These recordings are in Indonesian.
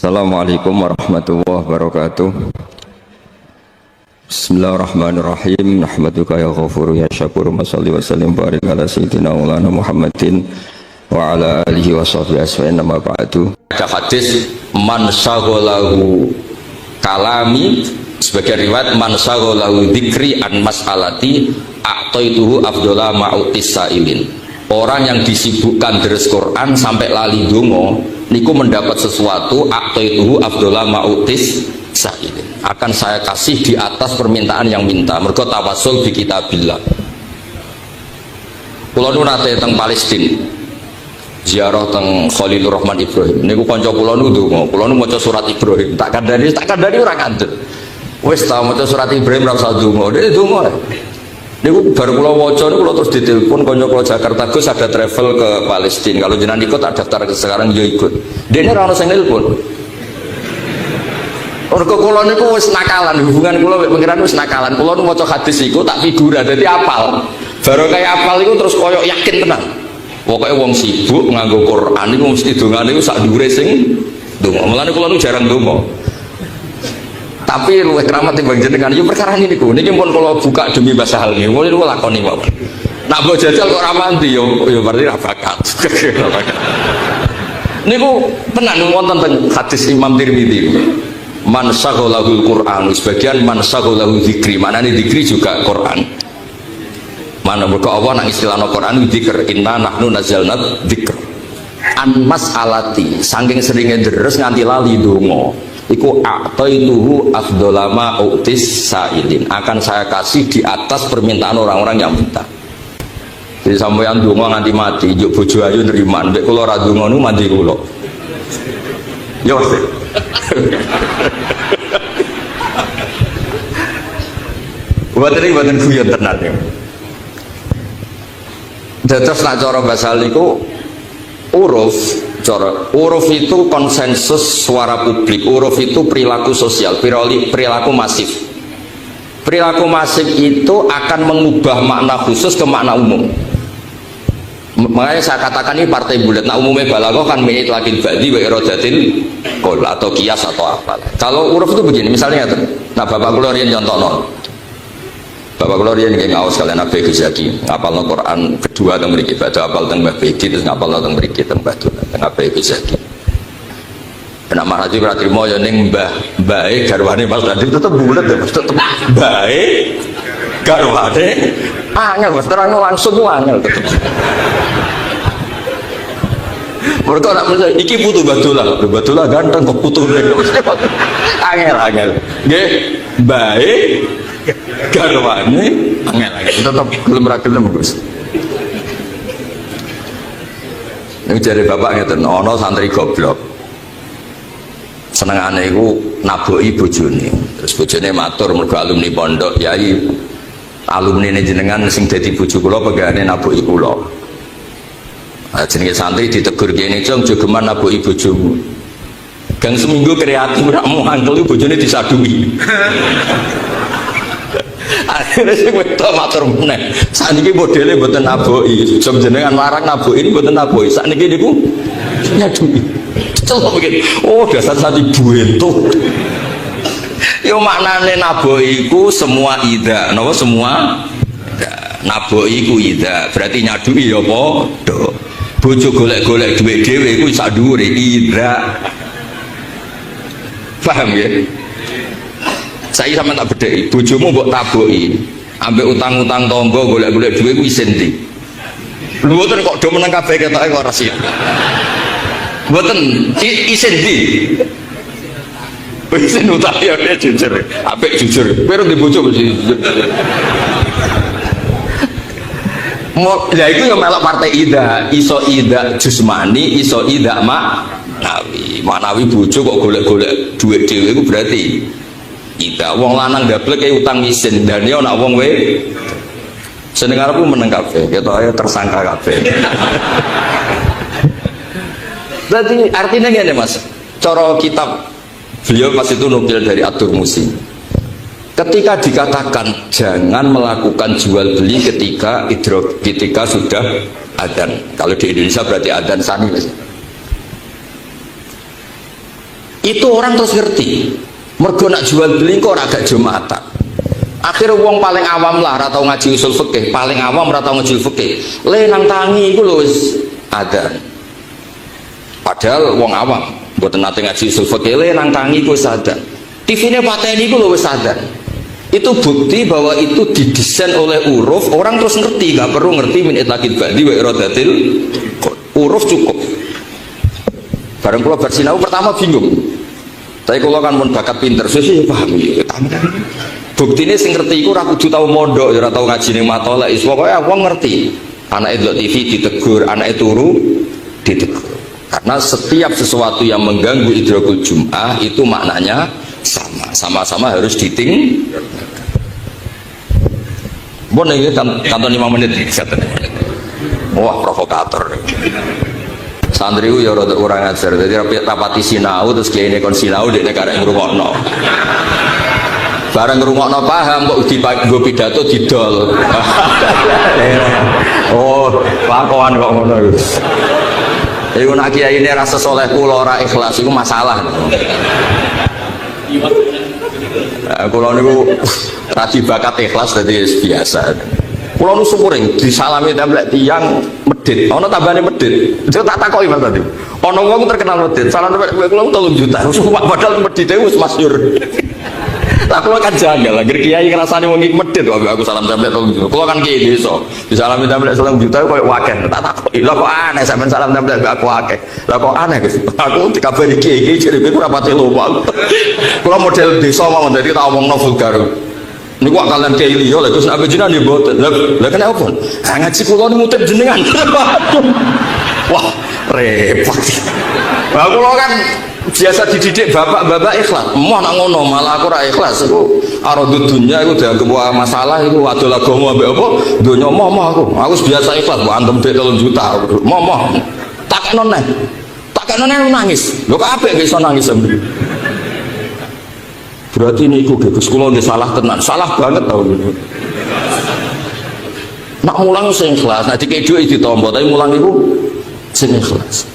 Assalamualaikum warahmatullahi wabarakatuh. Bismillahirrahmanirrahim. Nahmaduka ya ghafuru ya syakuru. Mashalli wa sallim barik ala sayyidina maulana Muhammadin wa ala alihi wa sahbihi asfa'in nama ba'du. Ada hadis man syaghalahu kalami, sebagai riwayat man syaghalahu dzikri an mas'alati a'taituhu afdhala ma'utis sa'ilin. Orang yang disibukkan deres Quran sampai lali donga niku mendapat sesuatu a'taituhu afdhala ma'utis sa'ilin, akan saya kasih di atas permintaan yang minta. Mergo tawassul bi kitabillah. Kula nu nate teng Palestina ziarah teng Khalilur Rahman Ibrahim niku kanca kula nu ndonga, kula nu maca surat Ibrahim, tak kandhani ora kandel. Wis ta maca surat Ibrahim ora usah ndonga, dene ndonga. Niku baru kula waca niku kula terus ditelepon kanca kula Jakarta, Gus ada travel ke Palestina, kalau jenengan ikut tak daftar sekarang yo ikut. Dene ora ono sing nelpon. Mergo kula niku wis nakalan, hubungan kula mek pengiran wis nakalan. Kula nu maca hadis iku tak figura dadi apal. Baru kaya apal iku terus koyo yakin tenan. Pokoke wong sibuk nganggo Quran iku mesti dongane iku sak dhuwure sing ndonga. Mulane kula nu jarang ndonga. Tapi luwih keramat timbang jenengan yo perkara niku. Niki pun kula buka demi bahasa hal nggih. Mulane kula lakoni mawon. Nak mbok jajal kok ra mandi yo berarti ra bakat. Niku tenan wonten teng hadis Imam Tirmidzi. Man syaghalahul Quran, sebagian man syaghalahu dzikri, maknane dzikri juga Quran. Mana mergo Allah nang istilahna Quran dzikr, inna nahnu nazzalna dzikr. An mas'alati, saking seringe deres nganti lali donga. Iku a'taituhu afdhala ma utis sa'ilin, akan saya kasih di atas permintaan orang-orang yang minta. Jadi sampeyan donga nganti mati, njuk bojo ayu nriman, nek kula ora donga nu mandi kula. Ya wis. Buatan guyon tenan ya. Terus nak cara bahasa niku uruf, uruf itu konsensus suara publik. Uruf itu perilaku sosial, perilaku masif. Perilaku masif itu akan mengubah makna khusus ke makna umum. Makanya saya katakan ini partai bulat. Nah umumnya balaghah kan minit lakin ba'di wa iradatil qol atau kias atau apa. Kalau uruf itu begini, misalnya nah bapak kula riyen nyontono. Bapak kula riyen nggih ngaos kalian Nabi Ghazali, ngapalno Quran kedua teng mriki, badhe apal teng Mbah Bedi terus ngapalno teng mriki teng Batu teng Nabi Ghazali. Nek Mas Haji ora trimo ya ning mbae garwane Mas Dadi tetep bulet ya, tetep mbae garwane angel Mas terang langsung angel tetep. Mereka nak percaya, iki putu Batulah ganteng kok putu angel nggih baik garwane angel tetap gelem ra gelem Gus. Nek jare bapak ngeten ana santri goblok senengane iku naboki bojone, terus bojone matur mergo alumni pondok yai alumni jenengan sing dadi bojo kula pegane naboki kula. Jenenge santri ditegur kene jong jogeman naboki bojomu. Gang seminggu kreatif ora mau angkel bojone disadui. Akhirnya sing wedok matur meneh. Sakniki modele mboten naboki. Jom jenengan larang naboki mboten naboki. Sakniki niku nyadui. Celok begini. Oh dasar santri buentuk. Yo maknane naboki iku semua ida. Napa semua? Naboki iku ida. Berarti nyadui ya padha. Bojo golek-golek duit dhewe iku sak dhuwure ida. Paham ya? Saiki sampean tak bedheki, bojomu mbok taboki, ambek utang-utang tangga golek-golek duit ku isin ndi? Mboten kok do meneng kabeh ketoke kok ora siap. Mboten isin ndi? Isin utang ya jujur. Apik jujur. Pero di bojo jujur. Ya itu yang melok partai ida, iso ida jusmani, iso ida maknawi bojo kok golek-golek duit dhewe iku berarti ida. Wong lanang dablek kaya utang isin dan ya ana wong we seneng arepku meneng kabeh, ketoke tersangka kabeh. Berarti artinya ngene Mas, cara kitab beliau pas itu nukil dari At-Turmusi. Ketika dikatakan jangan melakukan jual beli ketika sudah adzan. Kalau di Indonesia berarti adzan sani. Itu orang terus ngerti. Mergo nak jual beli kok agak Jumatan. Akhirnya wong paling awam lah ora tau ngaji usul fikih, paling awam ora tau ngaji fikih. Le nang tangi iku lho wis adzan. Padahal wong awam mboten nate ngaji usul fikih, le nang tangi iku wis adzan. TV-ne pateni iku lho wis adzan. Itu bukti bahwa itu didesain oleh uruf, orang terus ngerti, gak perlu ngerti min itlaqil ba'di wa iradatil uruf cukup. Bareng kula bersinau pertama bingung. Tapi kula kan mun bakat pinter, sesuk paham ya. Buktine sing ngerti iku ora kudu tau mondok, ya ora tau ngaji ning matolak, pokoke wong ngerti. Anake delok TV ditegur, anake turu ditegur. Karena setiap sesuatu yang mengganggu idrakul jum'ah itu maknanya sama-sama harus diting. Bon ini kantor 5 menit wah provokator santri ya orang ajar jadi rapati sinau terus kiai ini kon sinau di negara yang ngrungokno bareng ngrungokno paham kok gue pidato didol oh lakuan kok ngono iku nak kiai ini rasa soleh kula ora ikhlas iku masalah. Kula niku radi bakat ikhlas dadi biasa. Kula nu syukuring disalami templek tiyang medhit. Ana tambane medhit. Yo tak takoki Mas tadi. Ana wong terkenal medhit. Salam templek kula 3 juta. Padahal medhite wis masyhur. Lah kula kan janggal, anggere kiai ngrasani wong iki medhit kok aku salam templek 3 juta. Kula kan kiai desa. Disalami templek 3 juta koyo akeh. Tak takoki. Lah kok aneh sampean salam templek aku akeh. Lah kok aneh Gus. Aku dikabari kiai jare kowe ora pati lupa. Kula model desa mawon dadi tak omongno vulgar. Niku kok kalian kiai liya lha Gus nek jenengan nggih mboten. Lah kenapa? Ngaji kula niku mutip jenengan. Wah, repot. Lah kula kan biasa dididik bapak-bapak ikhlas. Emoh nak ngono malah aku ora ikhlas. Iku aradud dunya iku dianggap masalah iku adol agama mbek apa? Donya moh aku. Aku biasa ikhlas mbok antem dhek 3 juta. Moh. Takno neh. Takno neh nangis. Lho kok apik iso nangis. Berarti niku Gus kula nggih salah tenan. Salah banget tau. Nak mulang sing ikhlas, nek dikek dhuwit ditampa, tapi mulang iku sing ikhlas.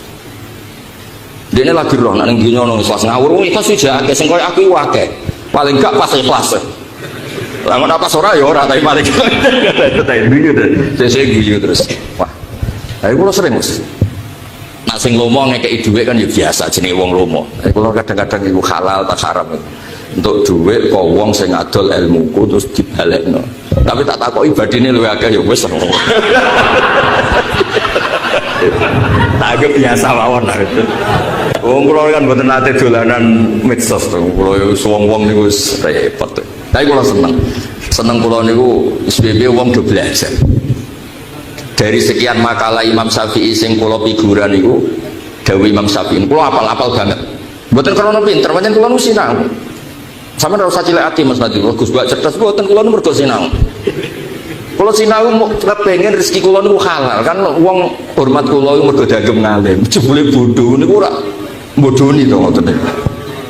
Dene lagi roh nek ning dunya ono ikhlas ngawur ikhlas iki akeh sing koyo aku iki akeh. Paling gak pas ikhlas. Lah nek pas ora ya ora tapi paling tak guyu sesuk guyu terus. Wah. Ayo kula sering Mas. Nak sing lomo ngekeki dhuwit kan ya biasa jenenge wong lomo. Kula kadang-kadang iku halal tak haram. Untuk dhuwit kok wong sing adol ilmuku terus dibalekno. Tapi tak takoki badine luwih akeh ya wis. Tak biasa mawon lah itu. Wong kula kan mboten nate dolanan medsos to. Kula wong-wong niku wis repot. Tapi kula seneng. Seneng kula niku SBB wong do belajar. Dari sekian makalah Imam Syafi'i sing kula figuran niku dawuh Imam Syafi'i. Kula apal-apal banget. Mboten krana pinter, pancen kula nu sinau. Sampeyan ora usah cilik ati Mas Nadi. Gus Bak cerdas mboten kula nu mergo sinau. Kalau sinau kepengen rezeki kula niku halal kan wong hormat kula mergo dianggep ngalim. Jebule bodho niku ora bodoni to ngoten niku.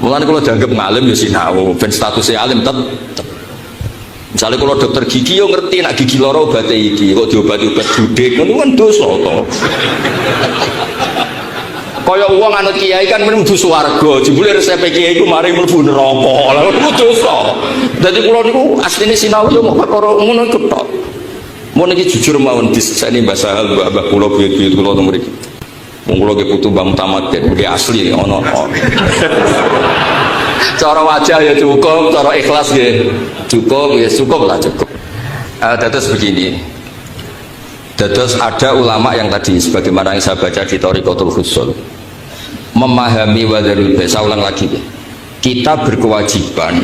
Mulane kula dianggep ngalim ya sinau ben statusé alim tetep. Misalnya kalau dokter gigi yo ngerti nak gigi lara obate iki kok diobati-obat budek ngono kan dosa to. Kaya wong anut kiai kan mlebu swarga, jebule resep kiai iku mari mlebu neraka. Lha iku dosa. Dadi kula niku asline sinau yo mok perkara ngono iku tok. Mun iki jujur mawon diseni Mbah Sahal Mbah kula buyut-buyut kula teng mriki. Wong kula ki putu Mbah Mutamadin, nggih asli ana. Cara wajah ya cukup, cara ikhlas nggih cukup, ya cukup lah cukup. Dados begini. Dados ada ulama yang tadi sebagaimana yang saya baca di Thariqatul Husul memahami wadarul bait. Saya ulang lagi. Kita berkewajiban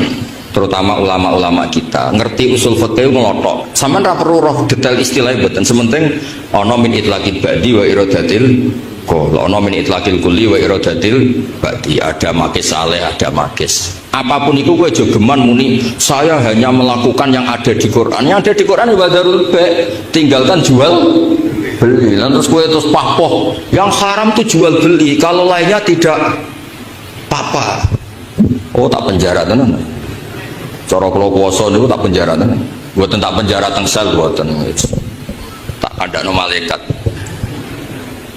terutama ulama-ulama kita ngerti usul fikih ngelotok sampean ra perlu roh detail istilah mboten sementing ana min itlaqil ba'di wa iradatil qul ana min itlaqil kulli wa iradatil ba'di ada makis saleh ada makis apapun itu kowe aja geman muni saya hanya melakukan yang ada di Quran wa darul ba' tinggalkan jual beli terus kowe terus papoh yang haram itu jual beli kalau lainnya tidak apa-apa oh tak penjara tenan cara kula kuwasa niku tak penjara tenan. Mboten tak penjara teng sel mboten. Tak kandhakno malaikat.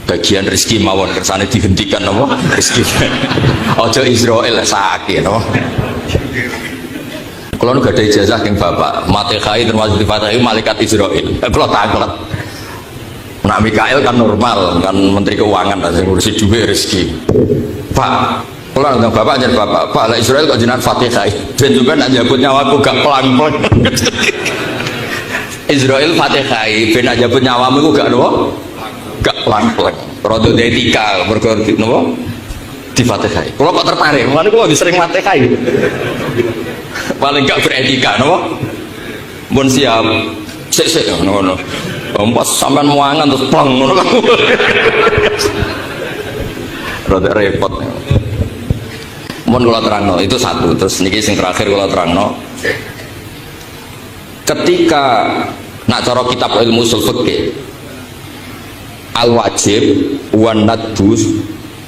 bagian rezeki mawon kersane dihentikan apa rezeki ojo Israel sakit no. Kalau nu gak ada ijazah yang bapak Matekai termasuk di Fatahi malaikat Israel kalau takut nak Mikael kan normal kan menteri keuangan lah ngurusi duit rezeki pak kalau nggak bapak jadi bapak pak lah Israel kok jenengan Fatihah dan juga nak jabut nyawaku gak pelang-pelang Israel Fatihah ben nak jabut nyawamu gak nopo gak pelang-pelang rodo etika berkorti nopo di Fatihah kalau kok tertarik mana kalau lebih sering Fatihah paling gak beretika nopo bon siap sik nopo pas sampean muangan terus plong ngono kan. Rada repot. Mun kula terangno itu satu, terus niki sing terakhir kula terangno. Ketika nak cara kitab ilmu usul fikih al wajib wan nadbus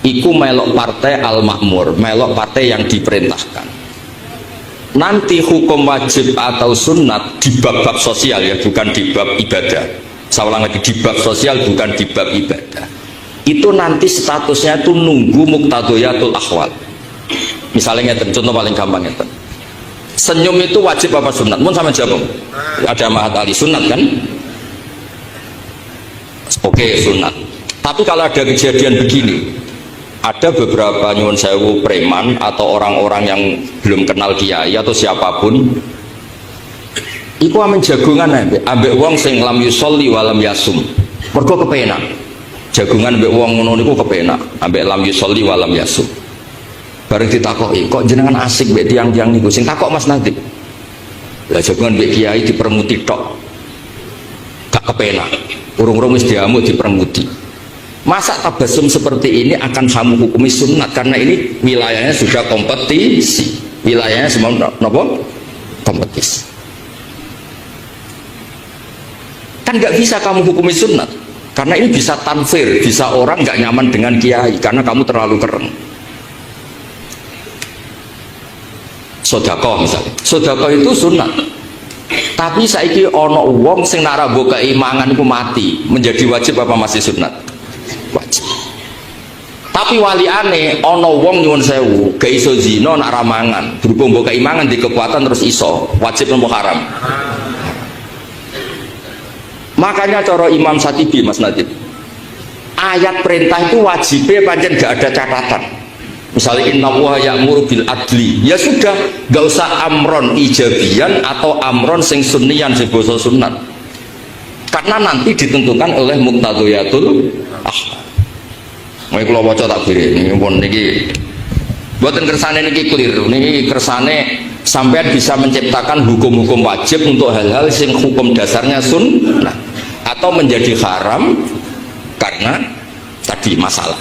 iku melok partai al makmur, melok partai yang diperintahkan. Nanti hukum wajib atau sunat di bab-bab sosial ya, bukan di bab ibadah. Saya ulang lagi, di bab sosial bukan di bab ibadah. Itu nanti statusnya itu nunggu muqtadhayatul ahwal. Misalnya contoh paling gampang itu. Senyum itu wajib apa sunat? Mun sama jawab. Ada Mahat Ali sunat kan? Oke, sunat. Tapi kalau ada kejadian begini, ada beberapa nyuwun sewu preman atau orang-orang yang belum kenal kiai atau siapapun iku amen jagungan ambek wong sing lam yusolli walam yasum mergo kepenak jagungan ambek wong ngono niku kepenak ambek lam yusolli walam yasum bareng ditakoki kok jenengan asik mbek tiang-tiang niku sing takok Mas Nadib lah jagungan mbek kiai dipermuti tok gak kepenak urung-urung wis diamuk dipermuti masa tabasum seperti ini akan kamu hukumi sunat karena ini wilayahnya sudah kompetisi wilayahnya semua nopo kompetisi kan nggak bisa kamu hukumi sunat karena ini bisa tanfir bisa orang nggak nyaman dengan kiai karena kamu terlalu keren sodakoh misalnya sodakoh itu sunat tapi saiki ono wong sing nara mbok keimangan iku mati menjadi wajib apa masih sunat wajib tapi wali aneh ono wong nyuwun sewu gak iso zina nak ramangan berhubung mbok keimangan di kekuatan terus iso wajib nopo haram. Makanya cara Imam Satibi Mas Nadib ayat perintah itu wajibnya pancen gak ada catatan misalnya innallaha ya'muru bil adli ya sudah gak usah amron ijabian atau amron sing sunnian sing basa sunat karena nanti ditentukan oleh muqtadhayatul mau kula waca tak bire niki pun niki mboten kersane niki keliru niki kersane sampai bisa menciptakan hukum-hukum wajib untuk hal-hal yang hukum dasarnya sunnah atau menjadi haram karena tadi masalah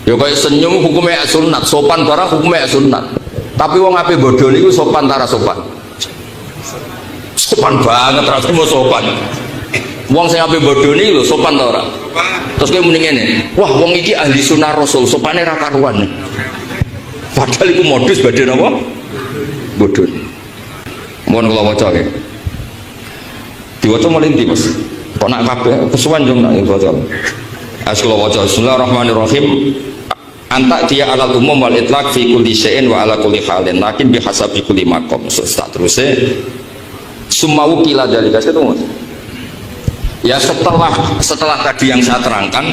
ya kayak senyum hukumnya sunat sopan barang hukumnya sunat tapi wong ape bodoh niku sopan tara sopan banget rasanya mau sopan wong sing ape bodoh niku lho sopan ta ora terus kowe muni ngene wah wong iki ahli sunah rasul sopane ra karuan padahal itu modus badhe napa bodoh mohon kula waca nggih diwaca melinti Mas kok nak kabeh kesuwen yo nak waca kula waca bismillahirrahmanirrahim anta dia alal umum wal itlaq fi kulli syai'in wa ala kulli halin lakin bihasabi kulli maqam terusé sumau kila dalika itu ya setelah tadi yang saya terangkan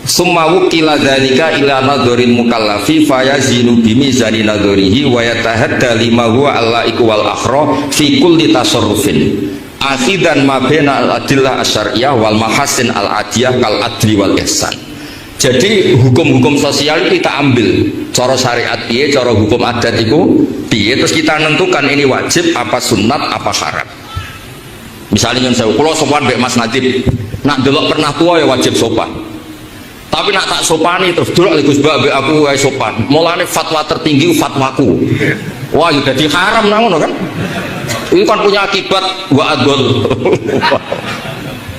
summa wukila dzalika ila nadharin mukallafi fayazinu bimizani nadharihi wa yatahadda lima huwa allaiku wal akhra fi kulli tasarrufin akhidan ma baina al adillah asyariyah wal mahasin al adiyah kal adli wal ihsan. Jadi hukum-hukum sosial itu kita ambil cara syariat piye, cara hukum adat itu piye, terus kita nentukan ini wajib apa sunat apa syarat. Misalnya yang saya kalau sopan mbek Mas Nadib nak delok pernah tua ya wajib sopan tapi nak tak sopani terus delok Gus Mbak aku wae sopan mulane fatwa tertinggi fatwaku wah ya jadi haram nang ngono kan itu kan punya akibat wa adol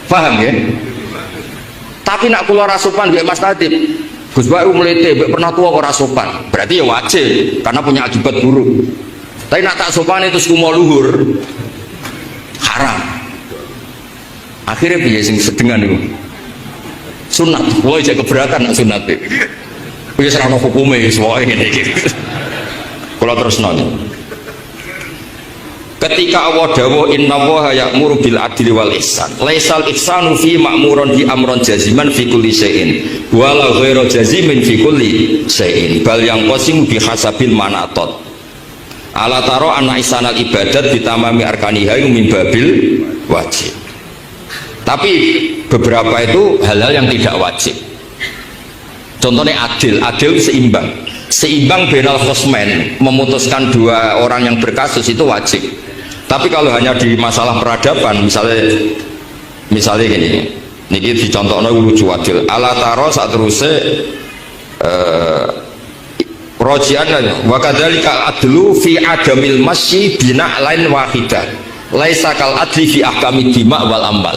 paham ya tapi nak kula ora sopan mbek Mas Nadib Gus Mbak mlete mbek pernah tua kok ora sopan berarti ya wajib karena punya akibat buruk tapi nak tak sopani terus ku mau luhur haram akhirnya piye sing sedengan niku sunat. Wah jadi keberatan nak sunat. Wis ora ono hukume wis wae ngene iki. Kula terusno. Ketika Allah dawuh innallaha ya'muru bil adli wal ihsan. Laisal ihsanu fi ma'murun bi amron jaziman fi kulli syai'in. Wala ghairu jazimin fi kulli syai'in. Bal yang qasim bi hasabil manatot. Ala taro anna ihsanal ibadat bitamami arkaniha min babil wajib. Tapi beberapa itu hal-hal yang tidak wajib. Contohnya adil seimbang. Seimbang benal khosmen, memutuskan dua orang yang berkasus itu wajib. Tapi kalau hanya di masalah peradaban, misalnya gini, niki dicontohnya lucu adil. Ala taro saat terusnya rojian wa kadzalika adlu fi adamil masyi bina lain wahidah. Laisa kal adli fi ahkamid dima wal ambal.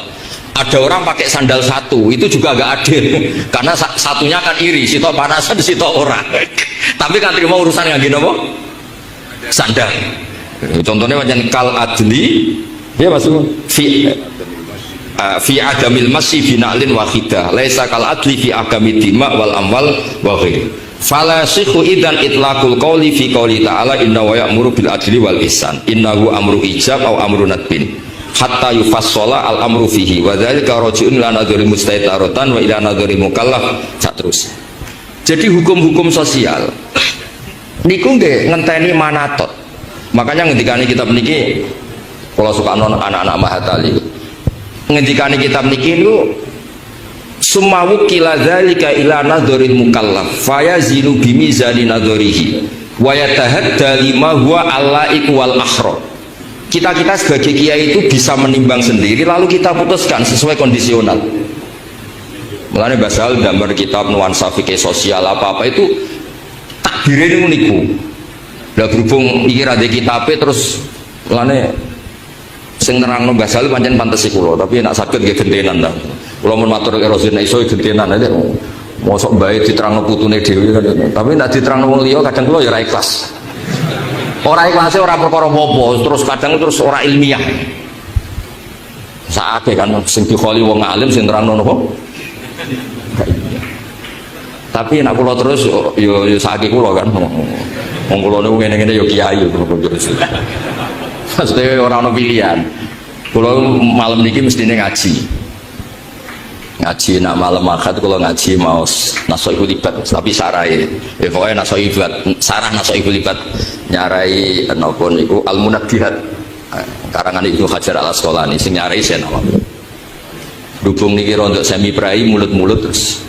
Ada orang pakai sandal satu, itu juga agak adil karena satunya kan iri, sitok panasan, sitok orang. Tapi kan terima urusan yang gini apa? Sandal. Contohnya macam kal adli, ya maksudnya fi adamil masyi bina'lin wahidah, laisa kal adli fi ahkamid dima wal amwal wa ghairi. Fala sikhu idan itlaqul qawli fi qawli ta'ala inna wa ya'muru bil adli wal ihsan. Innahu amru ijab au amru nadbin. Hatta yufassala al amru fihi wa dzalika raji'un ila nadhari mustaitaratan wa ila nadhari mukallaf terus. Jadi hukum-hukum sosial niku nggih ngenteni manatot. Makanya ngendikane kitab niki kalau suka non anak-anak Mahatali ngendikane kitab niki niku sumawu kila dzalika ila nadharil mukallaf fayazilu bimizani nadharihi wa yatahadda lima huwa allaiq wal ahra. Kita sebagai kiai itu bisa menimbang sendiri lalu kita putuskan sesuai kondisional. Mulane basal gambar kitab nuansa fikih sosial apa-apa itu takbire niku. Lah berhubung iki ra ndek kitabe terus mulane sing nerangno basal pancen pantesi kula, tapi nek saged nggih gentenan ta. Kula mun matur karo Rozina iso gentenan ae mosok bae diterangno putune dhewe kan. Tapi nek diterangno wong liya kadang kula ya ora ikhlas. Ora ikhlasé ora perkara apa, terus kadang terus ora ilmiah. Sakake kan sing dikholi wong alim sing nerangno napa? Tapi nek kula terus yo sakake kula kan. Wong kula niku ngene-ngene yo kiai yo terus. Pasti ora ono pilihan. Kula malam niki mestine ngaji nak malam akad kalau ngaji mau nasoihul libat tapi sarai ya pokoknya nasoihul libat nyarai napa niku al munabbihat karangan Ibnu Hajar al Asqalani sing nyarai saya nama dukung niki rontok semi prai mulut-mulut terus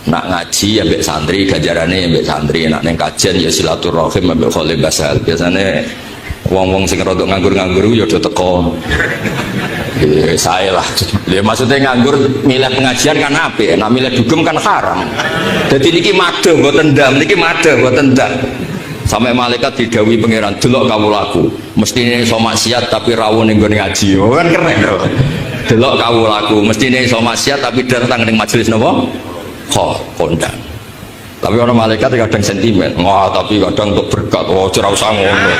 nak ngaji ambek santri gajarane ambek santri nak neng kajian ya silaturahim ambek kholil basal biasanya wong-wong sing rontok nganggur-nganggur ya do teko saya lah ya, maksudnya nganggur milih pengajian kan apa nah milih dugem kan haram jadi niki made mboten ndam niki made mboten ndam sampai malaikat didhawuhi pangeran delok kawulaku mestine iso maksiat tapi rawuh ning nggone ngaji kan keren lho delok kawulaku mestine iso maksiat tapi datang ning majelis napa kondang tapi orang malaikat kadang sentimen wah tapi kadang untuk berkat wah ora usah ngono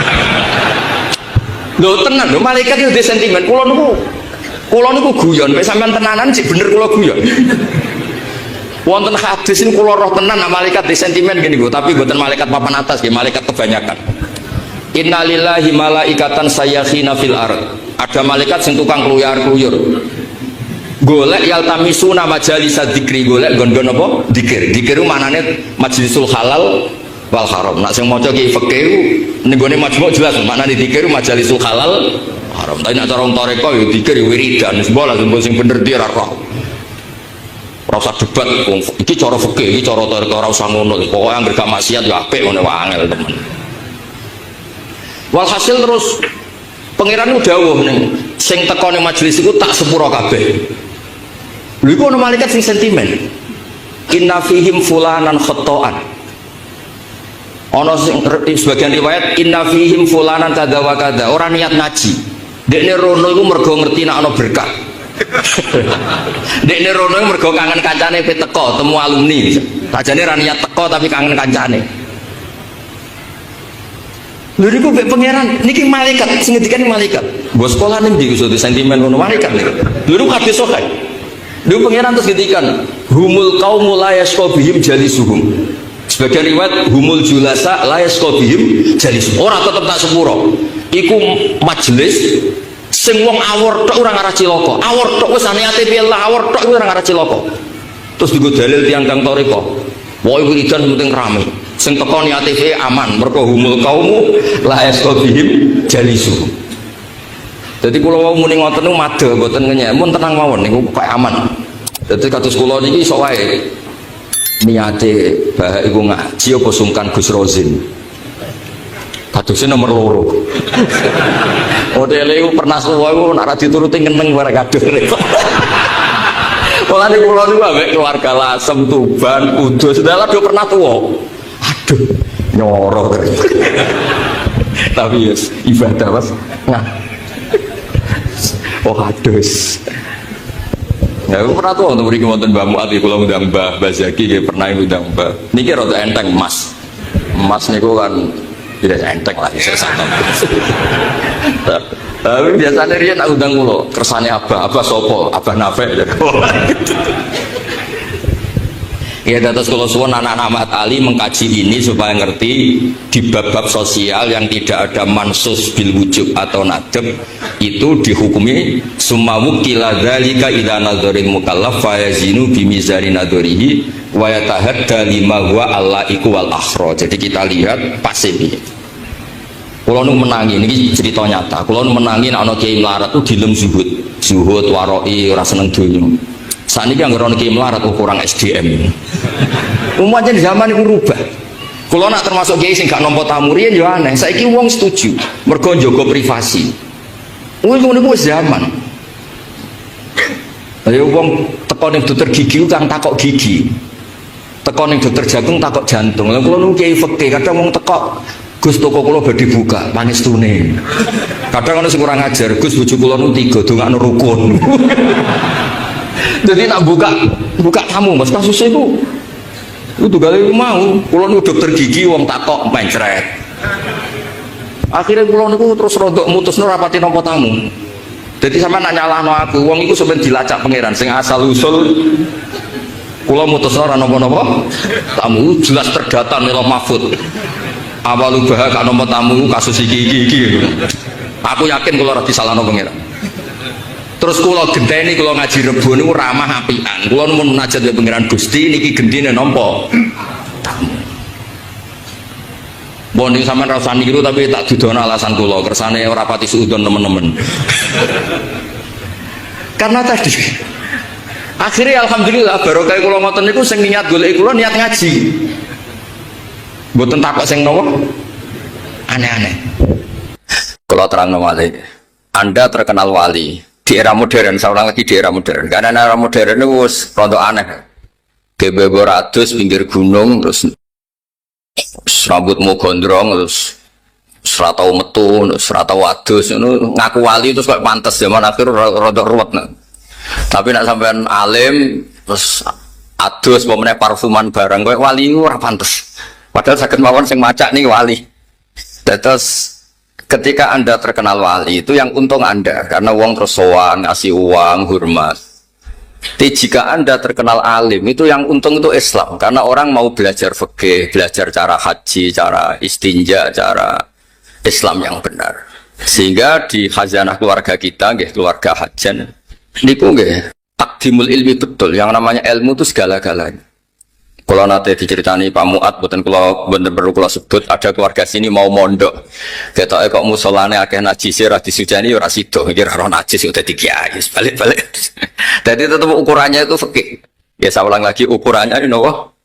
lho tenan lho malaikat itu sentimen kula niku guyon nek sampean tenanan sik bener kula guyon wonten hadis niku kula roh tenan malaikat di sentimen gini Bu tapi mboten malaikat papan atas nggih malaikat kebanyakan innalillahi malaikatan sayyakhina fil ard ada malaikat sing tukang kluyar-kluyur golek yaltamisuna majalisa dzikri golek nggon-nggon apa dzikir maknane majlisul halal wal haram nak sing maca ki fikih ning gone majmu' jelas maknane dzikir majlisul halal haram tapi nak cara toreko ya dikir wiridan semua langsung sing bener dia ora usah debat iki cara fikih iki cara toreko ora usah ngono pokoke anggere gak maksiat ya apik ngene wae angel temen walhasil terus pangeran ku dawuh ning sing teko ning majelis iku tak sepuro kabeh lha iku ana malaikat sing sentimen inna fihim fulanan khata'an ana sing sebagian riwayat inna fihim fulanan kadza wa kadza ora niat ngaji dekne rono iku mergo ngerti nek ana berkah. Dekne rono iku mergo kangen kancane pe teko temu alumni. Sajane ra niat teko tapi kangen kancane. Lha niku mek pangeran niki malaikat sing ngendikane malaikat. Mbok sekolah ning ndi iso sentimen ngono malaikat niku. Lha niku hadis sahih. Lha pangeran terus ngendikan humul qaumu la yasqa bihim jalisuhum. Sebagian riwayat humul julasa la yasqa bihim jalisuhum. Ora tetep tak sepuro. Iku majelis sing wong awor tok ora ngarah cilaka. Awor tok wis niate piye lah awor tok ora ngarah cilaka. Terus digo dalil tiyang kang toriko. Wae wiridan penting rame. Sing teko niate piye aman. Mergo humul qaumu la yasqa bihim jalisuhum. Jadi kula wau muni ngoten niku madhe mboten ngenyek. Mun tenang mawon niku kok aman. Jadi kados kula niki iso wae niate bahak iku ngaji apa sungkan Gus Rozin. Kadosé nomor loro. Modele iku pernah suwe iku nek ora dituruti ngeneng bareng kados. Mulane kula niku ambek keluarga Lasem, Tuban, Kudus, sedalah do pernah tuwa. Aduh, nyoro terus. Tapi yes, ibadah Mas. Nah. Oh hadus. Ya aku pernah tuh untuk beri kemonten Mbak Muat, kalau ngundang Mbak Zaki, pernah ngundang Mbak. Niki rada enteng Mas. Mas niku kan tidak enteng lah saya santai. Tapi biasanya dia nak undang mulu, kersane Abah Sopo, Abah Nafek. Ya atas kalau suwun anak-anak Ahmad Ali mengkaji ini supaya ngerti di bab-bab sosial yang tidak ada mansus bil wujub atau nadab itu dihukumi summa wukila dzalika ila nadzarin mukallaf fa yazinu bi mizani nadzarihi wa yatahadda lima huwa allaiku wal akhra. Jadi kita lihat pas ini. Kula nu menangi niki cerita nyata. Kula nu menangi nek ana kiai melarat tuh dilem zuhud waroi ora seneng donya. Saat ini yang ngeron kiai melarat kurang SDM. Umumnya di zaman itu rubah. Kalau nak termasuk kiai sing gak nampa tamu riyen yo aneh. Saiki wong setuju mergo njaga privasi. Ngono niku wis zaman. Ayo wong teko ning dokter gigi kang takok gigi. Teko ning dokter jantung takok jantung. Lah kula niku kiai fikih kadang wong teko Gus toko kula badhe buka pangestune. Kadang ana sing kurang ajar, Gus bojo kula niku 3 dongakno rukun. Jadi nak buka tamu Mas kasusnya itu kali mau kula niku dokter gigi wong takok mencret. Akhirnya kula niku terus rodok mutusno rapati nampa tamu. Jadi sampean nak nyalahno aku, wong iku sampeyan dilacak pangeran sing asal usul kula mutusno ora napa-napa. Tamu jelas terdata ning Mahfud. Awal ubah gak nampa tamu kasus iki. Aku yakin kula ora disalahno pangeran. Terus kula genteni kula ngaji Rebo niku ramah apian. Kula mun munajat ke pangeran Gusti niki gendine nampa tamu. Bon iki sampean ra usah niru tapi tak dudono alasan kula kersane ora pati suudon teman-teman. Karena tadi akhirnya alhamdulillah barokah kula ngoten niku sing niat golek kula niat ngaji. Mboten takok sing napa aneh-aneh. Kula terangno malih. Anda terkenal wali di era modern, saya ulang lagi di era modern. Karena era modern itu rada aneh. Bebo ratus pinggir gunung terus rambutmu gondrong terus seratau metu, seratau adus, ngaku wali terus kayak pantas zaman akhir rada ruwet. Tapi nak sampean alim terus adus pemenang parfuman barang kayak wali itu ora pantes. Padahal sakit mawon sing macak nih wali. Terus ketika Anda terkenal wali itu yang untung Anda karena uang terus sowan, ngasih uang, hormat. Tapi jika Anda terkenal alim itu yang untung itu Islam karena orang mau belajar fikih, belajar cara haji, cara istinja, cara Islam yang benar. Sehingga di khazanah keluarga kita, keluarga hajan, niku nggih takdimul ilmi betul. Yang namanya ilmu itu segala-galanya. Kalau nanti diceritani Pak Muat, bukan kalau bener perlu kalau sebut ada keluarga sini mau mondok, kita kok musolane akeh najis ora disujani ora sido, kira ora najis udah dikiai, balik-balik. Jadi tetap ukurannya itu fikih. Ya saya ulang lagi ukurannya ini nopo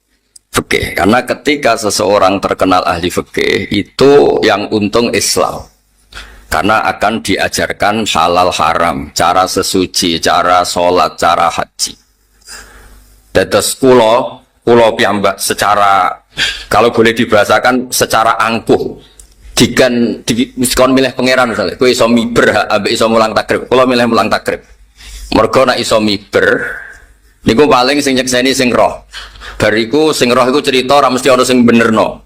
fikih. Karena ketika seseorang terkenal ahli fikih itu yang untung Islam. Karena akan diajarkan halal haram, cara sesuci, cara sholat, cara haji. Dados Pulau piyambak secara kalau boleh dibahasakan secara angkuh dikon milih pangeran misalnya kowe iso miber ambek iso mulang takrib kula milih mulang takrib mergo nek iso miber niku paling sing nyekseni sing roh bariku sing roh iku cerita ora mesti ana sing benerno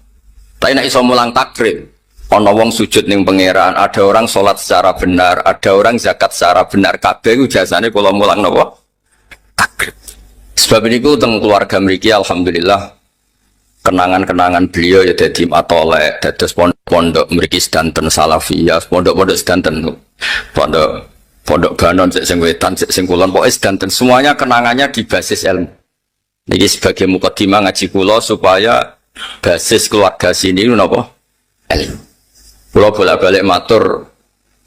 tapi nek iso mulang takrib ana wong sujud ning pangeran ada orang sholat secara benar ada orang zakat secara benar kabeh iku jasane kula mulang napa takrib Sebab ini ku teng keluarga mriki alhamdulillah kenangan-kenangan beliau ya dadi matolek, dados pondok mriki sedanten salafiyah, pondok-pondok sedanten. Pondok Banon sing wetan sing kulon pokoke sedanten semuanya kenangannya di basis ilmu. Niki sebagai mukadimah ngaji kula supaya basis keluarga sini napa? Ilmu. Kula bolak-balik matur,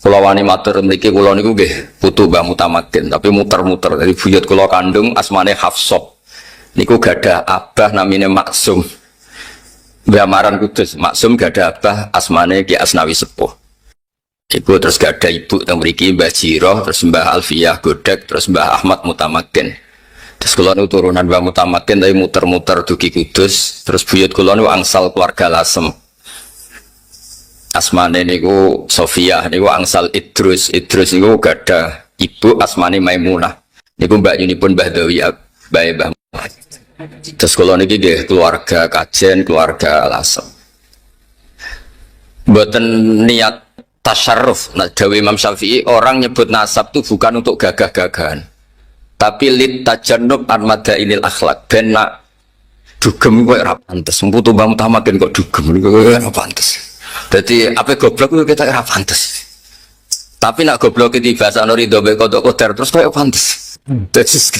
kula wani matur mriki kula niku nggih putu Mbah Mutamakin, tapi muter-muter dari buyut kula kandung asmane Hafsah. Niku gadah abah namine Maksum. Mbah Maran Kudus, Maksum gadah abah asmane Ki Asnawi Sepuh. Iku terus gadah ibu teng mriki Mbah Jiroh, terus Mbah Alfiyah Godek, terus Mbah Ahmad Mutamakin. Terus kula niku turunan Mbah Mutamakin tapi muter-muter dugi Kudus, terus buyut kula niku angsal keluarga Lasem. Asmane niku Sofia, niku angsal Idrus niku gadah ibu asmane Maimunah. Niku mbak yunipun Mbah Dawi Mbah. Terus kula niki nggih keluarga kajen, keluarga Lasem. Mboten niat tasyarruf. Nah, dawe Imam Syafi'i orang nyebut nasab itu bukan untuk gagah-gagahan. Tapi lit tajannub an madainil akhlak. Ben nak dugem kowe ora pantes. Mputu Mbah Mutamakin kok dugem niku ora pantes. Jadi apa goblok itu kita ora pantes. Tapi nak goblok itu bahasa Ridho be kodok koder terus kayak pantes.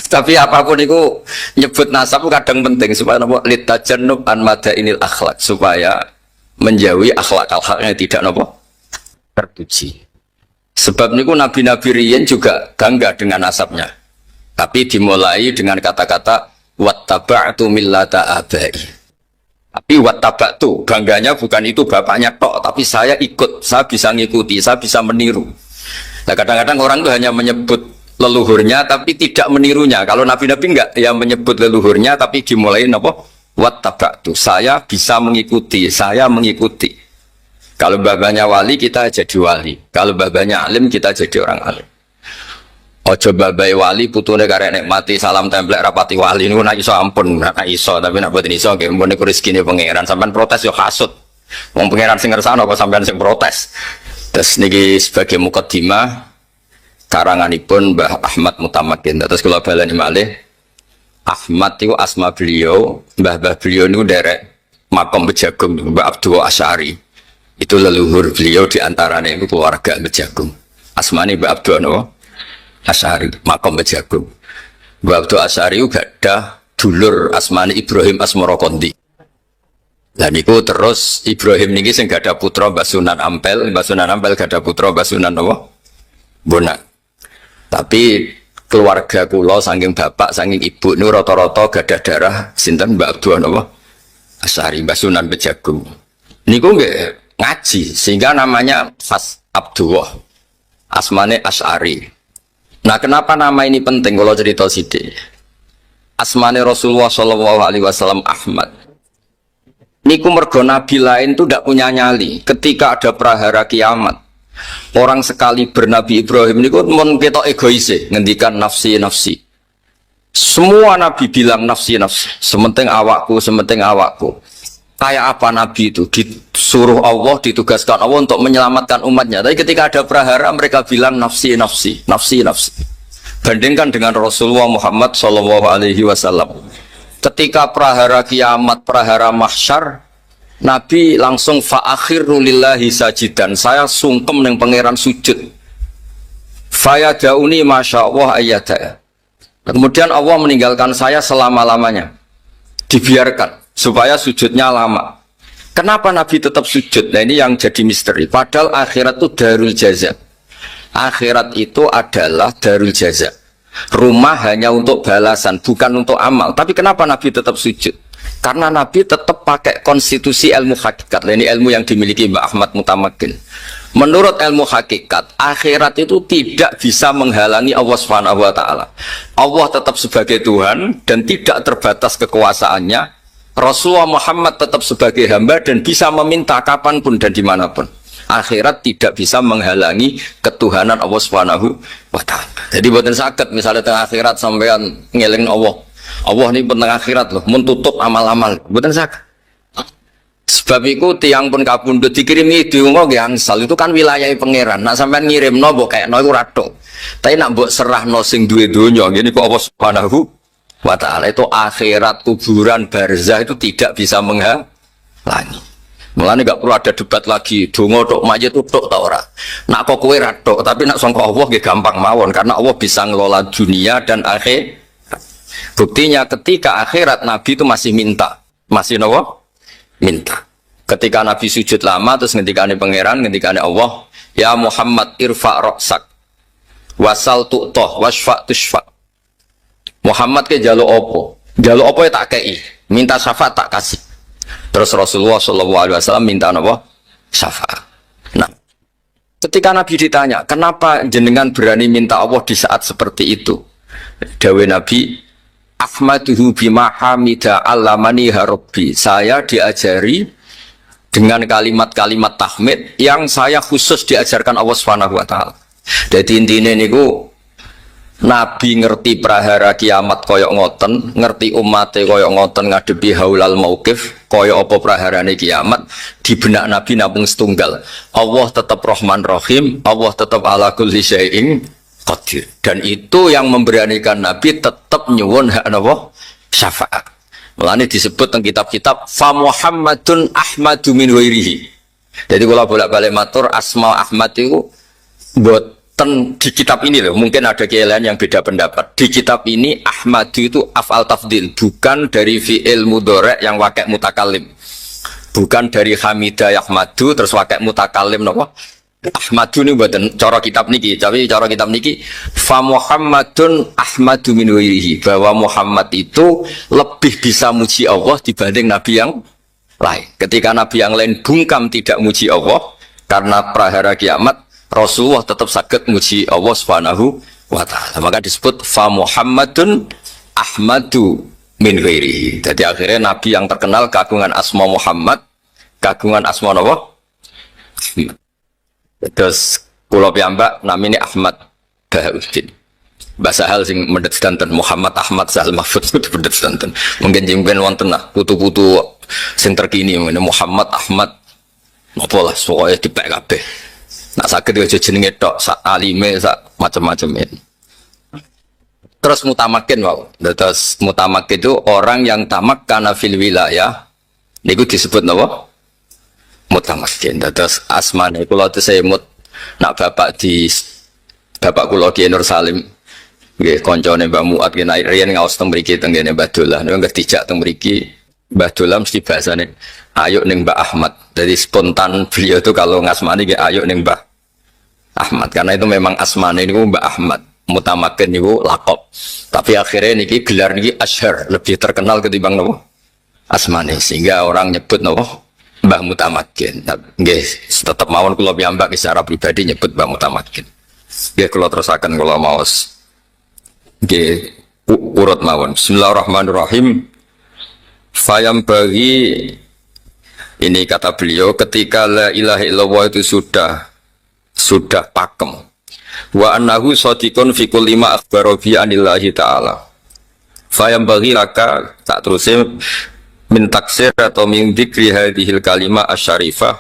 Tapi apapun itu nyebut nasab kadang penting supaya nopo litajannub an madainil akhlak supaya menjauhi akhlak-akhlak yang tidak nopo terpuji. Sebab niku nabi-nabi riyen juga bangga dengan nasabnya. Tapi dimulai dengan kata-kata wattaba'tu millata abai. Tapi wattaba'tu bangganya bukan itu bapaknya tok, tapi saya ikut, saya bisa ngikuti, saya bisa meniru. Nah kadang-kadang orang itu hanya menyebut leluhurnya tapi tidak menirunya. Kalau nabi-nabi enggak, ya menyebut leluhurnya tapi dimulai apa? Wattaba'tu, saya bisa mengikuti, saya mengikuti. Kalau babanya wali kita jadi wali, kalau babanya alim kita jadi orang alim. Ojo babai wali putune karek nikmati salam templek rapati wali niku nak iso ampun nak iso tapi nak boten iso nggih mun niku rezekine pangeran sampean protes yo hasud. Wong pangeran sing ngersakno apa sampean sing protes. Terus niki sebagai mukadimah karanganipun Mbah Ahmad Mutamakin. Terus kula baleni malih Ahmad itu asma beliau, mbah-mbah beliau niku derek makom Bejagung Mbah Abdul Asy'ari. Itu leluhur beliau diantaranya itu keluarga Bejagung. Asmane Mbah Abdul Asy'ari, makom Bejagung. Mbah Abdul Asy'ari gak ada dulur asmane Ibrahim Asmorokondi. Dan itu terus Ibrahim niki sing gak ada putra Mbah Sunan Ampel gak ada putra Mbah Sunan apa? Bonak. Tapi keluarga kula saking bapak saking ibu niku rata-rata gadah darah sinten Mbah Abdul Asy'ari, Mbah Sunan Bejagung. Niku nggih ngaji sehingga namanya Fas Abdullah. Asmane Asy'ari. Nah, kenapa nama ini penting kalau cerita sithik? Asmane Rasulullah Shallallahu Alaihi Wasallam Ahmad. Niku mergo nabi lain tuh tidak punya nyali. Ketika ada prahara kiamat, orang sekali bernabi Ibrahim niku mon ketok egoise, ngendikan nafsi nafsi. Semua nabi bilang nafsi nafsi. Sementing awakku, sementing awakku. Kayak apa nabi itu disuruh Allah, ditugaskan Allah untuk menyelamatkan umatnya. Tapi ketika ada prahara mereka bilang nafsi nafsi, nafsi nafsi. Bandingkan dengan Rasulullah Muhammad Shallallahu Alaihi Wasallam. Ketika prahara kiamat, prahara mahsyar, Nabi langsung fa'akhiru lillahi sajidan. Saya sungkem dengan pangeran sujud. Fayadauni masya Allah ayyadah. Kemudian Allah meninggalkan saya selama-lamanya. Dibiarkan supaya sujudnya lama. Kenapa Nabi tetap sujud? Nah ini yang jadi misteri. Padahal akhirat itu darul jaza. Akhirat itu adalah darul jaza. Rumah hanya untuk balasan, bukan untuk amal. Tapi kenapa Nabi tetap sujud? Karena Nabi tetap pakai konstitusi ilmu hakikat. Nah, ini ilmu yang dimiliki Mbah Ahmad Mutamakin. Menurut ilmu hakikat, akhirat itu tidak bisa menghalangi Allah Subhanahu wa Ta'ala. Allah tetap sebagai Tuhan dan tidak terbatas kekuasaannya. Rasulullah Muhammad tetap sebagai hamba dan bisa meminta kapanpun dan dimanapun. Akhirat tidak bisa menghalangi ketuhanan Allah Subhanahu wa Ta'ala. Jadi buatan sakit misalnya tengah akhirat sampean ngeling Allah. Allah ini tengah akhirat loh, mentutup amal-amal. Buatan sakit. Sebab itu tiang pun kapundut dikirimi diungo gangsal itu kan wilayah pangeran. Nak sampean ngirim no kayak no itu ratok. Tapi nak mbok serah no sing duwe donya ngene kok Allah Subhanahu wa ta'ala. Itu akhirat, kuburan, barzah itu tidak bisa menghalangi. Mulane gak perlu ada debat lagi. Donga tok mayit tok ta ora. Nak kok kowe ra tok, tapi nak sangka Allah nggih gampang mawon karena Allah bisa ngelola dunia dan akhir. Buktinya ketika akhirat Nabi itu masih minta. Masih nopo? Minta. Ketika Nabi sujud lama terus ngendikane pangeran, ngendikane Allah, ya Muhammad irfa' ra'sak. Wasal tu'toh wasfa' tushfa'. Muhammad ke jaluk opo? Jaluk opo ya tak kei. Minta syafaat tak kasih. Terus Rasulullah SAW minta apa? Syafaat. Nah, ketika Nabi ditanya, kenapa jenengan berani minta Allah di saat seperti itu? Dawe Nabi, Ahmaduhu bima hamida allamani harabbi. Saya diajari dengan kalimat-kalimat tahmid yang saya khusus diajarkan Allah Subhanahu wa taala. Jadi intinya niku Nabi ngerti prahara kiamat koyok ngoten, ngerti umatnya koyok ngoten ngadepi haulal mauqif, koyok apa praharane kiamat, di benak Nabi nabung setunggal. Allah tetap Rahman Rahim, Allah tetap ala kulli syai'in qadir. Dan itu yang memberanikan Nabi tetap nyuwun hak napa? Syafaat. Mulane disebut teng kitab-kitab fa Muhammadun Ahmadu min ghairihi. Jadi kalau bolak-balik matur asma Ahmad itu buat di kitab ini loh, mungkin ada lain yang beda pendapat. Di kitab ini Ahmadu itu af'al tafdil, bukan dari fi'il mudhari' yang wakai mutakalim, bukan dari hamidah yahmadu terus wakai mutakalim nopo. Ahmadu ini buatan cara kitab niki, tapi cara kitab niki fa Muhammadun Ahmadu min ghairihi, bahwa Muhammad itu lebih bisa muji Allah dibanding nabi yang lain. Ketika nabi yang lain bungkam tidak muji Allah karena prahara kiamat, Rasulullah tetap sakit muji Allah Subhanahu wa ta'ala. Maka disebut fa Muhammadun Ahmadu min ghairihi. Jadi akhirnya nabi yang terkenal kagungan asma Muhammad, kagungan asma apa? Ahmad. Terus kula piyambak namine Ahmad Bahauddin. Bahasa hal sing mendet sedanten Muhammad Ahmad Sahal Mahfud itu mendet sedanten. Mungkin jengben wonten lah putu-putu sing terkini Muhammad Ahmad napa lah pokoke dipek kabeh. Nak sakit aja jenenge tok, sak alime, sak macam-macam ini. Terus mutamakin wow. Terus mutamakin itu orang yang tamak karena fil wilayah. Niku disebut napa? Mutamakin. Terus asmane kula saya mut nak bapak kula Ki Nur Salim. Nggih kancane Mbak Muat ki naik riyen ngaos teng mriki teng ngene Mbah Dolah. Niku dijak teng mriki Mbah Dolah mesti bahasane ayo ning Mbak Ahmad. Jadi spontan beliau itu kalau ngasmani kayak ayo ning Mbak Ahmad, karena itu memang asmane niku Mbak Ahmad, mutamakin niku lakop. Tapi akhirnya niki gelar niki asyhar, lebih terkenal ketimbang nopo asmane, sehingga orang nyebut nopo Mbah Mutamakin. Nggih, tetap mawon kula piyambak secara pribadi nyebut Mbah Mutamakin. Nggih kula terusaken kula maos. Nggih urut mawon. Bismillahirrahmanirrahim. Fayam bagi ini kata beliau ketika la ilaha illallah itu sudah pakem wa annahu shadiqun fi kulli ma akhbara bi anillahi ta'ala fayam bagi laka tak terusin min taksir atau min dzikri hadhil kalimah asyarifah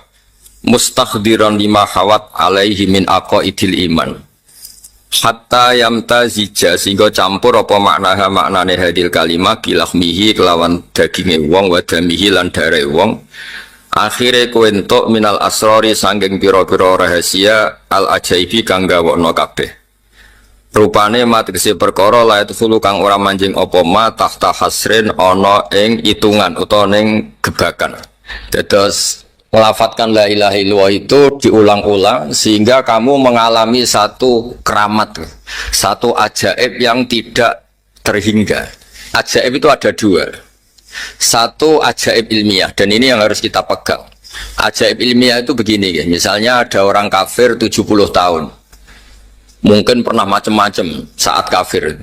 mustakhdiran lima hawat alaihi min aqaidil iman hatta yamtazija sehingga campur apa maknane hadhil kalimah bilahmihi kelawan daginge wong wa damihi lan dare wong. Akhirnya kuentuk minal asrori sanggeng piro-piro rahasia al ajaibi kang gawokno kabeh. Rupane matrisi perkara la itu kang ora manjing apa ma tahta hasrin ana ing itungan utawa ning gebakan. Terus melafatkan la ilaha illallah itu diulang-ulang sehingga kamu mengalami satu keramat, satu ajaib yang tidak terhingga. Ajaib itu ada dua. Satu ajaib ilmiah, dan ini yang harus kita pegang. Ajaib ilmiah itu begini ya. Misalnya ada orang kafir 70 tahun, mungkin pernah macam-macam saat kafir.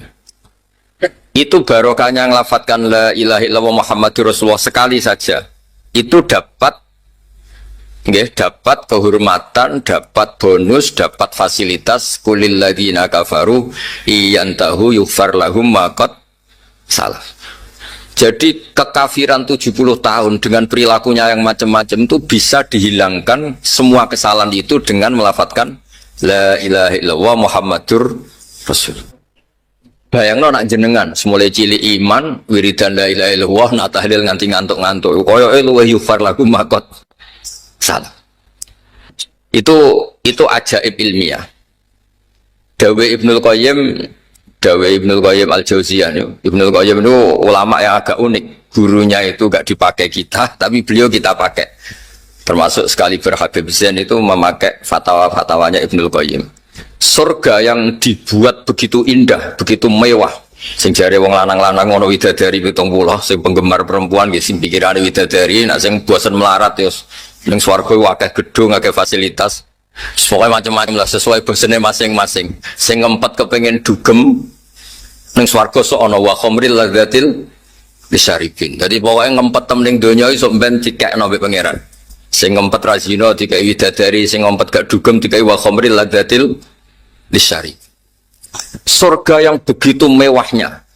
Itu barokahnya ngelafatkan la ilaha illallah Muhammadur Rasulullah sekali saja, itu dapat kehormatan, dapat bonus, dapat fasilitas. Kulil ladzina kafaru iyantahu yughfar lahum ma qad salaf. Jadi kekafiran 70 tahun dengan perilakunya yang macam-macam itu bisa dihilangkan semua kesalahan itu dengan melafatkan la ilaha illallah Muhammadur Rasul. Bayangno nak jenengan semulai cilik iman wiridan la ilaha illallah nak tahlil nganti ngantuk-ngantuk koyoke luwih yufar lagu makot salah. Itu ajaib ilmiah. Dawe Ibnul Qayyim Al-Jauziyah. Ibnul Qayyim itu ulama yang agak unik. Gurunya itu gak dipakai kita, tapi beliau kita pakai. Termasuk sekali Habib Zain itu memakai fatwa-fatwanya Ibnul Qayyim. Surga yang dibuat begitu indah, begitu mewah. Sing jare wong lanang-lanang ngono widadari 70, sing penggemar perempuan nggih sing pikirane widadari, nek sing bosen melarat ya ning swarga akeh gedung, akeh fasilitas. Pokoknya macam-macam lah sesuai bosennya masing-masing. Sing ngempet kepengin dugem ning swarga sok ana wa khamril ladzatil bisyaribin. Jadi pokoknya ngempet ning donya iso ben dikekno mbek pangeran. Sing ngempet ra zina dikai widadari, sing ngempet gak dugem dikai wa khamril ladzatil bisyarib. Surga yang begitu mewahnya.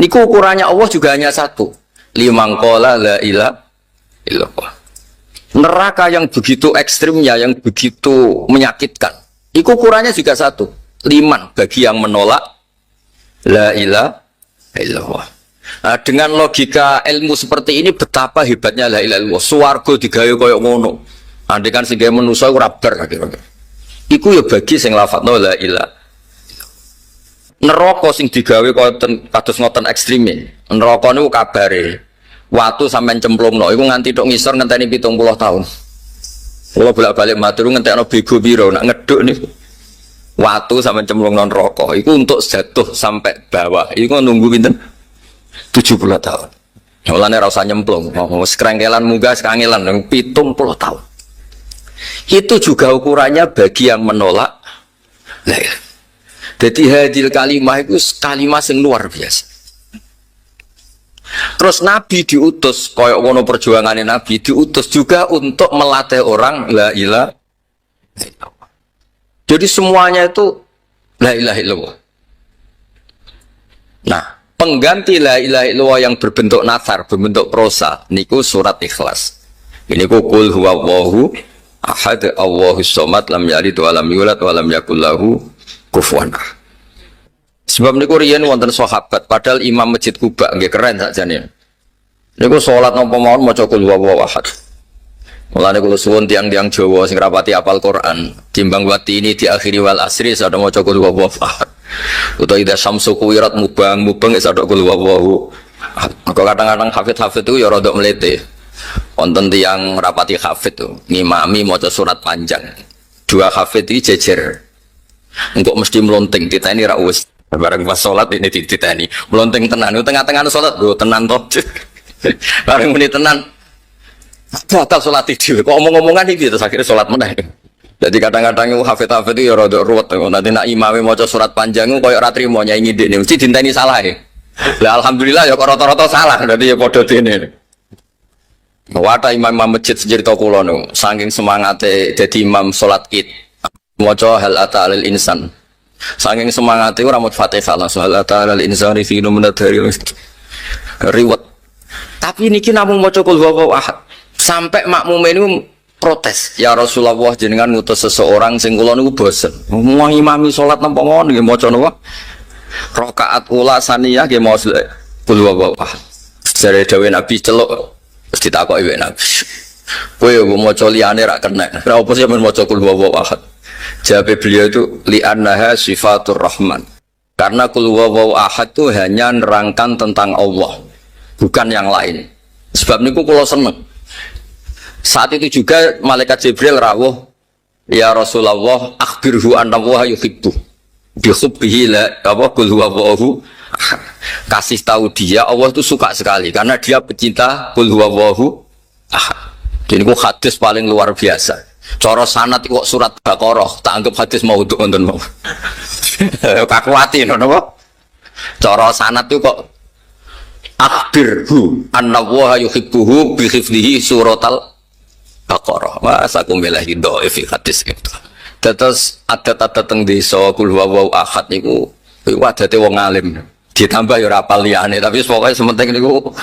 Niku ukurannya Allah juga hanya satu. Liman qala la ilaha illallah. Neraka yang begitu ekstrimnya, yang begitu menyakitkan, itu ukurannya juga satu. Liman, bagi yang menolak la ilaha illallah. Nah, dengan logika ilmu seperti ini betapa hebatnya la ilaha illallah. Swarga digawe koyo ngono. Andai kan sing gawe manusa ora bar kira-kira. Iku ya bagi sing lafadzno la ilaha. Neraka sing digawe kados ngoten ekstreme. Neraka niku kabare watu sampean cemplungno iku nganti tok ngisor ngenteni 70 tahun. Kula bolak-balik matur ngentekno bego piro nak ngeduk niku. Watu sampean cemplungno neraka iku untuk jatuh sampai bawah. Iku nunggu pinten? 70 tahun. Mulane ora usah nyemplung. Wis krengkelan munggah sekangelan 70 tahun. Itu juga ukurannya bagi yang menolak la ilaha. Jadi hadil kalimah itu kalimah yang luar biasa. Terus Nabi diutus, koyok wono perjuangannya Nabi diutus juga untuk melatih orang la ilaha illallah. Jadi semuanya itu la ilaha illallah. Nah, pengganti la ilaha illallah yang berbentuk nathar, berbentuk prosa, niku surat Ikhlas. Ini ku qul huwallahu ahad, Allahus somad, lam yalid wa lam yulad wa lam yakul lahu kufuwan ahad. Sebab niku riyen wonten sahabat, padahal imam Masjid Kuba nggih keren sakjane. Niku salat napa mawon maca qul huwallahu ahad. Mulane kula suwun tiang-tiang Jawa sing rapati hafal Quran, timbang wati ini diakhiri wal asri sada maca qul huwallahu ahad. Utawa idza syamsu kuwirat mubang sada qul huwallahu ahad. Maka kadang-kadang hafid-hafid itu ya rada mlete. Wonten tiang rapati hafid tuh, ngimami maca surat panjang. Dua hafid iki jejer. Engko mesti melonting diteni ra wis. Bareng pas sholat ini dititani melonting tenan itu tengah-tengah sholat bro tenan toh bareng menit tenan batal sholat itu kok omong-omongan ini terus akhirnya sholat meneh. Jadi kadang-kadang itu hafid-hafid itu ya rada ruwet nanti nak imame maca surat panjang itu kayak ratri mau nyanyi ini mesti dinteni salah ya lah alhamdulillah ya kok rata-rata salah jadi ya podo dene wata imam masjid sejarita kula nu saking semangatnya jadi imam sholat id maca hal ata alil insan. Saking semangat itu ramut Fatihah langsung Allah Ta'ala al-insani fi numunadari riwet. Tapi niki namung maca qul huwallahu ahad. Sampai makmum ini protes, ya Rasulullah jenengan ngutus seseorang sing kula niku bosen. Wong imami salat napa mawon nggih maca napa? Rakaat ula saniyah nggih maca qul huwallahu ahad. Jare dawuh Nabi celuk terus ditakoki wek Nabi. Kowe yo maca liyane ra kena. Ora apa sih men maca qul huwallahu ahad. Jawab beliau itu li'annaha sifatur rahman. Karena qul huwallahu ahad itu hanya nerangkan tentang Allah, bukan yang lain. Sebab niku kula seneng. Saat itu juga malaikat Jibril rawuh, ya Rasulullah, akhbirhu anna wa yuhibbu. Bi hubbihi la qul huwallahu ahad. Kasih tahu dia Allah itu suka sekali karena dia pecinta qul huwallahu ahad. Jadi niku hadis paling luar biasa. Cara sanad kok surat Baqarah tak anggap hadis mau untuk nonton mau. Kakuati napa? Cara sanad itu kok akhbirhu anna wa yuhibbuhu bi hifdhihi suratal Baqarah. Masa aku melahi dhaif hadis gitu. Terus adat-adat teng desa qul huwallahu ahad niku adate wong alim. Ditambah ya ora apal liyane tapi pokoke sementing niku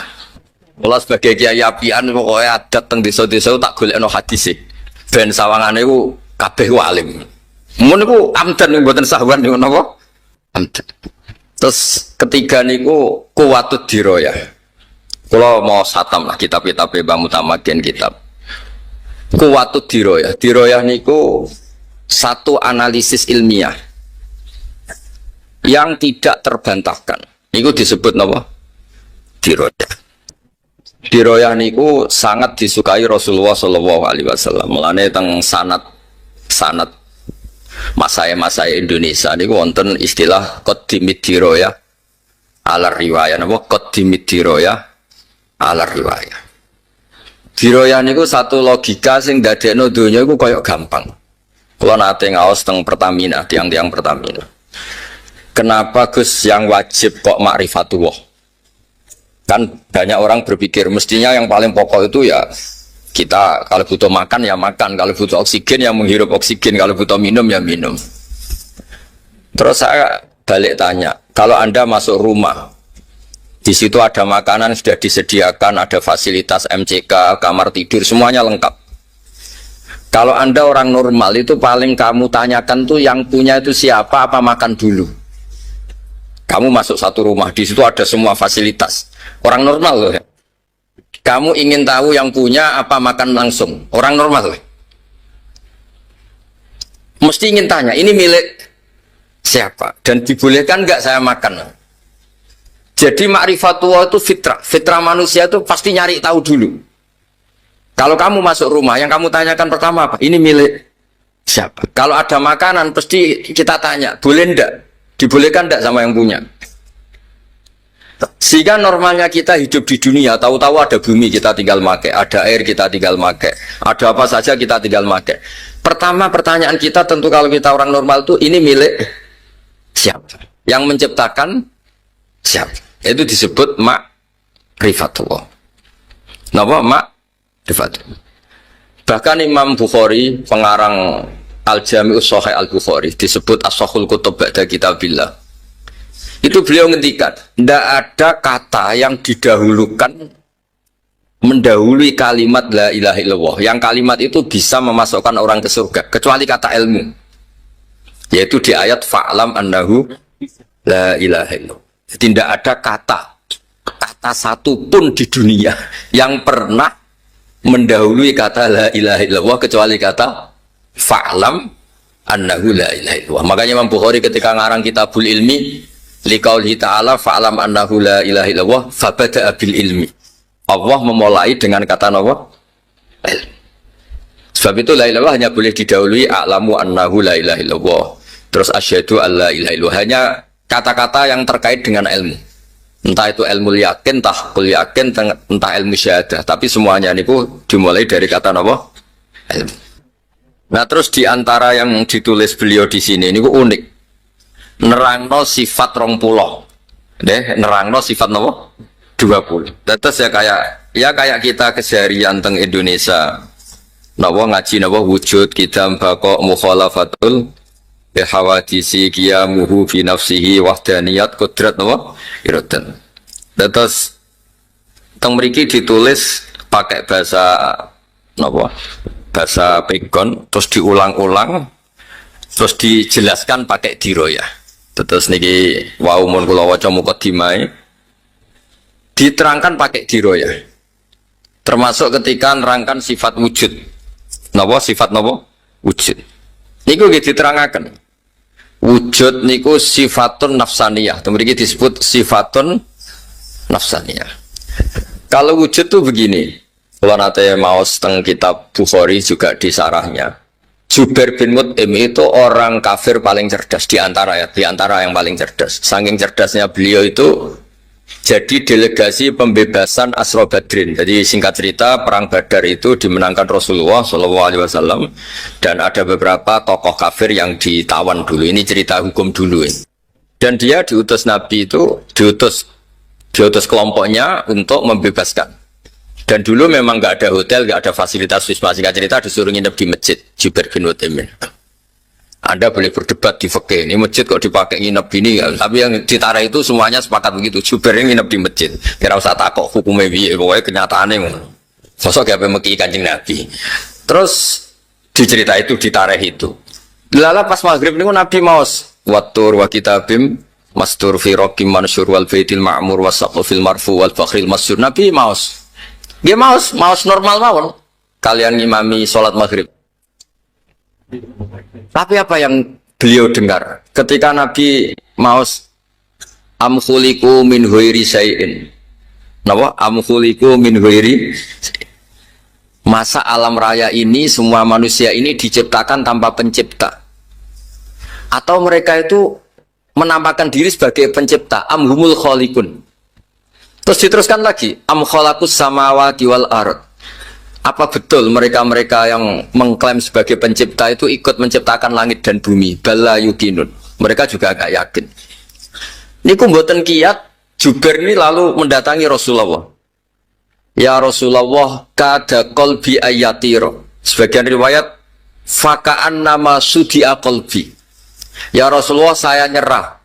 kula sebagai kiai apian pokoke adat teng desa-desa tak golekno hadis e. Ben sawangane iku kabeh ku alim. Mun niku amdan mboten sahwan niku napa? Amdan. Terus ketiga niku kuwatud diroyah. Kalau mau satam lah kitab-kitab Bang Mutamakin kitab. Kuwatud diroyah. Diroyah niku satu analisis ilmiah yang tidak terbantahkan. Niku disebut napa? Diroyah. Diroyah niku sangat disukai Rasulullah Shallallahu Alaihi Wasallam. Mulane teng sanad masaya Indonesia niku wonten istilah qaddimid diroyah ala riwayah. Napa qaddimid diroyah ala riwayah. Diroyah niku satu logika sing dadekno donya iku koyo gampang. Kula nate ngaos teng Pertamina, tiang-tiang Pertamina. Kenapa Gus yang wajib kok ma'rifatullah? Kan banyak orang berpikir mestinya yang paling pokok itu ya kita kalau butuh makan ya makan, kalau butuh oksigen ya menghirup oksigen, kalau butuh minum ya minum. Terus saya balik tanya, kalau Anda masuk rumah, di situ ada makanan sudah disediakan, ada fasilitas MCK, kamar tidur, semuanya lengkap. Kalau Anda orang normal itu paling kamu tanyakan tuh yang punya itu siapa, apa makan dulu. Kamu masuk satu rumah, di situ ada semua fasilitas. Orang normal loh ya. Kamu ingin tahu yang punya apa makan langsung. Orang normal loh. Mesti ingin tanya, ini milik siapa? Dan dibolehkan nggak saya makan? Jadi ma'rifatullah itu fitrah. Fitrah manusia itu pasti nyari tahu dulu. Kalau kamu masuk rumah, yang kamu tanyakan pertama apa? Ini milik siapa? Kalau ada makanan, pasti kita tanya, boleh ndak? Dibolehkan ndak sama yang punya? Sehingga normalnya kita hidup di dunia, tahu-tahu ada bumi kita tinggal make, ada air kita tinggal make, ada apa saja kita tinggal make. Pertama pertanyaan kita tentu kalau kita orang normal itu, ini milik siapa? Yang menciptakan siapa? Itu disebut ma'rifatullah. Napa ma'rifatullah? Bahkan Imam Bukhari, pengarang Al-Jami'us Shahih Al-Bukhari, disebut As-Shahul Kutub Ba'da Kitabillah. Itu beliau ngendikan, tidak ada kata yang didahulukan mendahului kalimat la ilaha illallah. Yang kalimat itu bisa memasukkan orang ke surga, kecuali kata ilmu. Yaitu di ayat fa'lam annahu la ilaha illallah. Tidak ada kata satu pun di dunia yang pernah mendahului kata la ilaha illallah kecuali kata fa'lam annahu la ilaha illallah. Makanya Imam Bukhari ketika ngarang kitabul ilmi liqaulihi ta'ala fa'lam annahu la ilaha illallah fabada'a bil ilmi. Allah memulai dengan kata apa? Ilmu. Sebab itu la ilaha illallah hanya boleh didahului a'lamu annahu la ilaha illallah. Terus asyhadu alla ilaha illallah. Hanya kata-kata yang terkait dengan ilmu. Entah itu ilmu yakin, entah kul yakin, entah ilmu syahadah. Tapi semuanya ini dimulai dari kata apa? Ilmu. Nah terus diantara yang ditulis beliau di sini ini unik. Nerangno sifat 20. Nerangno sifat nopo 20. Terus ya kayak kita keseharian teng Indonesia. Nopo ngaji nopo wujud kita bako mukhalafatul bihawadisi qiyamuhu fi nafsihi wahdaniyat qudrat nopo iradan. Terus teng mriki ditulis pakai bahasa nopo? Bahasa pegon terus diulang-ulang terus dijelaskan pakai diroyah. Terus niki wau mun kula waca mukadimah diterangkan pakai diroyah. Termasuk ketika nerangkan sifat wujud. Napa sifat napa? Wujud. Niku nggih diterangaken. Wujud niku sifatun nafsaniyah. Mriki disebut sifatun nafsaniyah. Kalau wujud tuh begini. Kalau nanti mau teng kitab Bukhari juga di sarahnya. Jubair bin Mut'im itu orang kafir paling cerdas di antara yang paling cerdas. Saking cerdasnya beliau itu jadi delegasi pembebasan Asra Badrin. Jadi singkat cerita perang Badar itu dimenangkan Rasulullah SAW dan ada beberapa tokoh kafir yang ditawan dulu. Ini cerita hukum dulu ini. Dan dia diutus Nabi itu diutus kelompoknya untuk membebaskan. Dan dulu memang nggak ada hotel, nggak ada fasilitas wisma. Singkat cerita disuruh nginep di masjid Jubair bin Mut'im. Anda boleh berdebat di fikih, ini masjid kok dipakai nginep gini, tapi yang ditara itu semuanya sepakat begitu. Jubair nginep di masjid, kira usah takut hukumnya biye, pokoknya kenyataannya sosok kayak meki Kanjeng Nabi. Terus dicerita itu ditareh itu. Lala pas maghrib ini Nabi maos watur wa kitabim Mastur fi raqim mansur wal baitil ma'mur wasaqu fil marfu wal fakhril masyhur. Nabi maos. Nggih maos normal mawon. Kalian ngimami salat maghrib. Tapi apa yang beliau dengar ketika Nabi maos am khuliqu min ghairi syai'in. Napa? Am khuliqu min ghairi. Masa alam raya ini semua manusia ini diciptakan tanpa pencipta? Atau mereka itu menampakkan diri sebagai pencipta? Am humul khaliqun. Terus diteruskan lagi, am khalaqus samawati wal ard. Apa betul mereka-mereka yang mengklaim sebagai pencipta itu ikut menciptakan langit dan bumi? Bala yukinun. Mereka juga agak yakin. Niku mboten kiyat, Jubair ini lalu mendatangi Rasulullah. Ya Rasulullah, kada qalbi ayatiro. Sebagian riwayat, faka'an nama sudi'a qalbi. Ya Rasulullah, saya nyerah.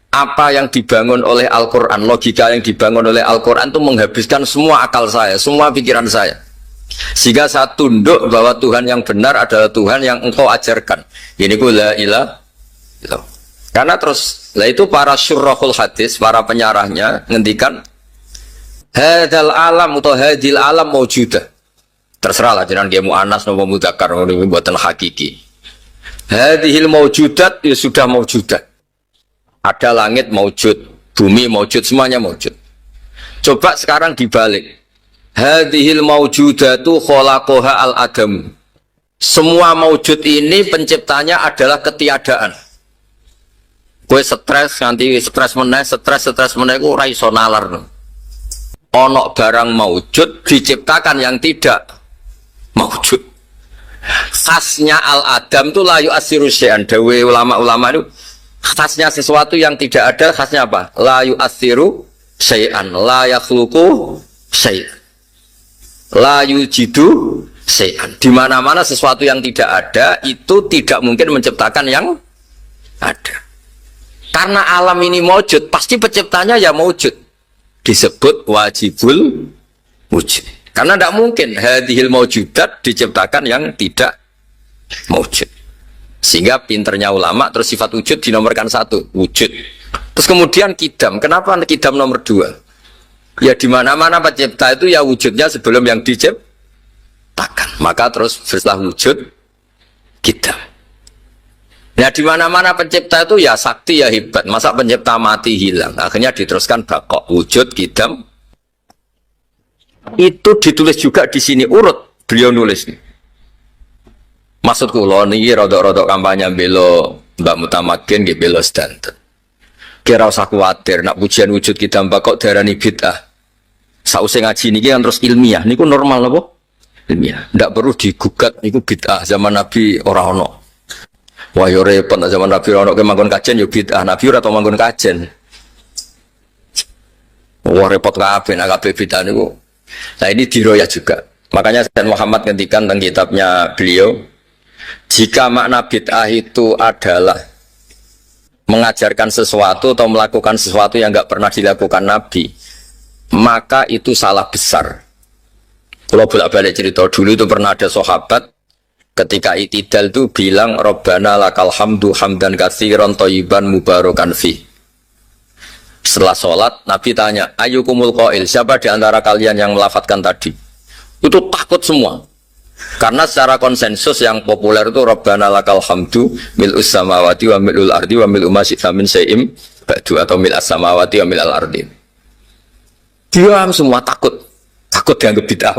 Apa yang dibangun oleh Al-Quran, logika yang dibangun oleh Al-Quran itu menghabiskan semua akal saya, semua pikiran saya. Sehingga saya tunduk bahwa Tuhan yang benar adalah Tuhan yang engkau ajarkan. Ini ku la ilah. Karena terus, lah itu para syurrahul hadis, para penyarahnya ngendikan hadal alam atau hadil alam maujudah. Terserahlah jangan dia mu'anas nopo mudzakkar ini buatan hakiki. Hadhil maujudat ya sudah maujudat. Ada langit maujud, bumi maujud, semuanya maujud. Coba sekarang dibalik. Hadhil maujudatu khalaqaha al-adam. Semua maujud ini penciptanya adalah ketiadaan. Kowe stres nganti stres meneh ku ora iso nalar. Ono barang maujud diciptakan yang tidak maujud. Khasnya al-adam itu la yu'assiru syai'an. Dawe ulama-ulama itu khasnya sesuatu yang tidak ada, khasnya apa? La yu'assiru syai'an, la yakhluqu syai'an, la yujidu syai'an. Di mana-mana sesuatu yang tidak ada itu tidak mungkin menciptakan yang ada. Karena alam ini maujud, pasti penciptanya ya maujud. Disebut wajibul wujud. Karena tidak mungkin hadhil maujudat diciptakan yang tidak maujud. Sehingga pinternya ulama terus sifat wujud dinomorkan 1, wujud. Terus kemudian kidam. Kenapa kidam nomor 2? Ya di mana-mana pencipta itu ya wujudnya sebelum yang diciptakan. Maka terus setelah wujud kidam. Nah di mana-mana pencipta itu ya sakti ya hebat. Masa pencipta mati hilang? Akhirnya diteruskan bakok, wujud, kidam. Itu ditulis juga di sini urut beliau nulis. Maksudku lo niki rodok-rodok kampanye belo Mbak Mutamakin nggih belo sedanten. Kira usah kuwatir nak pujian wujud kidam bakok darani bid'ah. Sausé ngaji niki kan terus ilmiah. Niku normal napa? Ilmiah. Ndak perlu digugat niku bid'ah zaman Nabi ora ono. Wah yo repot zaman Nabi ora ono ke manggon kajen yo bid'ah. Nabi ora tau manggon kajen. Wah repot kabeh nak kabeh bid'ah niku. Nah ini diroya juga. Makanya Sayyid Muhammad ngendikan tentang kitabnya beliau, jika makna bid'ah itu adalah mengajarkan sesuatu atau melakukan sesuatu yang nggak pernah dilakukan Nabi, maka itu salah besar. Kalau bolak-balik cerita dulu itu pernah ada sahabat ketika itidal itu bilang Rabbana lakal hamdu hamdan katsiran thayyiban mubarakan fi. Setelah sholat Nabi tanya ayyukumul qail, siapa di antara kalian yang melafadzkan tadi? Itu takut semua. Karena secara konsensus yang populer itu Rabbana lakal hamdu mil'us samawati wa mil'ul ardi wa mil'u ma syi'ta min syai'im ba'du atau mil'as samawati wa mil'al ardi. Diam semua takut dianggap bid'ah.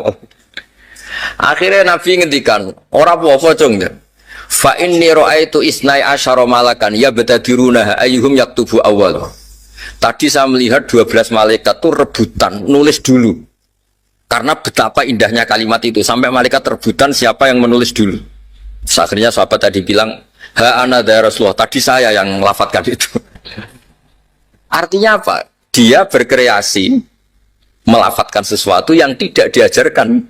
Akhirnya Nabi ngendikan, ora apa-apa cung. Fa inni ra'aitu isnai asyara malakan yabtadiruna ayyuhum yaktubu awwal. Tadi saya melihat 12 malaikat itu rebutan nulis dulu. Karena betapa indahnya kalimat itu sampai malaikat rebutan siapa yang menulis dulu. Akhirnya sahabat tadi bilang, "Ha ana ya Rasulullah, tadi saya yang melafadzkan itu." Artinya apa? Dia berkreasi melafadzkan sesuatu yang tidak diajarkan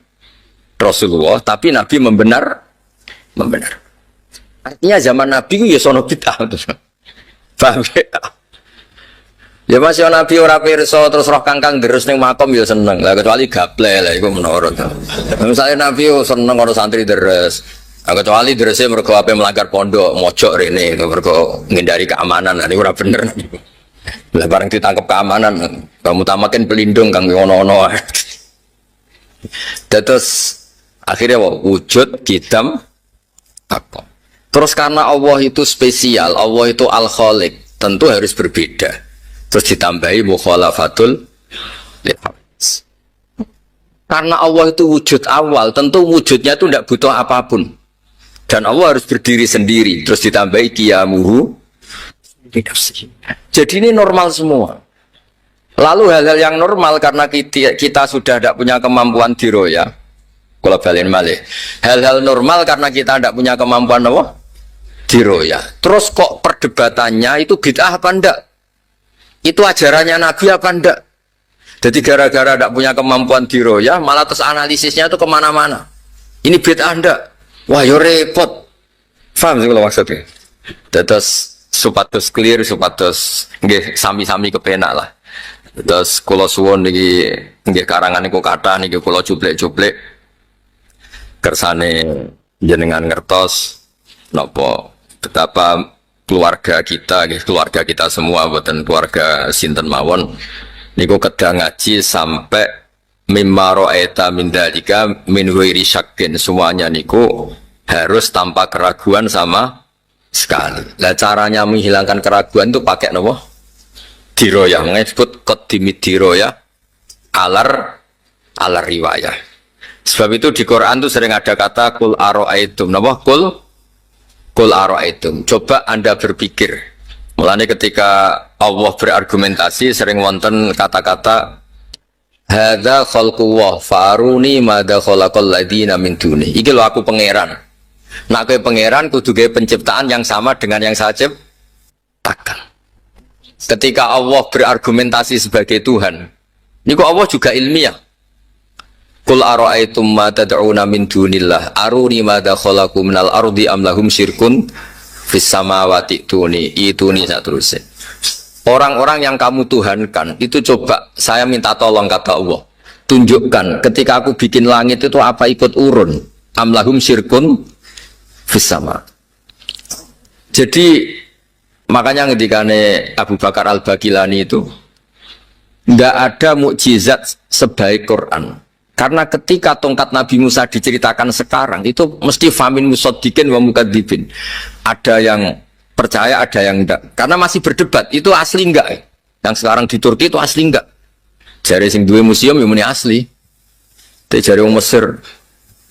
Rasulullah, tapi Nabi membenar. Artinya zaman Nabi itu ya sono bid'ah. Paham ya? Ya masih Nabi ora pirsa terus roh kangkang terus ning makom ya seneng. Lah kecuali gaple lah iku menurut. Misalnya Nabi yo seneng karo santri deres. Kecuali derese mergo ape melanggar pondok, mojok rene mergo ngindari keamanan. Ini ora bener. Lah bareng ditangkap keamanan, kamu tamakin pelindung kang ono-ono. Terus akhirnya wujud kitam apa? Terus karena Allah itu spesial, Allah itu Al-Khaliq, tentu harus berbeda. Terus ditambahi mukhalafatul lihadis. Karena Allah itu wujud awal, tentu wujudnya itu tidak butuh apapun. Dan Allah harus berdiri sendiri. Terus ditambahi qiyamuhu. Jadi ini normal semua. Lalu hal-hal yang normal karena kita sudah tidak punya kemampuan diroya. Kalau balen malih. Hal-hal normal karena kita tidak punya kemampuan apa? Diroya. Terus kok perdebatannya itu bid'ah apa enggak? Itu ajarannya Nabi apa enggak? Jadi gara-gara tidak punya kemampuan diroya, malah terus analisisnya itu kemana-mana. Ini bid'ah enggak? Wah, yo repot. Paham sih kalau maksudnya? Terus supados clear, supados nggih sami-sami kepenak lah. Terus kula suwun niki nggih karangan niku kathah niki kula cuplek-cuplek kersane jenengan ngertos napa betapa keluarga kita semua boten keluarga sinten mawon niku kedah ngaji sampai mimma ra'aita min dalika min ghairi syakkin, semuanya niku harus tanpa keraguan sama sekali. Lah caranya menghilangkan keraguan itu pakai napa? Diroyah, disebut qaddimid diroyah alar riwayah. Sebab itu di Quran itu sering ada kata kul ara'aitum. Napa? Kul ara'aitum. Coba Anda berpikir. Mulanya ketika Allah berargumentasi sering wonten kata-kata hadza khalqullah faruni madza khalaqal ladina min duni. Iki lho aku pangeran. Nak kowe pangeran kudu gawe penciptaan yang sama dengan yang saya ciptakan. Ketika Allah berargumentasi sebagai Tuhan, niku Allah juga ilmiah. Qul ara'aitum ma tad'una min dunillah aruni madza khalaqu minal ardi am lahum syirkun fis samawati ituni saterusé. Orang-orang yang kamu tuhankan itu coba saya minta tolong kata Allah. Tunjukkan ketika aku bikin langit itu apa ikut urun? Am lahum syirkun fis sama. Jadi makanya ketikane Abu Bakar Al-Baqilani itu tidak ada mukjizat sebaik Quran. Karena ketika tongkat Nabi Musa diceritakan sekarang itu mesti famin musaddiqin wa mukadzibin. Ada yang percaya, ada yang enggak. Karena masih berdebat itu asli enggak. Yang sekarang di Turki itu asli enggak. Jari sing duwe museum yang muni asli. Tapi jari wong Mesir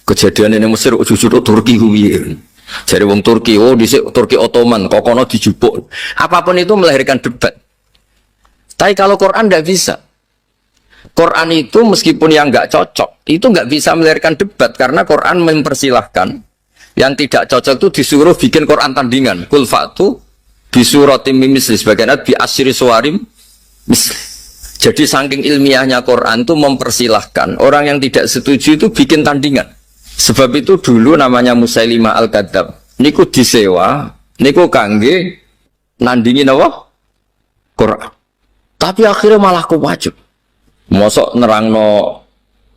kejadian ini Mesir jujur Turki kuwi. Jari wong Turki, oh dhisik Turki Ottoman, kok kono dijupuk. Apapun itu melahirkan debat. Tapi kalau Quran tidak bisa. Quran itu meskipun yang nggak cocok, itu nggak bisa melahirkan debat karena Quran mempersilahkan yang tidak cocok itu disuruh bikin Quran tandingan. Kul fa'tu bisuratim misli sebagian bi asyri suwarim misli. Jadi saking ilmiahnya Quran itu mempersilahkan orang yang tidak setuju itu bikin tandingan. Sebab itu dulu namanya Musailimah Al-Kadzab. Niku disewa, niku kangge nandingin apa? Quran. Tapi akhirnya malah kewajib. Mosok nerangno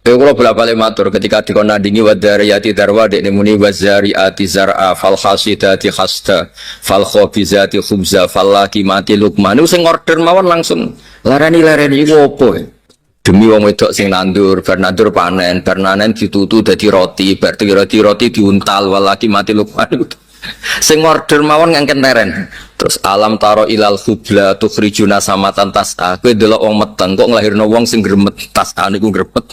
kalau bolak-balik matur ketika dikon nandingi wadariyati darwa dekne muni wazariati zar'a fal khasidati khasta fal khabizati khubza fal laqimati luqman. Sing order mawon langsung larani iku opo? Demi wong wedok sing nandur, bar nandur panen, bar nanen ditutu dadi roti, bar roti diuntal walaki mati luqman. Sing order mawon ngangken teren. Terus alam taro ilal khubla tukhrijuna samatan tas'a. Kowe delok wong meteng kok nglahirno wong sing gremet tas'a niku gremet.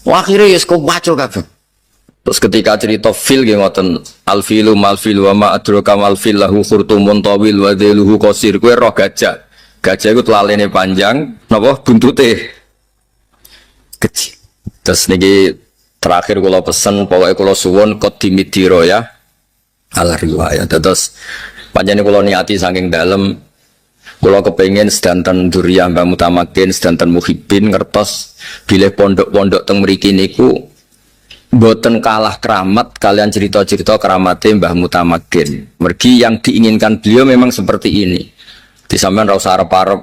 Wah akhire ya kok waco kabeh. Terus ketika cerita fil nggih ngoten alfilu malfil wa ma adraka malfil lahu khurtumun tawil wa dhiluhu qasir. Kowe roh gajah. Gajah iku telalene panjang, napa buntute kecil. Terus niki terakhir kula pesen pokoke kula suwun qaddimid diroya ala riwayat. Terus panjane kula niati saking dalem kula kepengin sedanten duriyah Mbah Mutamakin, sedanten muhibbin ngertos bilih pondok-pondok teng mriki niku mboten kalah keramat kalian cerita-cerita keramate Mbah Mutamakin. Mergi yang diinginkan beliau memang seperti ini. Di sampean ra usah arep-arep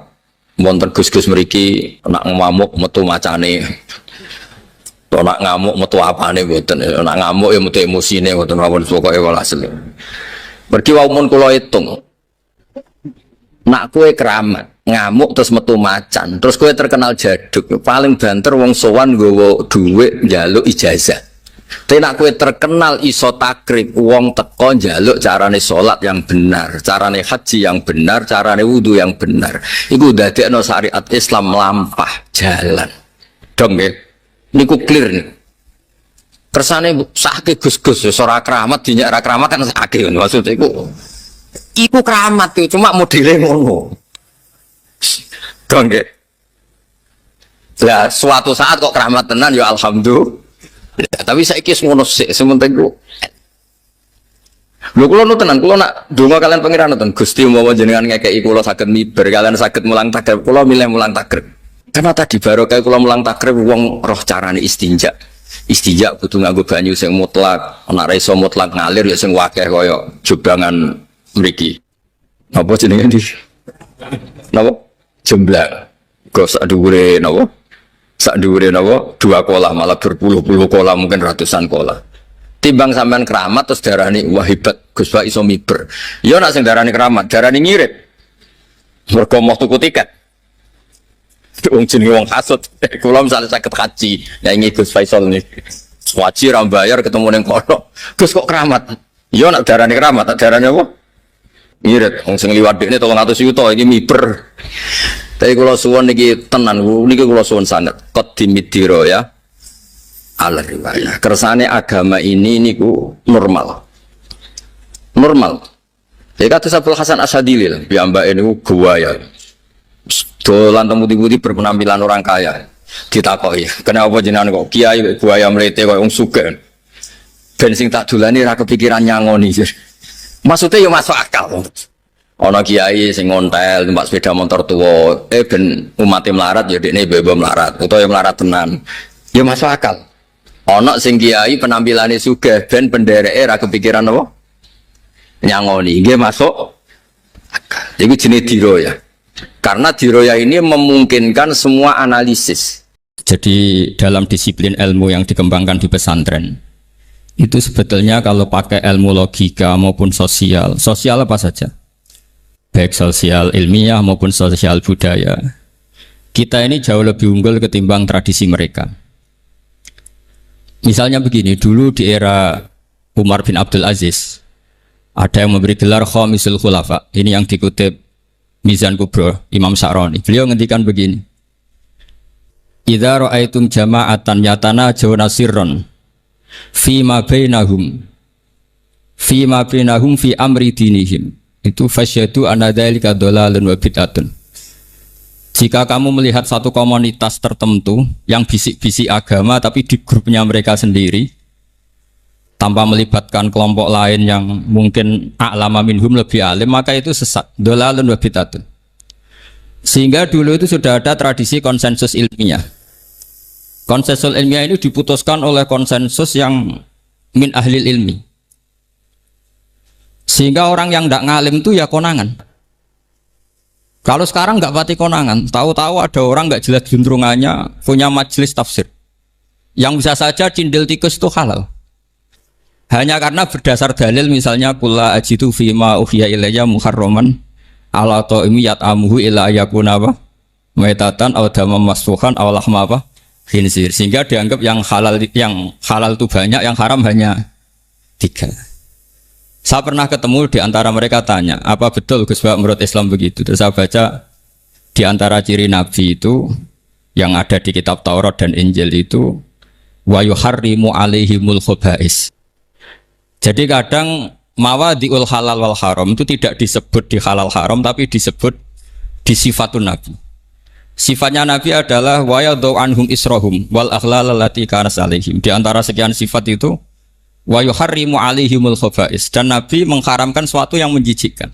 wonten Gus-gus mriki nak ngamuk metu macane. Nak ngamuk metu apane mboten. Nak ngamuk ya metu emosine mboten mawon pokoke walhasil. Mergi wau mun kula hitung Nak kue keramat, ngamuk terus metu macan, terus kue terkenal jaduk, paling banter wong sowan nggawa dhuwit njaluk ijazah. Tapi nak kue terkenal iso takrib, wong teko njaluk carane salat yang benar, carane haji yang benar, carane wudu yang benar. Iku dadekno syariat Islam melampah jalan. Dong nggih. Niku clear nih. Kersane sakit Gus-gus ora keramat dinyak ra keramat kan sakit maksud iku keramat tuh cuma modele ngono. Dong nggih. Lah suatu saat kok keramat tenan ya alhamdulillah. Ya, tapi saiki ngono sik sementing ku. Lho kula nu tenan kula nak donga kalian pangeran nonton Gusti umpama jenengan ngekeki kula saged miber kalian saged mulang takrib kula milih mulang takrib. Karena tadi barokah kula mulang takrib wong roh carane istinja. Istinja kudu nganggo banyu sing mutlak, ana ra iso mutlak ngalir ya sing wakeh kaya jobangan mriki. Napa jenenge iki? Napa? Jemblang. Go sak dhuwure napa? Sak dhuwure napa? 2 kolam malah berpuluh-puluh kolam mungkin ratusan kolam. Timbang sampean keramat terus darani wah hebat Gus Pak iso miber. Ya nek sing darani keramat, darani ngirit. Mergo mau tuku tiket. Wong jenenge wong hasud. Kula misale saged haji, nyanyi Gus Faisal niki. Haji ra bayar ketemu ning kono. Gus kok keramat? Ya nek darani keramat, tak darani apa? Ngirit. Wong sing liwat dekne 300 juta iki miber. Tapi kula suwun niki tenan niki kula suwun sanget. Qadimidiro ya. Al-riwayah. Kersane agama ini niku normal. Normal. Ya kata Abdul Hasan Asyadili, piyambake niku guaya. Dolan temu-temu berpenampilan orang kaya. Ditakoki, "Kenapa jenengan kok kiai guaya mlete koyo wong sugih?" Ben sing tak dolani ra kepikiran nyangoni. Maksudnya ya masuk akal. Ana kiai sing ngontel numpak sepeda motor tua, ben umat melarat ya dekne bebo melarat, utawa ya melarat tenan. Ya masuk akal. Ana sing kiai penampilane sugih ben pendereke ra kepikiran apa? Nyangoni. Nggih masuk akal. Iku jenenge diroya. Karena diroya ini memungkinkan semua analisis. Jadi dalam disiplin ilmu yang dikembangkan di pesantren itu sebetulnya kalau pakai ilmu logika maupun sosial apa saja, baik sosial ilmiah maupun sosial budaya, kita ini jauh lebih unggul ketimbang tradisi mereka. Misalnya begini, dulu di era Umar bin Abdul Aziz ada yang memberi gelar Khamisul Khulafa. Ini yang dikutip Mizan Kubro Imam Sa'roni. Beliau ngendikan begini, "Idza ra'aitum jama'atan yatanajawna sirran fi ma bainahum fi amri dinihim." Itu fasyadu anna dzalika dhalalun wa bid'atun. Jika kamu melihat satu komunitas tertentu yang bisik-bisik agama tapi di grupnya mereka sendiri tanpa melibatkan kelompok lain yang mungkin a'lama minhum lebih alim, maka itu sesat, dhalalun wa bid'atun. Sehingga dulu itu sudah ada tradisi konsensus ilmiah. Konsensus ilmiah ini diputuskan oleh konsensus yang min ahli ilmi. Sehingga orang yang tidak ngalim itu ya konangan. Kalau sekarang nggak pati konangan, tahu-tahu ada orang nggak jelas juntrungannya punya majelis tafsir. Yang bisa saja cindil tikus itu halal. Hanya karena berdasar dalil misalnya kula ajitu fima uhiya ilayya muharraman ala ta'imi yat'amuhu ila yakuna apa? Maitatan aw damam masfuhan aw lahma apa? Khinzir. Sehingga dianggap yang halal itu banyak, yang haram hanya 3. Saya pernah ketemu di antara mereka tanya, apa betul Gus Bak menurut Islam begitu? Terus saya baca di antara ciri Nabi itu yang ada di kitab Taurat dan Injil itu wa yuharrimu alaihimul khaba'is. Jadi kadang mawadi'ul halal wal haram itu tidak disebut di halal haram tapi disebut di sifatun Nabi. Sifatnya Nabi adalah wa yadau anhum israhum wal aghlal allati kanat alaihim. Di antara sekian sifat itu wa yuharrimu alaihimul khaba'is, dan Nabi mengharamkan sesuatu yang menjijikkan.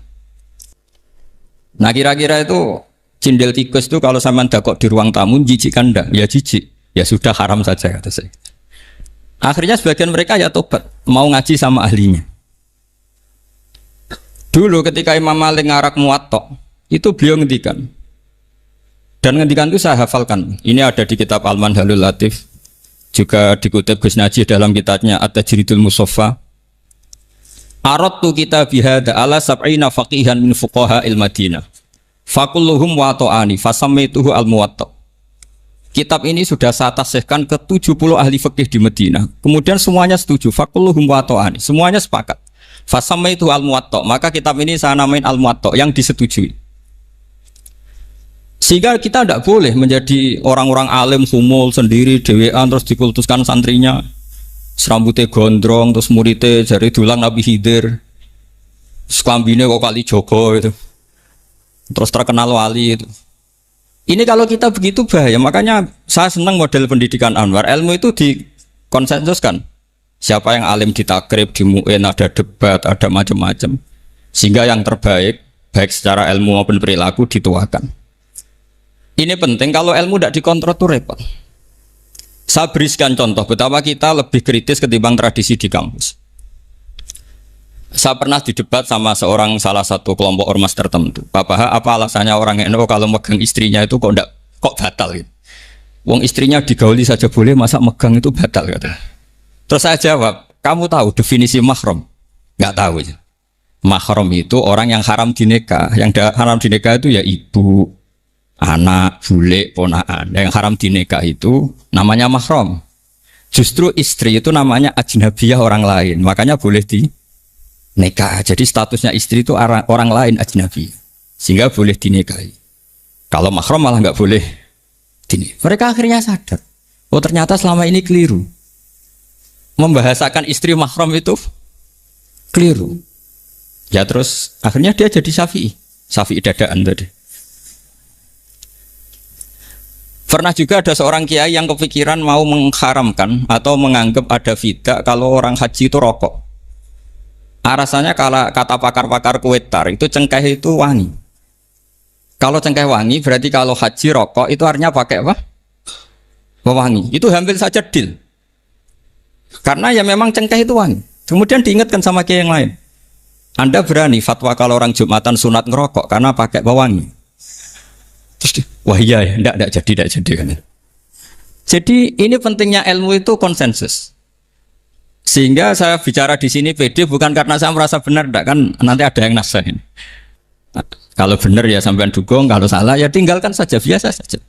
Nah kira-kira itu cindil tikus itu kalau sampean dakok di ruang tamu jijikkan enggak? Ya jijik. Ya sudah haram saja kata saya. Akhirnya sebagian mereka ya tobat, mau ngaji sama ahlinya. Dulu ketika Imam Malik ngarak Muwatta, itu beliau ngendikan. Dan ngendikan itu saya hafalkan. Ini ada di kitab Al-Manhalul Latif, juga dikutip Gus Najih dalam kitabnya At-Tajridul Musaffa. Aradtu kitabihada ala sab'ina faqihan min fuqaha il-Madinah. Fakulluhum wa ta'ani fasammaituhu al-Muwatta. Kitab ini sudah saya tasihkan ke 70 ahli fikih di Madinah. Kemudian semuanya setuju. Fakulluhum wa ta'ani. Semuanya sepakat. Fasammaituhu al-Muwatta. Maka kitab ini saya namain al-Muwatta yang disetujui. Sehingga kita tidak boleh menjadi orang-orang alim sumul sendiri dewean terus dikultuskan santrinya. Serambutnya gondrong terus muridnya jari dulang Nabi Khidir. Sekambine kok kali Joko itu. Terus terkenal wali itu. Ini kalau kita begitu bahaya. Makanya saya senang model pendidikan Anwar. Ilmu itu dikonsensuskan. Siapa yang alim di takrib, di mu'in, ada debat, ada macam-macam. Sehingga yang terbaik, baik secara ilmu maupun perilaku dituakan. Ini penting. Kalau ilmu tidak dikontrol itu repot. Saya berikan contoh betapa kita lebih kritis ketimbang tradisi di kampus. Saya pernah didebat sama salah satu kelompok ormas tertentu. Bapak, apa alasannya orang NU kalau megang istrinya itu kok batal gitu? Wong istrinya digauli saja boleh, masa megang itu batal kata. Terus saya jawab, kamu tahu definisi mahram? Nggak tahu. Mahram itu orang yang haram dinikah. Yang haram dinikah itu ya ibu, anak, bule, ponaan. Yang haram dinikah itu namanya mahram. Justru istri itu namanya ajnabiyah orang lain. Makanya boleh nikah. Jadi statusnya istri itu orang lain ajnabi. Sehingga boleh dinikahi. Kalau mahram malah nggak boleh dinikahi. Mereka akhirnya sadar. Oh ternyata selama ini keliru. Membahasakan istri mahram itu keliru. Ya terus akhirnya dia jadi syafi'i. Syafi'i dadaan tadi. Pernah juga ada seorang kiai yang kepikiran mau mengharamkan atau menganggap ada fidah kalau orang haji itu rokok. Rasanya kalau kata pakar-pakar kuetar itu cengkeh itu wangi. Kalau cengkeh wangi berarti kalau haji rokok itu artinya pakai apa? Wangi. Itu hampir saja deal. Karena ya memang cengkeh itu wangi. Kemudian diingatkan sama kiai yang lain. Anda berani fatwa kalau orang Jumatan sunat ngerokok karena pakai pewangi. Terus wah iya ya, enggak jadi kan. Jadi ini pentingnya ilmu itu konsensus. Sehingga saya bicara di sini pede bukan karena saya merasa benar, enggak kan nanti ada yang nasehatin. Nah, kalau benar ya sampean dukung, kalau salah ya tinggalkan saja, biasa saja.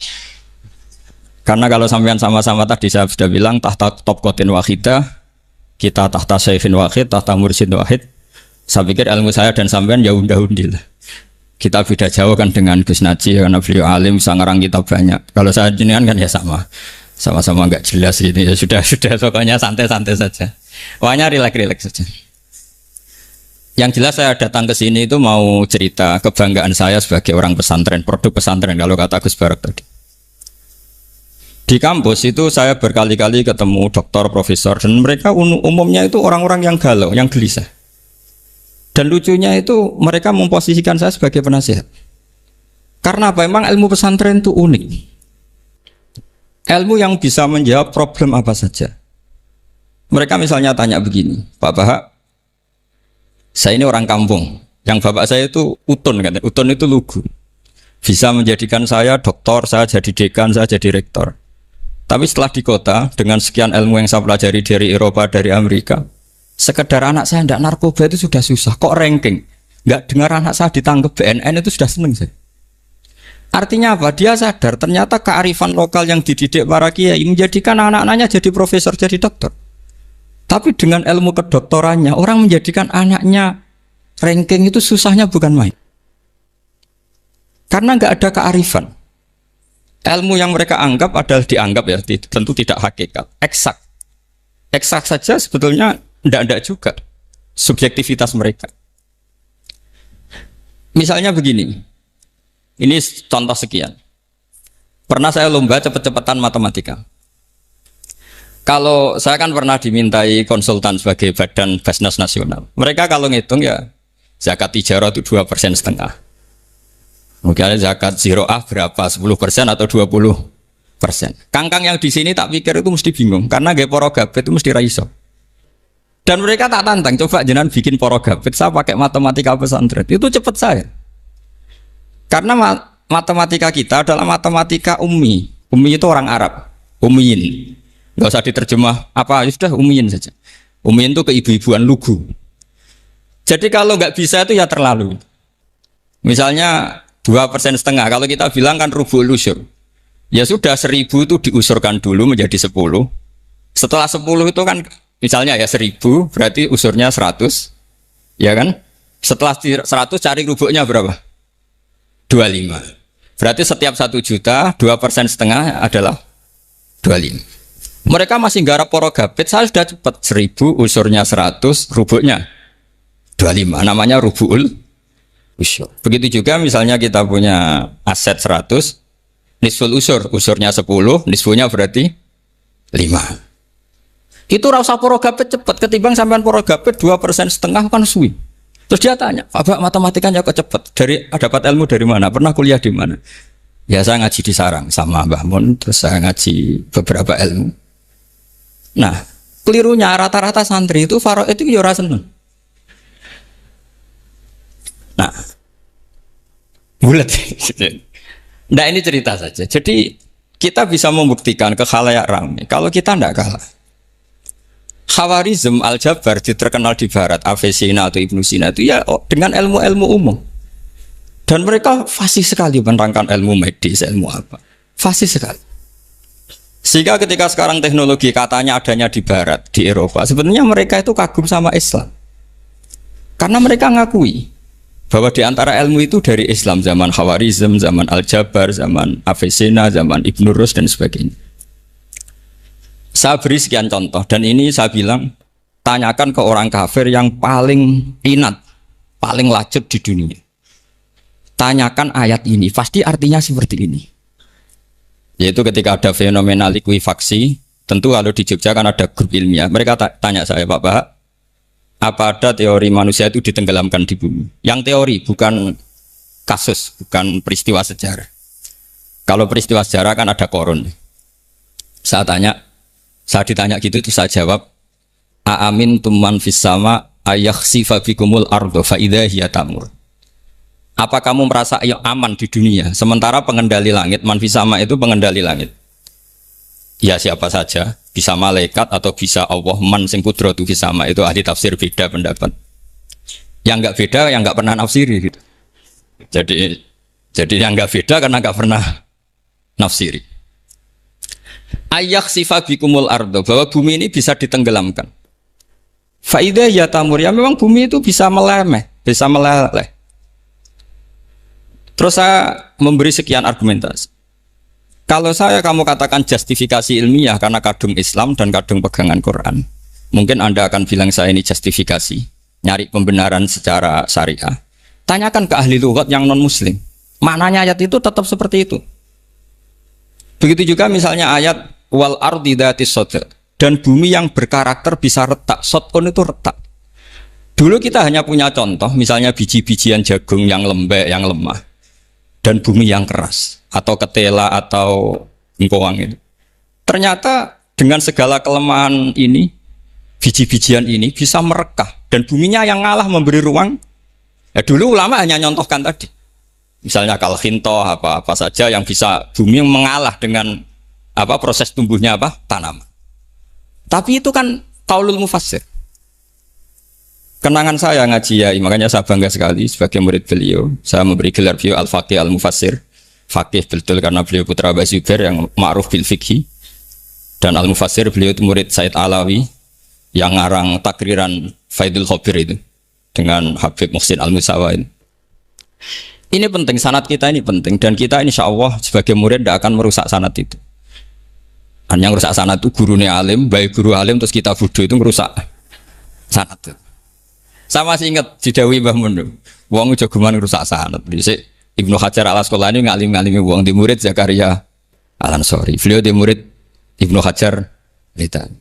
Karena kalau sampean sama-sama tadi saya sudah bilang tahta topkotin wahidah, kita tahta syekhin wahid, tahta mursyid wahid. Saya pikir ilmu saya dan sampean ya undah-undil. Kita beda jauh kan dengan Gus Naji karena beliau alim, bisa ngarang kitab banyak. Kalau saya jenengan kan ya sama-sama enggak jelas ini ya sudah pokoknya santai-santai saja. Pokoknya rileks saja. Yang jelas saya datang ke sini itu mau cerita kebanggaan saya sebagai orang pesantren, produk pesantren kalau kata Gus Barak tadi. Di kampus itu saya berkali-kali ketemu doktor, profesor dan mereka umumnya itu orang-orang yang galau, yang gelisah. Dan lucunya itu mereka memposisikan saya sebagai penasihat. Karena apa? Memang ilmu pesantren itu unik. Ilmu yang bisa menjawab problem apa saja. Mereka misalnya tanya begini, Pak Bahak, saya ini orang kampung. Yang bapak saya itu utun kan? Utun itu lugu. Bisa menjadikan saya doktor, saya jadi dekan, saya jadi rektor. Tapi setelah di kota dengan sekian ilmu yang saya pelajari dari Eropa, dari Amerika, sekedar anak saya tidak narkoba itu sudah susah. Kok ranking? Nggak dengar anak saya ditangkap BNN itu sudah seneng saya. Artinya apa? Dia sadar ternyata kearifan lokal yang dididik para kiai menjadikan anak-anaknya jadi profesor, jadi dokter. Tapi dengan ilmu kedoktorannya orang menjadikan anaknya ranking itu susahnya bukan main. Karena nggak ada kearifan. Ilmu yang mereka anggap adalah dianggap ya, tentu tidak hakikat, eksak. Eksak saja sebetulnya tidak juga subjektivitas mereka. Misalnya begini, ini contoh sekian. Pernah saya lomba cepet-cepetan matematika. Kalau saya kan pernah dimintai konsultan sebagai badan Basnas Nasional. Mereka kalau ngitung ya zakat tijarah itu 2,5%. Mungkin zakat ziroah berapa? 10% atau 20%. Kangkang yang di sini tak pikir itu mesti bingung karena gaya porogabet itu mesti raiso. Dan mereka tak tantang, coba jenengan bikin porogabet, saya pakai matematika pesantren, itu cepat saya. Karena matematika kita adalah matematika ummi. Ummi itu orang Arab, ummiin. Nggak usah diterjemah apa, sudah ummiin saja. Ummiin itu keibu-ibuan lugu. Jadi kalau nggak bisa itu ya terlalu. Misalnya 2,5%. Kalau kita bilang kan rubul usur. Ya sudah 1.000 itu diusurkan dulu menjadi 10. Setelah 10 itu kan misalnya ya 1.000 berarti usurnya 100. Ya kan? Setelah 100 cari rubuknya berapa? 25. Berarti setiap 1 juta 2,5% adalah 25. Mereka masih garap porogapit, saya sudah cepat 1.000 usurnya 100, rubuknya 25. Namanya rubul usur. Begitu juga misalnya kita punya aset 100, nisful usur, usurnya 10, nisfunya berarti 5. Itu rasa porogapit cepat ketimbang sampean porogapit 2,5% kan suwi. Terus dia tanya, Pak matematikanya kok cepat? Dapat ilmu dari mana? Pernah kuliah di mana? Ya saya ngaji di Sarang sama Mbah Mun, terus saya ngaji beberapa ilmu. Nah, kelirunya rata-rata santri itu faro itu ya ora seneng. Nah, bulat. Nah ini cerita saja. Jadi kita bisa membuktikan ke khalayak ramai kalau kita tidak kalah. Khawarizm Al-Jabar terkenal di Barat, Avicenna atau Ibnu Sina itu ya dengan ilmu-ilmu umum. Dan mereka fasih sekali menerangkan ilmu medis, ilmu apa. Fasih sekali. Sehingga ketika sekarang teknologi katanya adanya di Barat, di Eropa, sebenarnya mereka itu kagum sama Islam. Karena mereka ngakui bahwa di antara ilmu itu dari Islam, zaman Khawarizm, zaman Al-Jabar, zaman Avicenna, zaman Ibnu Rus dan sebagainya. Saya beri sekian contoh dan ini saya bilang tanyakan ke orang kafir yang paling inat, paling lacut di dunia. Tanyakan ayat ini, pasti artinya seperti ini. Yaitu ketika ada fenomena likuifaksi, tentu kalau di Jogja kan ada grup ilmiah. Mereka tanya saya, Pak, apa ada teori manusia itu ditenggelamkan di bumi? Yang teori, bukan kasus, bukan peristiwa sejarah. Kalau peristiwa sejarah kan ada korun. Saya ditanya gitu, itu saya jawab, Aamin tumman fis sama ayakhsifa bikumul ardo fa idza hiya tamur. Apa kamu merasa aman di dunia sementara pengendali langit, man fis sama itu pengendali langit? Ya siapa saja, bisa malaikat atau bisa Allah, man sing kudratu fis sama, itu ahli tafsir beda pendapat. Yang enggak beda yang enggak pernah nafsiri gitu. Jadi yang enggak beda karena enggak pernah nafsiri. Ayak sifat bikumul ardo, bahwa bumi ini bisa ditenggelamkan. Faidah ya tamur, ya memang bumi itu bisa meleleh, bisa meleleh. Terus saya memberi sekian argumentasi. Kalau kamu katakan justifikasi ilmiah karena kadung Islam dan kadung pegangan Quran, mungkin Anda akan bilang saya ini justifikasi, nyari pembenaran secara syariah. Tanyakan ke ahli lughat yang non muslim, maknanya ayat itu tetap seperti itu. Begitu juga misalnya ayat wal ardi dzatis sodr, dan bumi yang berkarakter bisa retak. Sodkon itu retak. Dulu kita hanya punya contoh, misalnya biji-bijian jagung yang lembek, yang lemah, dan bumi yang keras, atau ketela atau engkowang itu. Ternyata dengan segala kelemahan ini, biji-bijian ini bisa merekah, dan buminya yang ngalah memberi ruang. Ya dulu ulama hanya nyontohkan tadi. Misalnya kalkhinto apa saja yang bisa bumi mengalah dengan proses tumbuhnya tanaman. Tapi itu kan qaulul mufassir. Kenangan saya ngaji Yai, makanya saya bangga sekali sebagai murid beliau. Saya memberi gelar beliau Al-Faqih Al-Mufassir. Faqih betul karena beliau putra Abu Zubair yang ma'ruf bil fiqhi. Dan Al-Mufassir beliau itu murid Said Alawi yang ngarang takriran Faidul Khabir itu dengan Habib Muhsin Al-Musawa itu. Ini penting, sanad kita ini penting, dan kita insya Allah sebagai murid tidak akan merusak sanad itu. Dan yang merusak sanad itu gurunya alim, baik guru alim terus kita bodoh itu merusak sanad itu. Saya masih ingat didawi Mbah Mun, wong jagoan merusak sanad. Dhisik Ibnu Hajar Al-Asqalani ngalim-ngalimi wong di murid Zakaria Al-Ansori. Beliau di murid Ibnu Hajar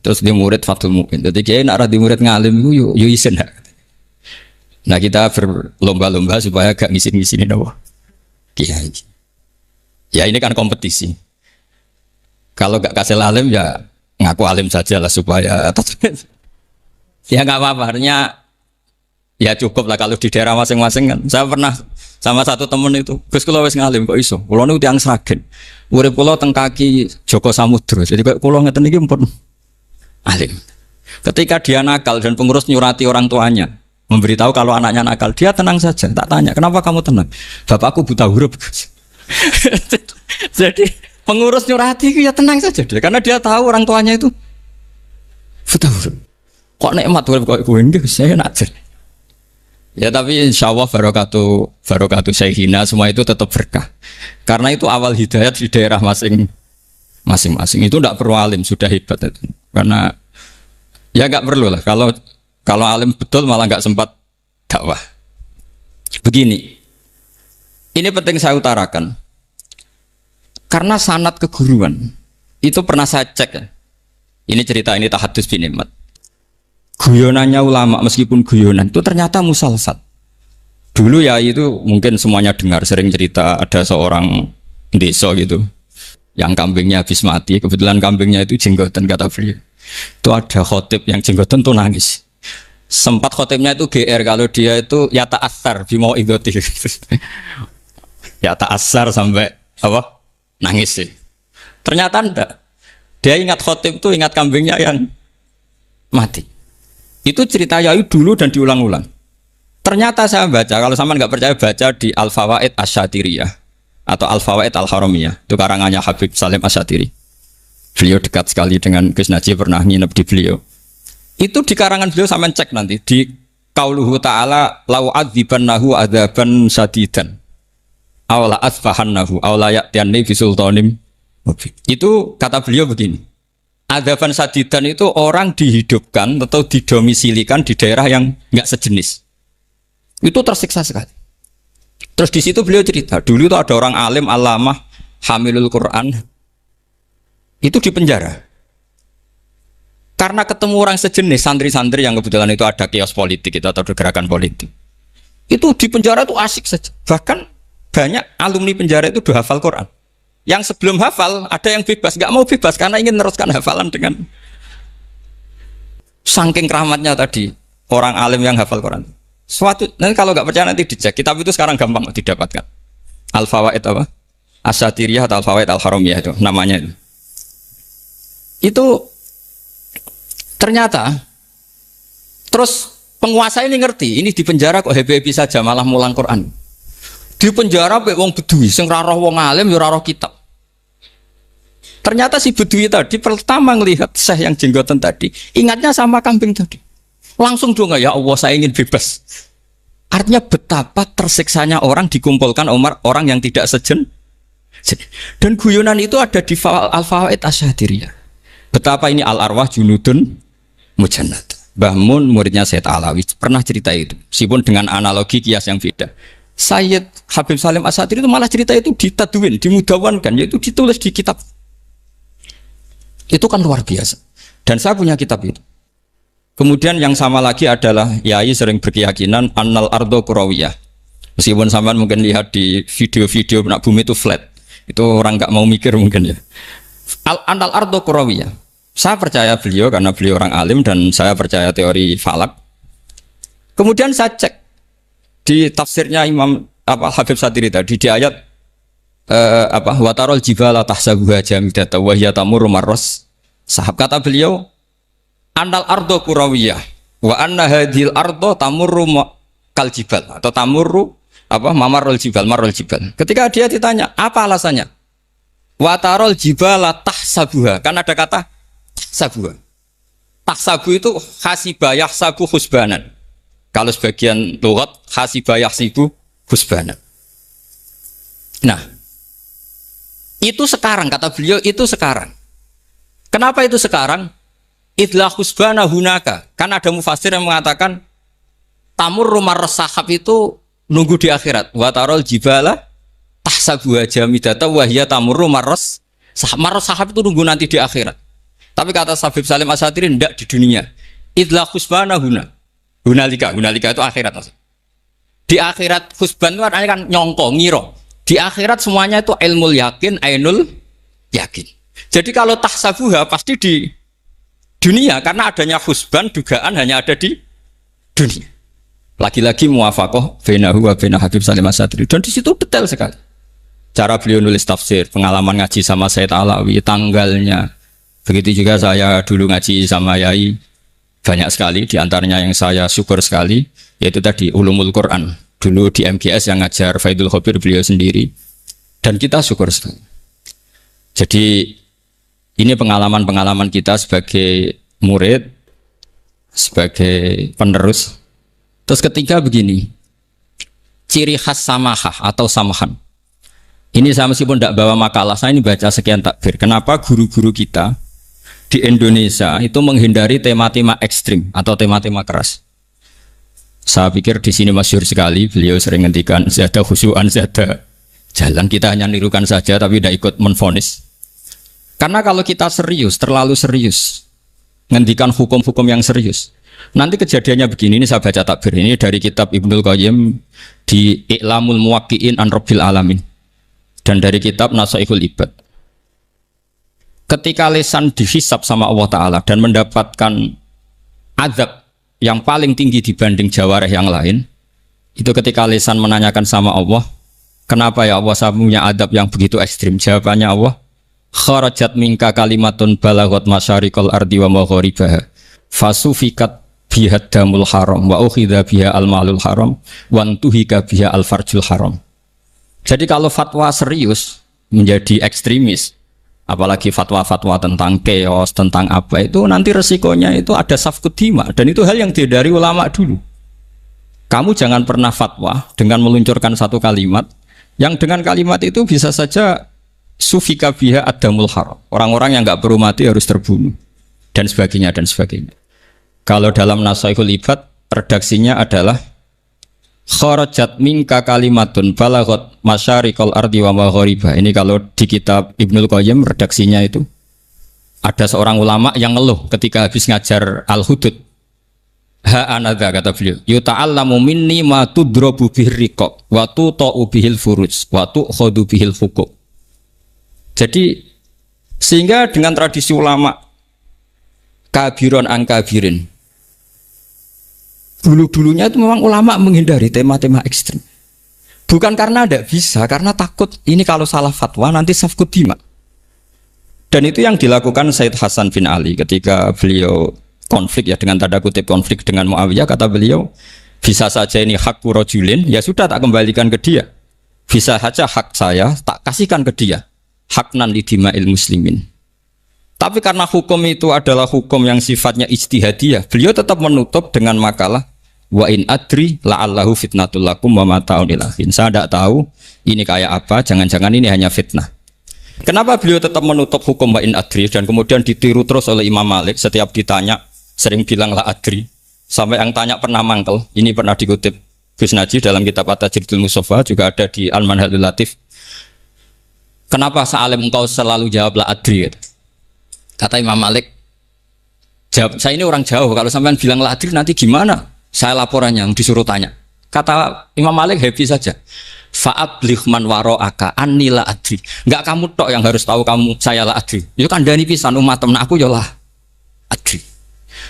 terus di murid Fathul Mu'in. Jadi kiai nak di murid ngalim itu yo isen. Nah kita berlomba-lomba supaya gak ngisin-ngisinin apa kiai. Ya ini kan kompetisi. Kalau gak kasih alim ya ngaku alim saja lah supaya ya gak apa-apa. Artinya ya cukup lah kalau di daerah masing-masing kan. Saya pernah sama satu temen itu, Gus kula wis ngalim kok iso. Kula niku tiyang Sragen. Urip kula teng kaki Joko Samudra. Jadi kok kula ngeten iki pun alim. Ketika dia nakal dan pengurus nyurati orang tuanya, memberitahu kalau anaknya nakal. Dia tenang saja. Tak tanya, kenapa kamu tenang? Bapakku buta huruf. Jadi pengurus nyurati itu ya tenang saja dia, karena dia tahu orang tuanya itu buta huruf. Kok nikmat kok gue saya najar. Ya tapi insya Allah barokatuh Syekhina semua itu tetap berkah. Karena itu awal hidayat di daerah masing-masing. Itu tidak perlu alim, sudah hebat itu. Karena ya nggak perlu lah. Kalau alim betul malah nggak sempat dakwah. Begini, ini penting saya utarakan. Karena sanad keguruan itu pernah saya cek ya. Ini cerita ini tahadus bin Nikmat. Guyonannya ulama meskipun guyonan itu ternyata musalsat. Dulu ya itu mungkin semuanya dengar sering cerita ada seorang desa gitu yang kambingnya habis mati, kebetulan kambingnya itu jenggotan kata beliau. Itu ada khotib yang jenggotan tuh nangis. Sempat khotibnya itu GR kalau dia itu ya ta'assar bimau idoti. Ya ta'assar sampai apa? Nangis sih. Ternyata enggak. Dia ingat khotib itu ingat kambingnya yang mati. Itu cerita Yai dulu dan diulang-ulang. Ternyata saya baca, kalau sama nggak percaya baca di Al-Fawaid Asy-Syatiriyah atau Al-Fawaid Al-Haramiyah. Itu karangannya Habib Salim Asy-Syatiri. Beliau dekat sekali dengan Gus Najib, pernah nginep di beliau. Itu di karangan beliau sama cek nanti di qauluhu ta'ala lau adzibannahu adzaban syadidan aw la asfahannahu aw la ya'tiyanni bi sultanim. Itu kata beliau begini. Adzaban sadidan itu orang dihidupkan atau didomisilikan di daerah yang nggak sejenis. Itu tersiksa sekali. Terus di situ beliau cerita, dulu itu ada orang alim alamah hamilul Quran itu di penjara. Karena ketemu orang sejenis santri-santri yang kebetulan itu ada kios politik itu atau gerakan politik. Itu di penjara itu asik saja. Bahkan banyak alumni penjara itu udah hafal Quran. Yang sebelum hafal ada yang bebas, nggak mau bebas karena ingin meneruskan hafalan dengan saking keramatnya tadi orang alim yang hafal Quran. Nanti kalau nggak percaya nanti dicek. Kitab itu sekarang gampang didapatkan. Al-Fawaid apa? Asy-Syatiriyah atau Al-Fawaid Al-Haramiyah itu namanya. Itu ternyata terus penguasa ini ngerti, ini di penjara kok happy-happy saja malah mulang Quran. Di penjara pe wong bedui sing ra roh wong alim ya ora roh kitab. Ternyata si bedui tadi pertama melihat syekh yang jenggotan tadi, ingatnya sama kambing tadi. Langsung dong ya Allah saya ingin bebas. Artinya betapa tersiksanya orang dikumpulkan orang yang tidak sejen. Dan guyonan itu ada di Al-Fawaid Asy-Syatiriyah. Betapa ini al-arwah junudun mujannad. Mbah Mun muridnya Sayyid Alawi pernah cerita itu, meskipun dengan analogi kias yang beda. Sayyid Habib Salim Asy-Syatiri itu malah cerita itu ditadwin, dimudawankan, yaitu ditulis di kitab. Itu kan luar biasa. Dan saya punya kitab itu. Kemudian yang sama lagi adalah Yai sering berkeyakinan annal ardo kurawiyah. Meskipun sampean mungkin lihat di video-video nak bumi itu flat. Itu orang nggak mau mikir mungkin ya. Annal ardo kurawiyah. Saya percaya beliau karena beliau orang alim dan saya percaya teori falak. Kemudian saya cek di tafsirnya Imam Habib Syatiri tadi di ayat watarol jibala tahsabuha jamidata wa hiya tamurru marras sahab, kata beliau annal ardo kurawiyah wa anna hadhil ardo tamurru kal jibal atau tamurru mamarul jibal marul jibal. Ketika dia ditanya apa alasannya, watarol jibala tahsabuha, kan ada kata tahsabuha. Tahsabu itu hasibah yahsabu husbanan. Kalau sebagian lughat hasibah yahsibu husbanan. Nah, itu sekarang kata beliau, itu sekarang. Kenapa itu sekarang? Idlah husbana hunaka. Kan ada mufassir yang mengatakan tamur rumah sahab itu nunggu di akhirat. Wa tarol jibala tahsabuha jamidata wa hiya tamur rumah sahab itu nunggu nanti di akhirat. Tapi kata Habib Salim Asy-Syatiri tidak di dunia. Idlah husbana hunalika itu akhirat. Di akhirat husban itu artinya kan nyongko, ngiro. Di akhirat semuanya itu ilmu yakin, ainul yakin. Jadi kalau tahsabuha pasti di dunia karena adanya husban dugaan hanya ada di dunia. Lagi-lagi muwafaqah bainahu wa bain Habib Salim Asy-Syatiri. Dan di situ detail sekali. Cara beliau nulis tafsir, pengalaman ngaji sama Sayyid Alawi, tanggalnya. Begitu juga saya dulu ngaji sama Yai. banyak sekali, diantaranya yang saya syukur sekali, yaitu tadi Ulumul Quran. Dulu di MGS yang ngajar Faidul Khobir beliau sendiri, dan kita syukur sekali. Jadi ini pengalaman-pengalaman kita sebagai murid, sebagai penerus. Terus ketiga begini, ciri khas samahah atau samahan. Ini saya meskipun tidak bawa makalah, saya ini baca sekian takbir. Kenapa guru-guru kita di Indonesia itu menghindari tema-tema ekstrim atau tema-tema keras? Saya pikir di sini masyhur sekali, beliau sering ngendikan zada khusyu'an zada jalan, kita hanya nirukan saja tapi tidak ikut menvonis. Karena kalau kita serius, terlalu serius, ngendikan hukum-hukum yang serius, nanti kejadiannya begini. Ini saya baca takbir ini dari kitab Ibnul Qayyim di I'lamul Muwaqqi'in an Rabbil Alamin, dan dari kitab Nasaihul Ibad. Ketika lisan dihisab sama Allah Ta'ala dan mendapatkan azab yang paling tinggi dibanding jawareh yang lain, itu ketika lisan menanyakan sama Allah, kenapa ya Allah saya punya azab yang begitu ekstrim? Jawabannya Allah, kharajat minka kalimatun balagot masyariqal ardi wa magharibaha fasufikat biha damul haram wa ukhidha biha al-malul haram wa antuhika biha al-farjul haram. Jadi kalau fatwa serius menjadi ekstremis, apalagi fatwa-fatwa tentang chaos, tentang apa, itu nanti resikonya itu ada safkut dima, dan itu hal yang dihindari ulama dulu. Kamu jangan pernah fatwa dengan meluncurkan satu kalimat yang dengan kalimat itu bisa saja sufika biha adamul haram, orang-orang yang nggak perlu mati harus terbunuh, dan sebagainya dan sebagainya. Kalau dalam Nasaihul Ibad redaksinya adalah kharajat minka kalimatun balagot masyariqal ardi wa maghariba. Ini kalau di kitab Ibnul Qayyim redaksinya itu ada seorang ulama yang ngeluh ketika habis ngajar Al-Hudud. Ha anadha, kata beliau, yuta'allamu minni ma tudrabu bihir riqab wa tuta'u bihil furuj wa tu'khadu bihil huquq. Jadi sehingga dengan tradisi ulama kabiron an kabirin, dulu-dulunya itu memang ulama menghindari tema-tema ekstrim. Bukan karena tidak bisa, karena takut ini kalau salah fatwa nanti safkut dima. Dan itu yang dilakukan Said Hasan bin Ali ketika beliau konflik, ya dengan tanda kutip konflik dengan Muawiyah. Kata beliau, bisa saja ini hak rajulin, ya sudah tak kembalikan ke dia. Bisa saja hak saya tak kasihkan ke dia. Haknan lidima'il muslimin. Tapi karena hukum itu adalah hukum yang sifatnya ijtihadiyah, beliau tetap menutup dengan makalah wa in adri la'allahu fitnatul lakum wa mata'un ilahin. Saya tidak tahu ini kayak apa, jangan-jangan ini hanya fitnah. Kenapa beliau tetap menutup hukum wa in adri dan kemudian ditiru terus oleh Imam Malik, setiap ditanya sering bilang la adri, sampai yang tanya pernah mangkel. Ini pernah dikutip Gus Najih dalam kitab At-Tajridul Mustafa, juga ada di Al-Manhalul Latif. Kenapa sa'alim engkau selalu jawab la adri? Kata Imam Malik, jawab, saya ini orang jauh, kalau sampean bilang la adri nanti gimana? Saya laporannya disuruh tanya. Kata Imam Malik happy saja. Fa'abligh man wara'aka anni la adri. Enggak kamu tok yang harus tahu kamu saya la adri. Itu kan dari pisan umat temen aku ya lah adri.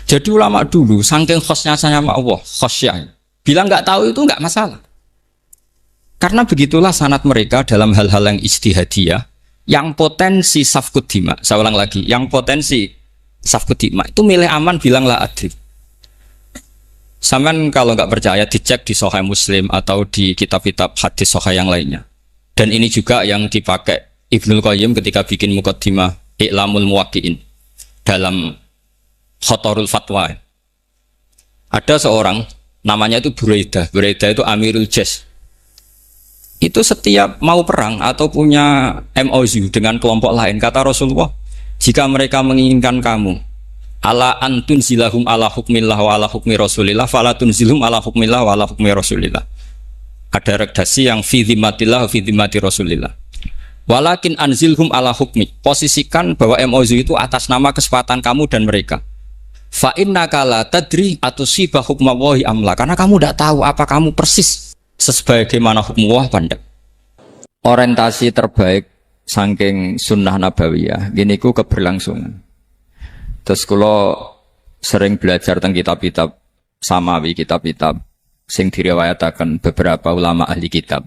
Jadi ulama dulu saking khosnya sama Allah, khosyah, bilang enggak tahu itu enggak masalah. Karena begitulah sanad mereka dalam hal-hal yang ijtihadiyah, yang potensi safkut dima. Saya ulang lagi, yang potensi safkut dima itu milih aman bilang la adri. Sampean kalau nggak percaya dicek di Sahih Muslim atau di kitab-kitab hadis sahih yang lainnya. Dan ini juga yang dipakai Ibnul Qayyim ketika bikin Muqaddimah I'lamul Muwaqqi'in dalam Khotorul Fatwa. Ada seorang namanya itu Buraidah. Buraidah itu Amirul Jaish. Itu setiap mau perang atau punya MOU dengan kelompok lain, kata Rasulullah, jika mereka menginginkan kamu ala antun zilahum ala hukmillah wa ala hukmi rasulillah falatun zilhum ala hukmillah wa ala hukmi rasulillah. Ada redaksi yang fi dhimmatillah fi dhimmati rasulillah. Walakin anzilhum ala hukmi, posisikan bahwa MOU itu atas nama kesepakatan kamu dan mereka. Fa innaka la tadri atusibah hukmallahi amla, karena kamu tidak tahu apa kamu persis sebagaimana hukum Allah pandai. Orientasi terbaik saking sunnah nabawiyah gini ku keberlangsungan. Terus kalau sering belajar tentang kitab-kitab samawi, kitab-kitab sing diriwayatakan beberapa ulama ahli kitab,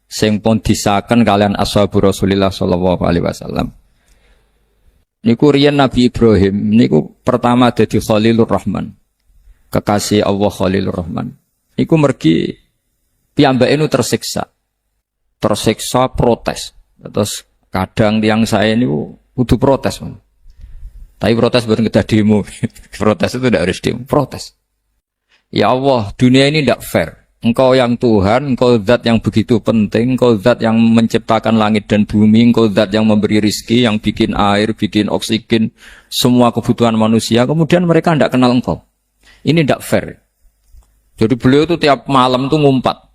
sing pun disahkan kalian ashabu Rasulillah sallallahu alaihi wasallam. Niku riyen Nabi Ibrahim niku pertama dadi Khalilur Rahman. kekasih Allah Khalilur Rahman. Iku mergi piyambake nu tersiksa protes. Terus kadang tiang saya ini kudu protes. Tapi protes bukan kita demo. Protes itu tidak harus demo, protes. Ya Allah, dunia ini tidak fair. Engkau yang Tuhan, engkau zat yang begitu penting, engkau zat yang menciptakan langit dan bumi, engkau zat yang memberi rizki, yang bikin air, bikin oksigen, semua kebutuhan manusia, kemudian mereka tidak kenal engkau. Ini tidak fair. Jadi beliau itu tiap malam itu ngumpat.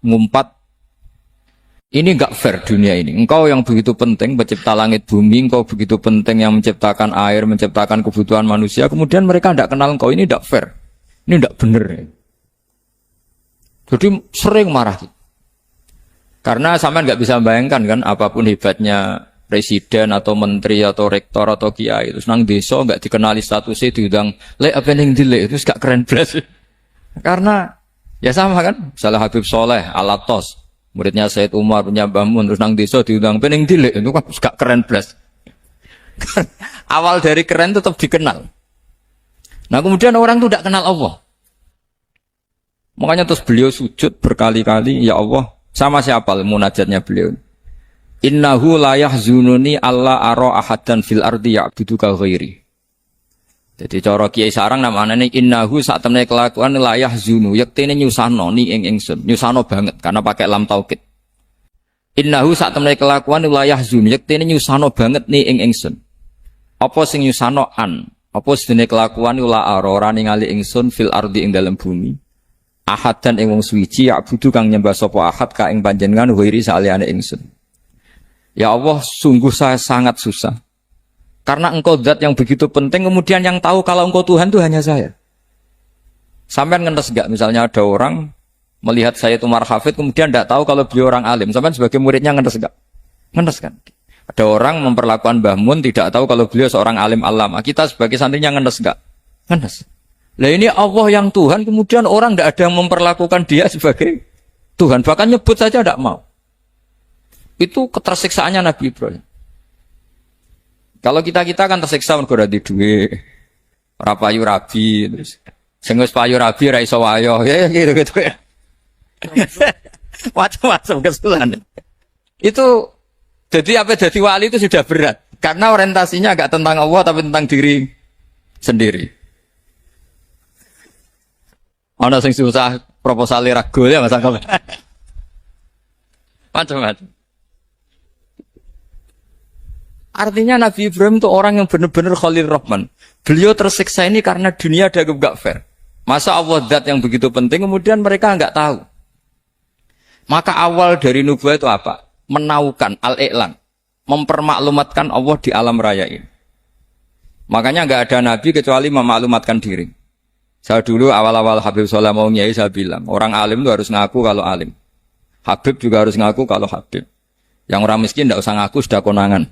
Ini enggak fair dunia ini. Engkau yang begitu penting, pencipta langit bumi, engkau begitu penting yang menciptakan air, menciptakan kebutuhan manusia, kemudian mereka tidak kenal engkau. Ini tidak fair. Ini tidak benar. Jadi sering marah. Karena sampean nggak bisa bayangkan kan, apapun hebatnya presiden atau menteri atau rektor atau kiai itu nang desa nggak dikenali statusnya diundang lek apa yang dilek itu gak keren belas. Karena ya sama kan, misalnya Habib Soleh Alatos, muridnya Said Umar punya Mbah Mun, terus nang desa diundang pening dilek itu kan gak keren belas. Awal dari keren tetap dikenal. Nah kemudian orang itu tidak kenal Allah. Makanya terus beliau sujud berkali-kali, ya Allah, sama siapa munajatnya beliau? Innahu la yahzununi alla ara ahadan fil ardi ya'buduka ghairi. Jadi cara Kiai Sarang namanya innahu sak temene kelakuan la yahzunu, yektene nyusano ni ing ingsun, nyusano banget karena pakai lam taukid. Innahu sak temene kelakuan la yahzunu, yektene nyusano banget ni ing ingsun. Apa sing nyusano an? Apa sedene kelakuan la ara ora ningali ingsun fil ardi ing dalam bumi? Ahad dan ing wong suwiji ya'budu kang nyembah sapa ahad ka ing panjenengan wiri saliyane ingsun. Ya Allah, sungguh saya sangat susah. Karena engkau zat yang begitu penting, kemudian yang tahu kalau engkau Tuhan itu hanya saya. Sampean ngenes enggak misalnya ada orang melihat saya Umar Hafid kemudian tidak tahu kalau beliau orang alim. Sampean sebagai muridnya ngenes enggak? Ngenes kan? Ada orang memperlakukan Mbah Mun tidak tahu kalau beliau seorang alim alama. Kita sebagai santrinya ngenes enggak? Ngenes. Lah ini Allah yang Tuhan, kemudian orang tidak ada yang memperlakukan dia sebagai Tuhan. Bahkan nyebut saja tidak mau. Itu ketersiksaannya Nabi Ibrahim. Kalau kita kan tersiksa mergo di duit, ora payu rabi, terus sing wis payu rabi ra iso wayo, ya gitu ya. Macam-macam kesalahan. Itu jadi apa jadi wali itu sudah berat. Karena orientasinya agak tentang Allah tapi tentang diri sendiri. Ana sing susah proposal ragu ya Mas Akal. Macam-macam. Artinya Nabi Ibrahim itu orang yang benar-benar Khalil Rahman. Beliau tersiksa ini karena dunia ada gak fair. Masa Allah zat yang begitu penting kemudian mereka enggak tahu. Maka awal dari nubuah itu apa? Menaukan al-i'lan, mempermaklumatkan Allah di alam raya ini. Makanya enggak ada nabi kecuali memaklumatkan diri. Saya dulu awal-awal Habib Soleh mau nyai saya bilang, orang alim itu harus ngaku kalau alim. Habib juga harus ngaku kalau Habib. Yang orang miskin tidak usah ngaku sudah konangan.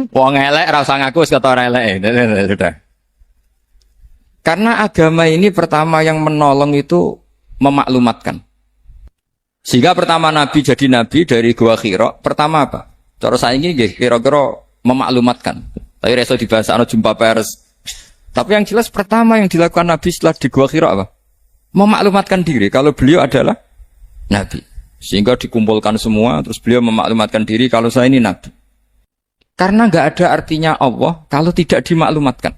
Wong elek ora usah ngaku kata orang elek. Sudah. Karena agama ini pertama yang menolong itu memaklumatkan. Sehingga pertama Nabi jadi Nabi dari Gua Hira, pertama apa? Cara saya ini kira-kira memaklumatkan. Tapi reso dibahas ana jumpa pers. Tapi yang jelas pertama yang dilakukan Nabi setelah di Gua Hira apa? Memaklumatkan diri kalau beliau adalah Nabi. Sehingga dikumpulkan semua, terus beliau memaklumatkan diri kalau saya ini Nabi. Karena nggak ada artinya Allah kalau tidak dimaklumatkan.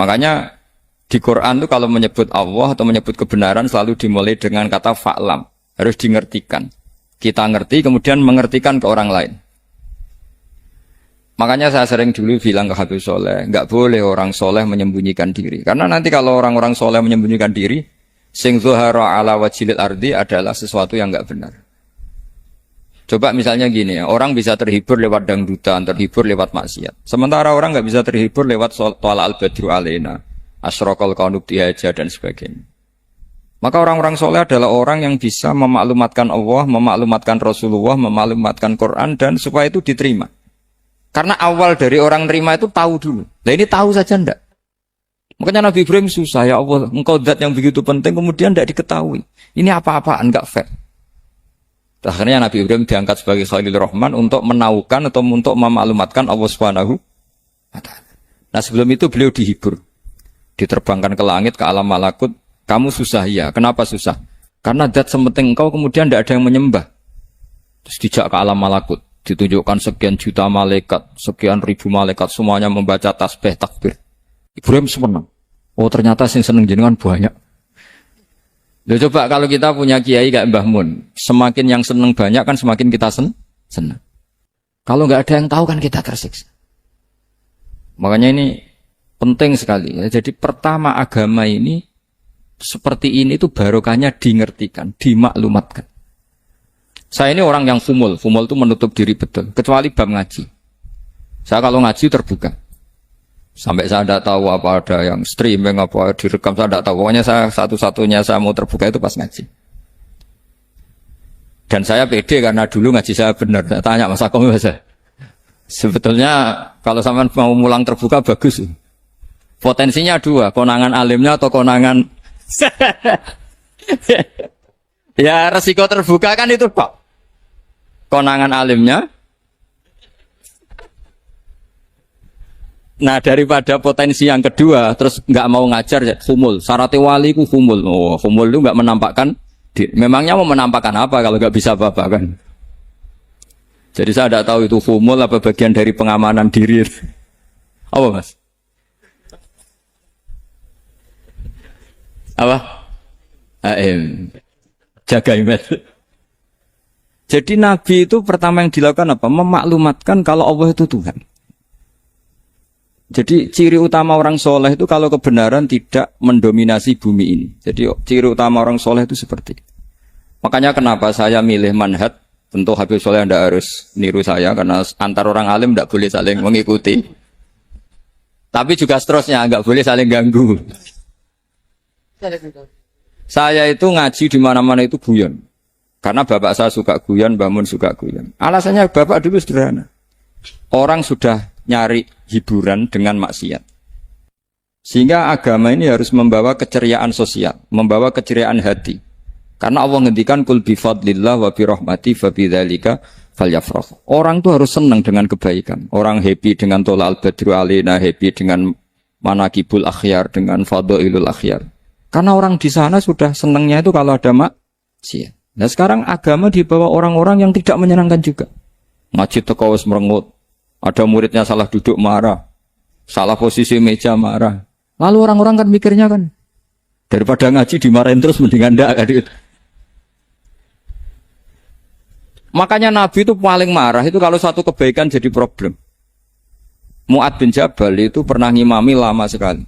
Makanya di Quran itu kalau menyebut Allah atau menyebut kebenaran selalu dimulai dengan kata fa'lam. Harus dimengertikan. Kita ngerti kemudian mengertikan ke orang lain. Makanya saya sering dulu bilang ke Habib Soleh, nggak boleh orang soleh menyembunyikan diri. Karena nanti kalau orang-orang soleh menyembunyikan diri, sing zuhara ala wajilil ardi adalah sesuatu yang nggak benar. Coba misalnya gini ya, orang bisa terhibur lewat dangdutan, terhibur lewat maksiat. Sementara orang nggak bisa terhibur lewat Thala al-Badru alaina, asyraqal qaunub tihaja dan sebagainya. Maka orang-orang soleh adalah orang yang bisa memaklumatkan Allah, memaklumatkan Rasulullah, memaklumatkan Quran dan supaya itu diterima. Karena awal dari orang terima itu tahu dulu. Nah ini tahu saja ndak. Makanya Nabi Ibrahim susah, ya Allah, engkau zat yang begitu penting kemudian tidak diketahui. Ini apa-apaan, enggak fair. Akhirnya Nabi Ibrahim diangkat sebagai Khalil Rahman untuk menaukan atau untuk memaklumatkan Allah Subhanahu wa ta'ala. Nah sebelum itu beliau dihibur, diterbangkan ke langit, ke alam malakut. Kamu susah ya, kenapa susah? Karena zat sementing engkau kemudian tidak ada yang menyembah. Terus dijak ke alam malakut, ditunjukkan sekian juta malaikat, sekian ribu malaikat, semuanya membaca tasbih takbir. Ibrahim senang. Oh ternyata yang seneng jenengan banyak. Loh coba kalau kita punya kiai kayak Mbah Mun, semakin yang seneng banyak kan semakin kita senang. Kalau nggak ada yang tahu kan kita tersiksa. Makanya ini penting sekali. Ya. Jadi pertama agama ini seperti ini itu barokahnya dingertikan, dimaklumatkan. Saya ini orang yang fumul itu menutup diri betul. Kecuali bab ngaji. Saya kalau ngaji terbuka. Sampai saya tidak tahu apa ada yang streaming, apa direkam, saya tidak tahu. Pokoknya saya satu-satunya saya mau terbuka itu pas ngaji. Dan saya pede karena dulu ngaji saya benar. Saya tanya Mas Akom, sebetulnya kalau sampean mau mulang terbuka bagus. Potensinya dua, konangan alimnya atau konangan ya resiko terbuka kan itu Pak. Konangan alimnya. Nah daripada potensi yang kedua terus nggak mau ngajar ya humul. Syaratnya wali ku humul. Oh humul itu nggak menampakkan. Memangnya mau menampakkan apa kalau nggak bisa apa-apa kan? Jadi saya tidak tahu itu humul apa bagian dari pengamanan diri. Apa mas? Apa? Jaga image. Jadi Nabi itu pertama yang dilakukan apa? Memaklumatkan kalau Allah itu Tuhan. Jadi ciri utama orang soleh itu kalau kebenaran tidak mendominasi bumi ini. Jadi ciri utama orang soleh itu seperti itu. Makanya kenapa saya milih manhaj. Tentu Habib Soleh tidak harus niru saya karena antar orang alim tidak boleh saling mengikuti. Tapi juga seterusnya nggak boleh saling ganggu. Saya itu ngaji di mana-mana itu guyon. Karena bapak saya suka guyon, Mbah Mun suka guyon. Alasannya bapak dulu sederhana. Orang sudah nyari hiburan dengan maksiat. Sehingga agama ini harus membawa keceriaan sosial, membawa keceriaan hati. Karena Allah ngendikan kul bi fadlillah wa bi rahmati fa bidzalika falyafrah. Orang tuh harus senang dengan kebaikan. Orang happy dengan tolal badru alaina, happy dengan manaqibul akhyar, dengan fadhailul akhyar. Karena orang di sana sudah senangnya itu kalau ada maksiat. Nah sekarang agama dibawa orang-orang yang tidak menyenangkan juga. Ngaji teko wis merengut. Ada muridnya salah duduk marah. Salah posisi meja marah. Lalu orang-orang kan mikirnya kan daripada ngaji dimarahin terus mendingan ndak kan. Makanya Nabi itu paling marah itu kalau satu kebaikan jadi problem. Mu'ad bin Jabal itu pernah ngimami lama sekali.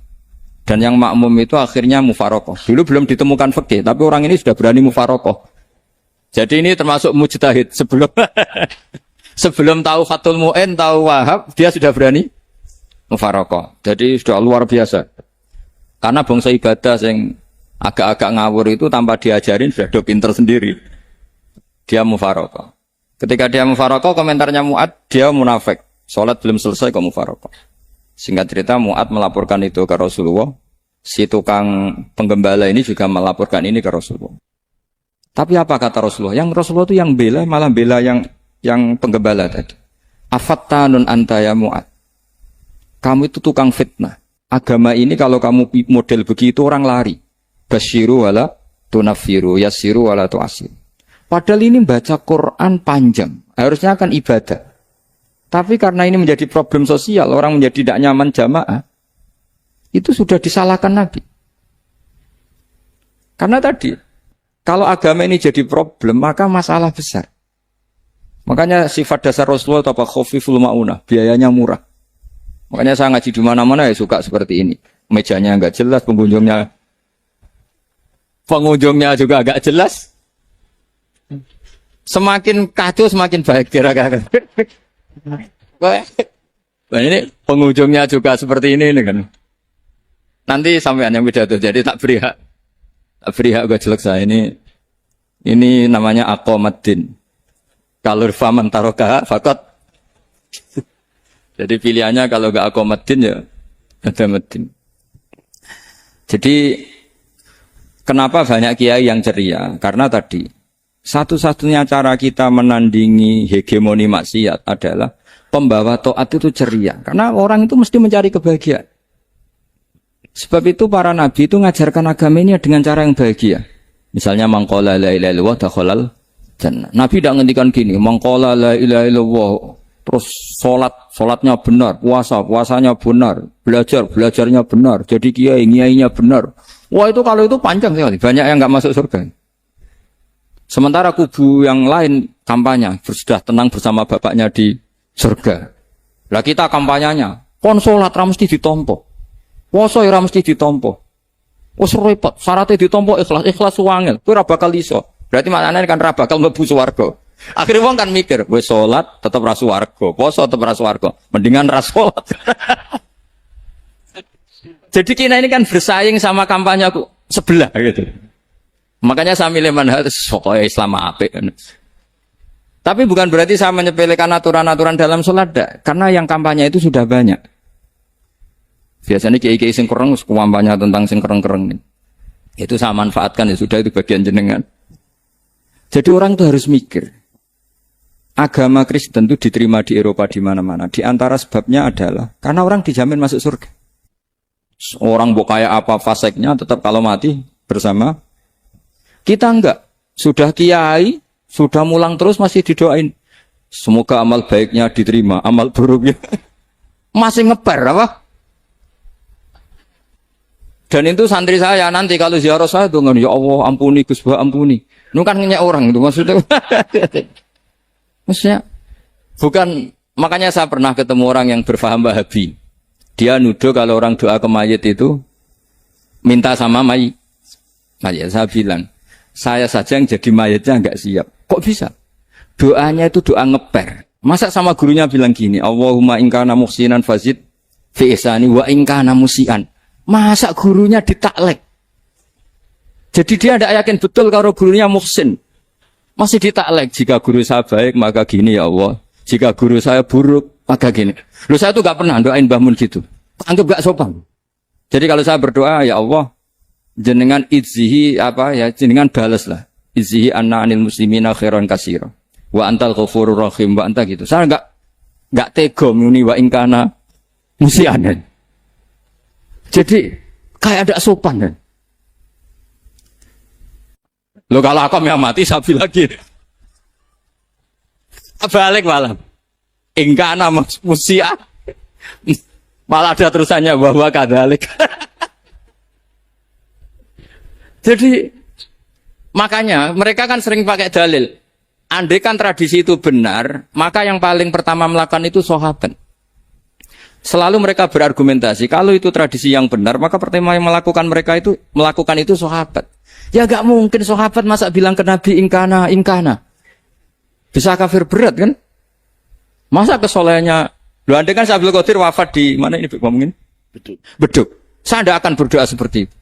Dan yang makmum itu akhirnya mufarokoh. Dulu belum ditemukan fikih, tapi orang ini sudah berani mufarokoh. Jadi ini termasuk mujtahid sebelum tahu Fathul Mu'in, tahu Wahab, dia sudah berani mufarokoh. Jadi sudah luar biasa. Karena bangsa ibadah yang agak-agak ngawur itu tanpa diajarin sudah do pinter sendiri. Dia mufarokoh. Ketika dia mufarokoh, komentarnya Mu'ad, dia munafik. Sholat belum selesai kok mufarokoh. Singkat cerita Mu'ad melaporkan itu ke Rasulullah. Si tukang penggembala ini juga melaporkan ini ke Rasulullah. Tapi apa kata Rasulullah? Yang Rasulullah itu yang bela, malah bela yang penggembala tadi. Afattanun anta ya Mu'ad. Kamu itu tukang fitnah. Agama ini kalau kamu model begitu orang lari. Basyiru wala tunafiru, yassiru wala tu'asir. Padahal ini baca Quran panjang. Harusnya akan ibadah. Tapi karena ini menjadi problem sosial, orang menjadi tidak nyaman jamaah, itu sudah disalahkan Nabi. Karena tadi, kalau agama ini jadi problem, maka masalah besar. Makanya sifat dasar Rasulullah itu apa? Khofiful ma'unah, biayanya murah. Makanya saya ngaji di mana-mana ya suka seperti ini. Mejanya enggak jelas, pengunjungnya juga agak jelas. Semakin kacau semakin baik kira-kira. Nah ini pengunjungnya juga seperti ini kan. Nanti sampean yang beda tuh. Jadi tak beri hak gue jelek saya ini namanya aqomaddin. Kalau faman taroka fakot. Jadi pilihannya kalau gak aqomaddin ya ada maddin. Jadi kenapa banyak kiai yang ceria? Karena tadi satu-satunya cara kita menandingi hegemoni maksiat adalah pembawa taat itu ceria. Karena orang itu mesti mencari kebahagiaan. Sebab itu para nabi itu ngajarkan agama ini dengan cara yang bahagia. Misalnya mangqala la ilaha illallah dakhalal jannah. Nabi tidak ngendikan gini, mangqala la ilaha illallah terus salatnya benar, puasanya benar, belajarnya benar, jadi kiainya benar. Wah itu kalau itu panjang sekali, banyak yang enggak masuk surga. Sementara kubu yang lain kampanye, sudah tenang bersama bapaknya di surga. Lah kita kampanyenya, kon salat ra mesti ditampa. Puasa ora mesti ditampa. Wes repot, syaratnya ditampa ikhlas wangel, kuwi ora bakal iso. Berarti maknane kan ora bakal mlebu swarga. Akhirnya wong kan mikir, wis salat tetep ra swarga, puasa tetep ra swarga, mendingan ra salat. Jadi kita ini kan bersaing sama kampanye aku sebelah gitu. Makanya saya milih manhaj pokoknya Islam apik. Tapi bukan berarti saya menyepelekan aturan-aturan dalam salat, karena yang kampanye itu sudah banyak. Biasanya kiai-kiai sing kereng kampanye tentang sing kereng-kereng. Itu saya manfaatkan, ya sudah, itu bagian jenengan. Jadi orang itu harus mikir. Agama Kristen itu diterima di Eropa di mana-mana. Di antara sebabnya adalah karena orang dijamin masuk surga. Orang mau kayak apa faseknya tetap kalau mati bersama. Kita enggak. Sudah kiai, sudah mulang terus masih didoain. Semoga amal baiknya diterima, amal buruknya masih ngeper apa? Dan itu santri saya nanti kalau ziarah saya tuh ya Allah ampuni Gus Bah ampuni. Itu kan ngenyek orang itu maksudnya. Maksudnya bukan, makanya saya pernah ketemu orang yang berfaham Wahabi. Dia nuduh kalau orang doa ke mayit itu minta sama mayit. Saya bilang, saya saja yang jadi mayitnya enggak siap. Kok bisa? Doanya itu doa ngeper. Masa sama gurunya bilang gini, Allahumma in kana muhsinan fazid fi ihsani wa in kana musian. Masa gurunya ditaklek? Jadi dia tidak yakin betul kalau gurunya muhsin. Masih ditaklek. Jika guru saya baik, maka gini ya Allah. Jika guru saya buruk, maka gini. Loh saya tuh gak pernah doain Mbah Mun gitu. Anggap gak sopan. Jadi kalau saya berdoa, ya Allah, jenengan idzihi apa ya, jenengan balas lah. Idzihi anna anil muslimina khairan kasira. Wa antal ghafurur rahim, wa anta gitu. Saya gak tega muni wa ingkana musianan. Jadi kayak ada sopan kan. Loh kalau aku yang mati sabi lagi. Balik malam. Ingkana musia. Malah ada terusannya bahwa kadalik. Jadi makanya mereka kan sering pakai dalil. Andai kan tradisi itu benar, maka yang paling pertama melakukan itu sahabat. Selalu mereka berargumentasi, kalau itu tradisi yang benar, maka pertama yang melakukan itu sahabat. Ya gak mungkin sahabat masa bilang ke Nabi ingkana. Bisa kafir berat kan? Masa kesolehannya, loh andai kan Abdul Qadir wafat di mana ini ngomongin? Beduk. Saya tidak akan berdoa seperti itu.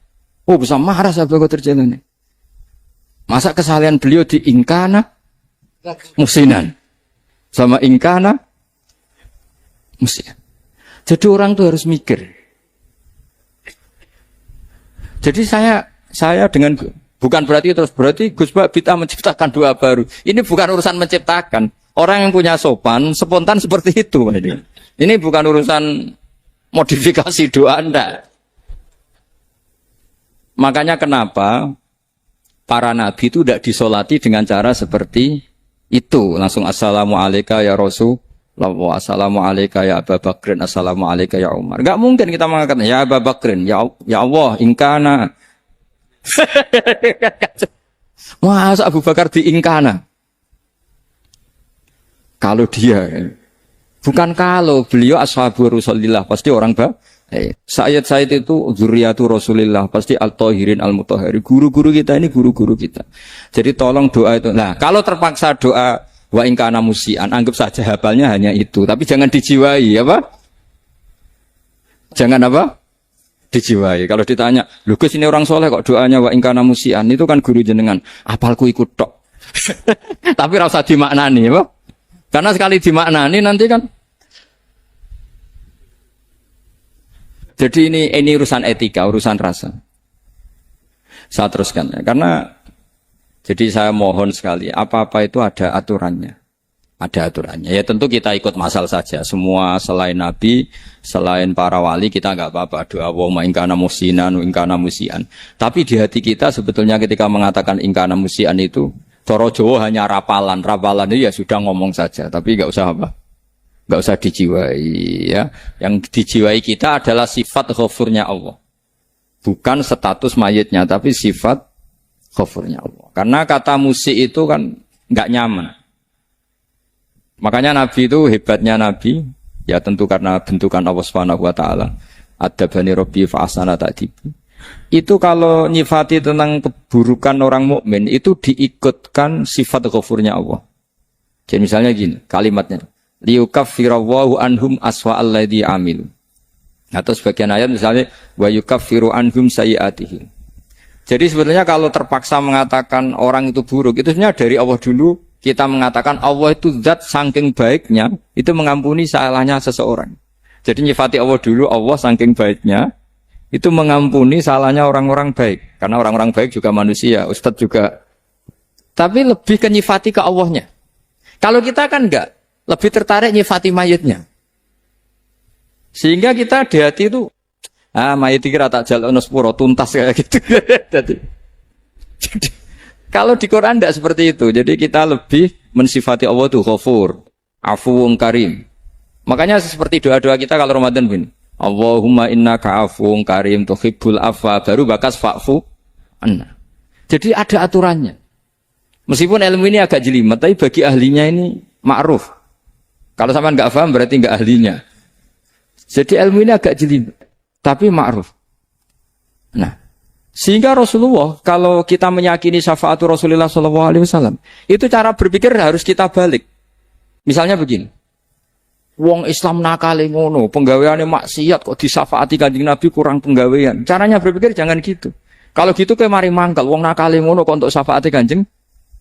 Oh bisa marah Abdul Qadir jalannya. Masa kesalahan beliau di ingkana musinan sama ingkana musinan. Jadi orang tuh harus mikir. Jadi saya dengan bukan berarti Gus Bah bid'ah menciptakan doa baru. Ini bukan urusan menciptakan. Orang yang punya sopan spontan seperti itu. Ini bukan urusan modifikasi doa Anda. Makanya kenapa para nabi itu tidak disolati dengan cara seperti itu. Langsung assalamualaikum ya Rasul. Assalamualaikum ya Abu Bakrin, assalamualaikum ya Umar. Enggak mungkin kita mengatakan ya Abu Bakrin, ya Allah, ingkana. Masa Abu Bakar di ingkana? Kalau dia, bukan kalau beliau ashabu Rasulillah, pasti orang Sayyid itu zuriyatu Rasulillah, pasti al-tahirin al-mutahhari. Guru-guru kita ini guru-guru kita. Jadi tolong doa itu. Nah, kalau terpaksa doa wa ingkana musian, anggap saja hafalnya hanya itu, tapi jangan dijiwai, apa? Jangan apa? Dijiwai. Kalau ditanya, "Lho Gus ini orang soleh kok doanya wa ingkana musian?" Itu kan guru jenengan, apalku ikut tok. Tapi ora usah dimaknani, apa? Karena sekali dimaknani nanti kan. Jadi ini urusan etika, urusan rasa. Saya teruskan ya, karena jadi saya mohon sekali, apa-apa itu ada aturannya. Ada aturannya. Ya tentu kita ikut masal saja. Semua selain Nabi, selain para wali kita nggak apa-apa. Doa Allahumma ingkana musinan, ingkana musian. Tapi di hati kita sebetulnya ketika mengatakan ingkana musian itu, Coro Jawa hanya rapalan. Rapalan itu ya sudah ngomong saja. Tapi nggak usah apa? Nggak usah dijiwai. Ya. Yang dijiwai kita adalah sifat ghafurnya Allah. Bukan status mayitnya, tapi sifat ghafurnya Allah. Karena kata musik itu kan nggak nyaman. Makanya Nabi itu hebatnya Nabi, ya tentu karena bentukan Allah Subhanahu wa taala. Adabani Rabbi fa ahsana ta'dibi. Itu kalau nyifati tentang keburukan orang mukmin itu diikutkan sifat ghafurnya Allah. Jadi misalnya gini, kalimatnya liyukaffirallahu anhum aswa'al ladzi amilu. Atau sebagian ayat misalnya wa yukaffiru anhum sayiatihim. Jadi sebetulnya kalau terpaksa mengatakan orang itu buruk, itu sebenarnya dari Allah dulu. Kita mengatakan Allah itu zat saking baiknya, itu mengampuni salahnya seseorang. Jadi nyifati Allah dulu, Allah saking baiknya, itu mengampuni salahnya orang-orang baik. Karena orang-orang baik juga manusia, Ustadz juga. Tapi lebih ke nyifati ke Allahnya. Kalau kita kan enggak, lebih tertarik nyifati mayitnya. Sehingga kita di hati itu, mayit kira tak jalan sepuro, tuntas kayak gitu. Jadi kalau di Quran tidak seperti itu. Jadi kita lebih mensifati Allah itu Ghafur, Afuwun Karim. Makanya seperti doa-doa kita kalau Ramadan begini. Allahumma innaka afuwun karim tuhibbul afwa, baru bakas fa'fu anna. Jadi ada aturannya. Meskipun ilmu ini agak jelimet, tapi bagi ahlinya ini ma'ruf. Kalau sampean enggak paham berarti enggak ahlinya. Jadi ilmu ini agak jelimet, tapi ma'ruf. Nah, sehingga Rasulullah, kalau kita meyakini syafaatu Rasulullah SAW, itu cara berpikir harus kita balik. Misalnya begini, wong Islam nakale ngono, penggaweane maksiat kok disyafaati Kanjeng Nabi kurang penggawean. Caranya berpikir jangan gitu. Kalau gitu kayak mari mangkal, wong nakale ngono kok untuk syafaati Kanjeng.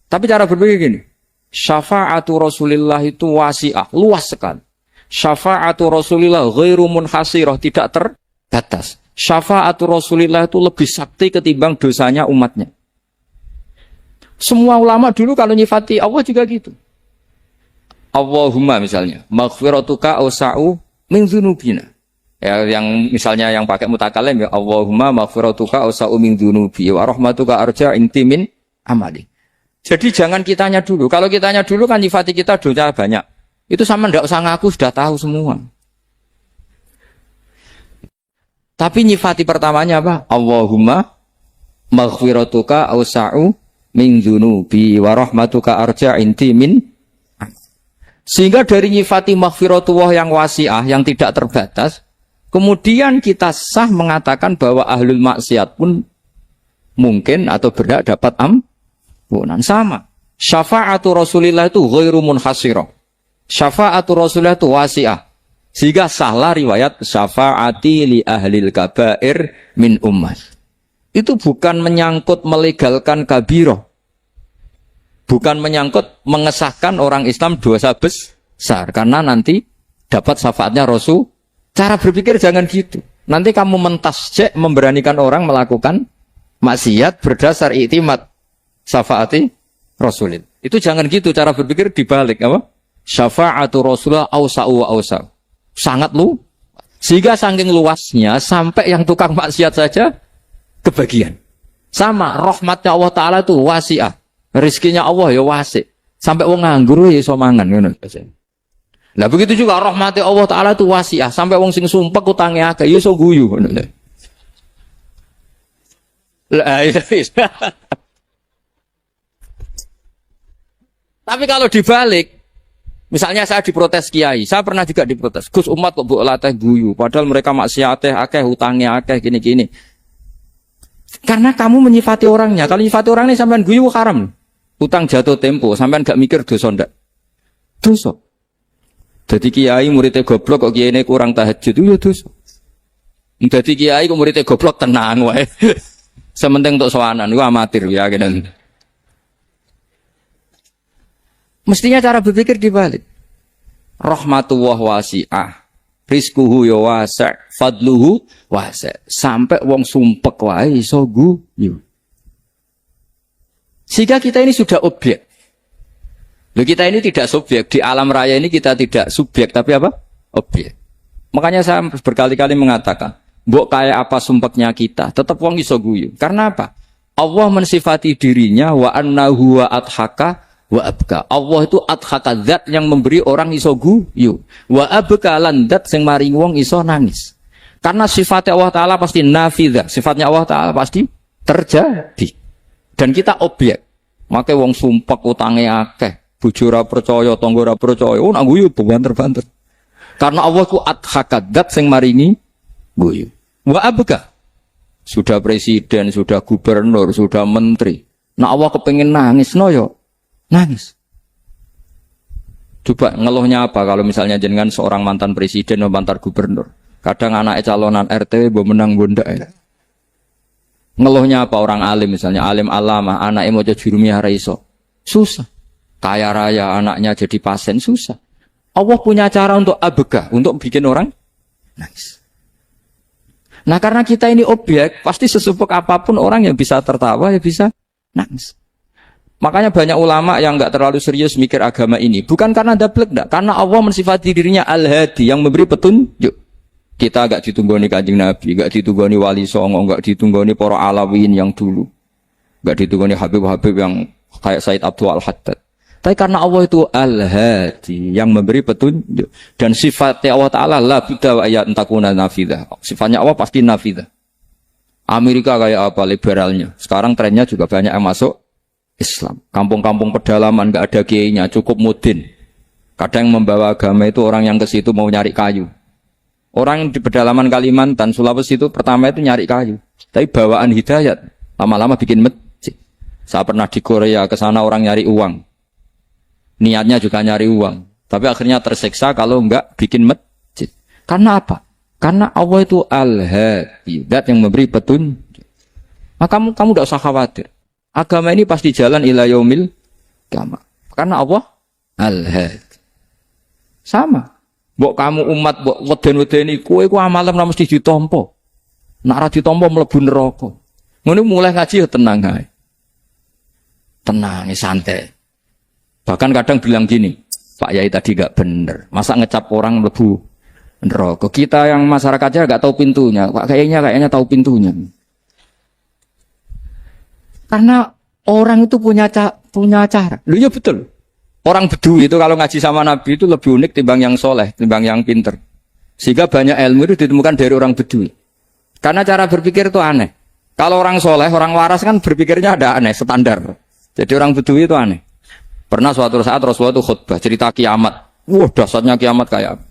Tapi cara berpikir gini, syafaatu Rasulullah itu wasi'ah, luas sekali. Syafaatu Rasulullah ghairu munhasirah, tidak terbatas. Syafaatu Rasulillah itu lebih sakti ketimbang dosanya umatnya. Semua ulama dulu kalau nyifati Allah juga gitu. Allahumma misalnya, maghfiratuka awsa'u min dzunubina. Ya, yang misalnya yang pakai mutakalim ya Allahumma maghfiratuka awsa'u min dzunubi wa rahmatuka arja intimin amali. Jadi jangan kitanya dulu. Kalau kitanya dulu kan nyifati kita dosa banyak. Itu sama ndak usah ngaku sudah tahu semua. Tapi nyifati pertamanya apa? Allahumma maghfiratuka awsa'u min dzunubi wa rahmatuka arja intimin. Sehingga dari nyifati maghfiratullah yang wasi'ah, yang tidak terbatas, kemudian kita sah mengatakan bahwa ahlul maksiat pun mungkin atau berhak dapat ampunan. Sama. Syafa'atu Rasulillah itu ghairu munhasirah. Syafa'atu Rasulillah itu wasi'ah. Sehingga salah riwayat syafa'ati li ahlil kabair min ummah. Itu bukan menyangkut melegalkan kabirah. Bukan menyangkut mengesahkan orang Islam dosa besar. Karena nanti dapat syafaatnya Rasul. Cara berpikir jangan gitu. Nanti kamu mentasjek memberanikan orang melakukan maksiat berdasar iktimat syafaati Rasulin. Itu jangan gitu cara berpikir dibalik apa? Syafa'atu Rasulullah awsa'u wa awsa'u. Sangat lu, sehingga saking luasnya sampai yang tukang maksiat saja kebagian. Sama rahmatnya Allah Taala itu wasi'ah, rizkinya Allah ya wasi', sampai wong nganggur ya iso mangan ngono. Lah begitu juga rahmatnya Allah Taala itu wasi'ah, sampai wong sing sumpek utange akeh ya iso guyu ngono. Lah tapi kalau dibalik, misalnya saya diprotes kiai, saya pernah juga diprotes. Gus umat kok mbok latih guyu, padahal mereka maksiate akeh, hutangnya akeh, gini-gini. Karena kamu menyifati orangnya. Kalau menyifati orangnya sampean guyu haram. Hutang jatuh tempo, sampean gak mikir dosa ndak? Dosa. Jadi kiai muridnya goblok kok kiai kurang tahajud itu ya dosa. Jadi kiai kok muridnya goblok tenang wae. Sementing untuk sowanan, itu amatir ya gitu. Mestinya cara berpikir dibalik. Rahmatullah wasi'ah, rizkuhu ya wasi', fadluhu wasi'. Sampai wong sumpek wae iso guyu. Sehingga kita ini sudah objek. Loh, kita ini tidak subjek, di alam raya ini kita tidak subjek, tapi apa? Objek. Makanya saya berkali-kali mengatakan, mbok kayak apa sumpeknya kita, tetap wong iso guyu. Karena apa? Allah mensifati dirinya wa annahu wa adhaka wa abka. Allah itu adhaka, zat yang memberi orang iso guyu. Wa abka lan zat sing maringi wong iso nangis. Karena sifatnya Allah Ta'ala pasti nafidzah, sifatnya Allah Ta'ala pasti terjadi. Dan kita objek. Makanya wong sumpek utange akeh. Bojo ora percaya, tangga ora percaya, nang guyu banter-banter. Karena Allah ku adhakadat sing maringi guyu. Wa abka. Sudah presiden, sudah gubernur, sudah menteri. Nah Allah kepengin nangis no yo. Nangis. Coba ngeluhnya apa kalau misalnya jenengan seorang mantan presiden atau mantan gubernur. Kadang anaknya calonan RT mbok menang bondak ya. Ngeluhnya apa orang alim misalnya, alim alama, anaknya mau jadi jurumiyah ra iso. Susah. Kaya raya anaknya jadi pasien, susah. Allah punya cara untuk abega, untuk bikin orang nangis. Nah karena kita ini objek, pasti sesupuk apapun orang yang bisa tertawa, ya bisa nangis. Makanya banyak ulama yang enggak terlalu serius mikir agama ini. Bukan karena dablek, enggak. Karena Allah mensifati dirinya Al-Hadi, yang memberi petunjuk. Kita enggak ditunggoni Kanjeng Nabi, enggak ditunggoni Wali Songo, enggak ditunggoni para Alawin yang dulu. Enggak ditunggoni Habib-Habib yang kayak Said Abdul Al-Haddad. Tapi karena Allah itu Al-Hadi yang memberi petunjuk dan sifatnya Allah Ta'ala la budda wa ayat takuna nafidah. Sifatnya Allah pasti nafidah. Amerika kayak apa liberalnya. Sekarang trennya juga banyak yang masuk Islam. Kampung-kampung pedalaman enggak ada kiainya, cukup mudin. Kadang yang membawa agama itu orang yang ke situ mau nyari kayu. Orang di pedalaman Kalimantan, Sulawesi itu pertama itu nyari kayu. Tapi bawaan hidayat lama-lama bikin masjid. Saya pernah di Korea ke sana orang nyari uang. Niatnya juga nyari uang, tapi akhirnya tersiksa kalau enggak bikin masjid. Karena apa? Karena Allah itu Al-Hadi, zat yang memberi petunjuk. Maka kamu tidak usah khawatir. Agama ini pasti jalan ila yaumil qiyamah. Karena Allah Al-Hadi. Sama. Mbok kamu umat mbok weden-wedeni kowe ku amalan ora mesti ditampa. Nek ora ditampa mlebu neraka. Ngono mulai ngaji ya tenang ae. Tenang, santai. Bahkan kadang bilang gini, Pak Yai tadi gak bener. Masa ngecap orang lebu neraka? Kita yang masyarakatnya gak tahu pintunya. Pak kayaknya tahu pintunya. Karena orang itu punya cara. Lu ya betul. Orang Bedui itu kalau ngaji sama Nabi itu lebih unik timbang yang soleh, timbang yang pinter. Sehingga banyak ilmu itu ditemukan dari orang Bedui. Karena cara berpikir itu aneh. Kalau orang soleh, orang waras kan berpikirnya ada aneh, standar. Jadi orang Bedui itu aneh. Pernah suatu saat Rasulullah itu khutbah cerita kiamat. Wah, dasarnya kiamat kayak apa?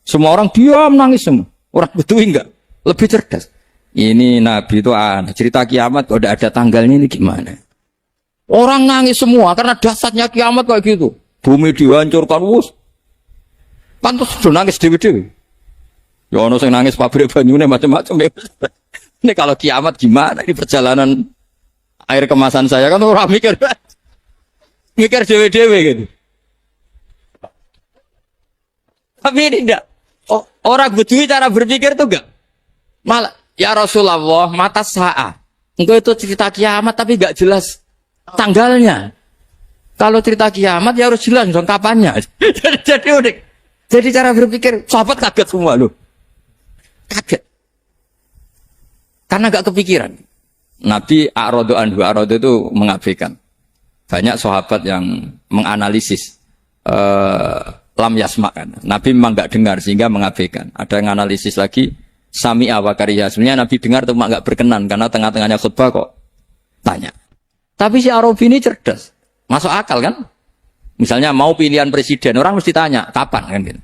Semua orang diam nangis semua. Orang Bedui enggak, lebih cerdas. Ini Nabi itu aneh. Cerita kiamat kalau ada tanggalnya ini gimana? Orang nangis semua karena dasarnya kiamat kayak gitu. Bumi dihancurkan, wus. Pantas sudah nangis dewi-dewi. Ya ono sing nangis pabrik banyune macam-macam. Ini kalau kiamat gimana? Ini perjalanan air kemasan saya kan orang mikir. Mikir dewe-dewe gitu. Tapi ini enggak. Orang Bedui cara berpikir itu enggak. Malah, ya Rasulullah, mata sa'a. Engkau itu cerita kiamat tapi enggak jelas tanggalnya. Kalau cerita kiamat ya harus jelas dong kapannya. Jadi unik. Jadi cara berpikir, sahabat kaget semua loh. Kaget. Karena enggak kepikiran. Nabi A'radu anhu, A'radu itu mengabaikan. Banyak sahabat yang menganalisis lam yasma kan. Nabi memang enggak dengar sehingga mengabaikan. Ada yang analisis lagi sami'a wa kariha. Sebenarnya Nabi dengar cuma enggak berkenan karena tengah-tengahnya khutbah kok tanya. Tapi si Arabi ini cerdas. Masuk akal kan? Misalnya mau pilihan presiden, orang mesti tanya kapan kan gitu.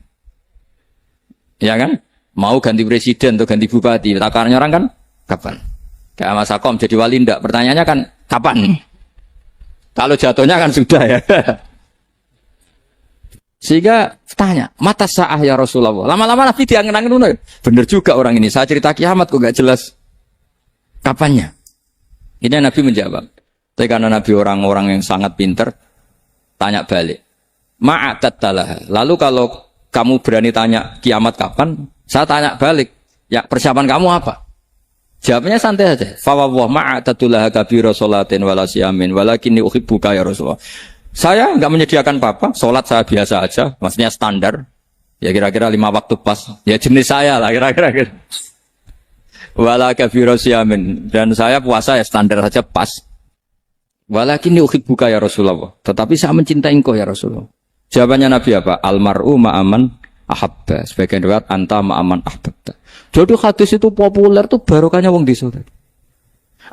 Ya kan? Mau ganti presiden atau ganti bupati, takarannya orang kan kapan? Kayak Mas Akom jadi wali ndak? Pertanyaannya kan kapan? Kalau jatuhnya kan sudah ya. Sehingga tanya, mata sa'ah ya Rasulullah. Lama-lama Nabi diangen-angen. Bener juga orang ini. Saya cerita kiamat kok gak jelas kapannya. Ini Nabi menjawab. Tapi karena Nabi orang-orang yang sangat pinter, tanya balik. Ma'adat talah. Lalu kalau kamu berani tanya kiamat kapan, saya tanya balik. Ya persiapan kamu apa? Jawabnya santai saja. Fa wa ma'atatullaha kabira sholatin wala siyamin walakinni uhibbuka ya Rasulullah. Saya nggak menyediakan apa-apa, sholat saya biasa aja, maksudnya standar. Ya kira-kira 5 waktu pas. Ya jenis saya lah kira-kira. Wala kafiru siyamin. Dan saya puasa ya standar saja pas. Walakin uhibbuka ya Rasulullah. Tetapi saya mencintai engkau ya Rasulullah. Jawabannya Nabi apa? Almar'u ma'aman ahabba. Sebagian riwayat anta ma'aman ahbabta. Jadi hadis itu populer tuh barokahnya wong desa.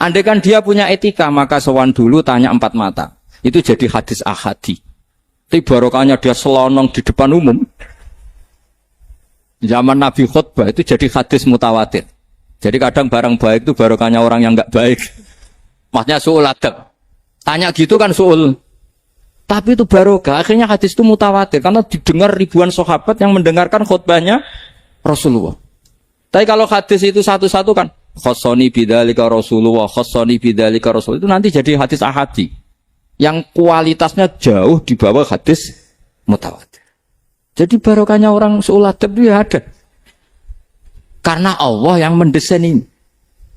Andai kan dia punya etika, maka sowan dulu tanya 4 mata. Itu jadi hadis ahadi. Tapi barokahnya dia selonong di depan umum. Zaman Nabi khutbah itu jadi hadis mutawatir. Jadi kadang barang baik itu barokahnya orang yang enggak baik. Maksudnya su'ul adab. Tanya gitu kan su'ul. Tapi itu barokah. Akhirnya hadis itu mutawatir. Karena didengar ribuan sahabat yang mendengarkan khutbahnya Rasulullah. Tapi kalau hadis itu satu-satu kan. Khossoni bidzalika Rasulullah. Khossoni bidzalika Rasulullah. Itu nanti jadi hadis ahadi. Yang kualitasnya jauh di bawah hadis mutawatir. Jadi barokahnya orang su'ul adab itu ya ada. Karena Allah yang mendesain ini.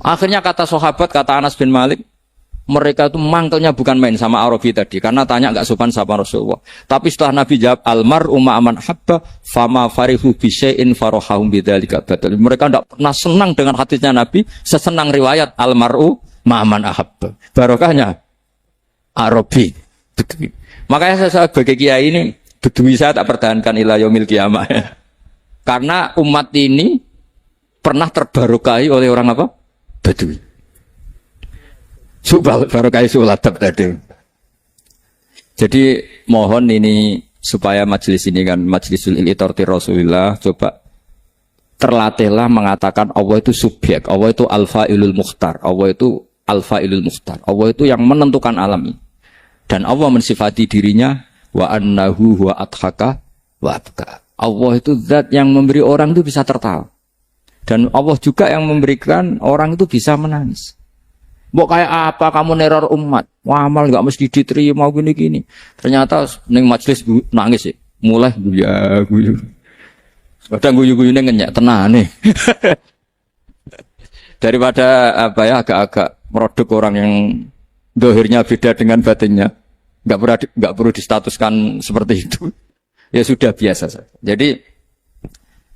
Akhirnya kata sahabat, kata Anas bin Malik, mereka itu mangkelnya bukan main sama Arabi tadi. Karena tanya enggak sopan sama Rasulullah. Tapi setelah Nabi jawab, almar'u ma'aman habba, fama farihu bisyai'in farohahum bidzalika badal. Mereka tidak pernah senang dengan hadisnya Nabi, sesenang riwayat almar'u ma'aman ahabba. Barokahnya Arabi. Makanya saya sebagai kiai ini, Bedui saya tak pertahankan ila yaumil qiyamah ya. Karena umat ini pernah terbarokahi oleh orang apa? Bedui. Barokahi suladab tadi. Jadi mohon ini supaya majelis ini kan majlisul iltorti Rasulullah, coba terlatihlah mengatakan Allah itu subjek, Allah itu al-fa'ilul mukhtar, Allah itu al-fa'ilul mukhtar, Allah itu yang menentukan alam ini. Dan Allah mensifati dirinya wa annahu huwa adhaka wa abka. Allah itu zat yang memberi orang itu bisa tertawa. Dan Allah juga yang memberikan orang itu bisa menangis. Mbok kayak apa kamu neror umat? Wah, amal enggak mesti diterima gini-gini. Ternyata ning majelis nangis ya. Mulai guyu. Kadang guyu-guyune ngenyak tenane. Daripada apa ya agak-agak merodok orang yang dohirnya beda dengan batinnya. Enggak perlu distatuskan seperti itu. Ya sudah biasa saja. Jadi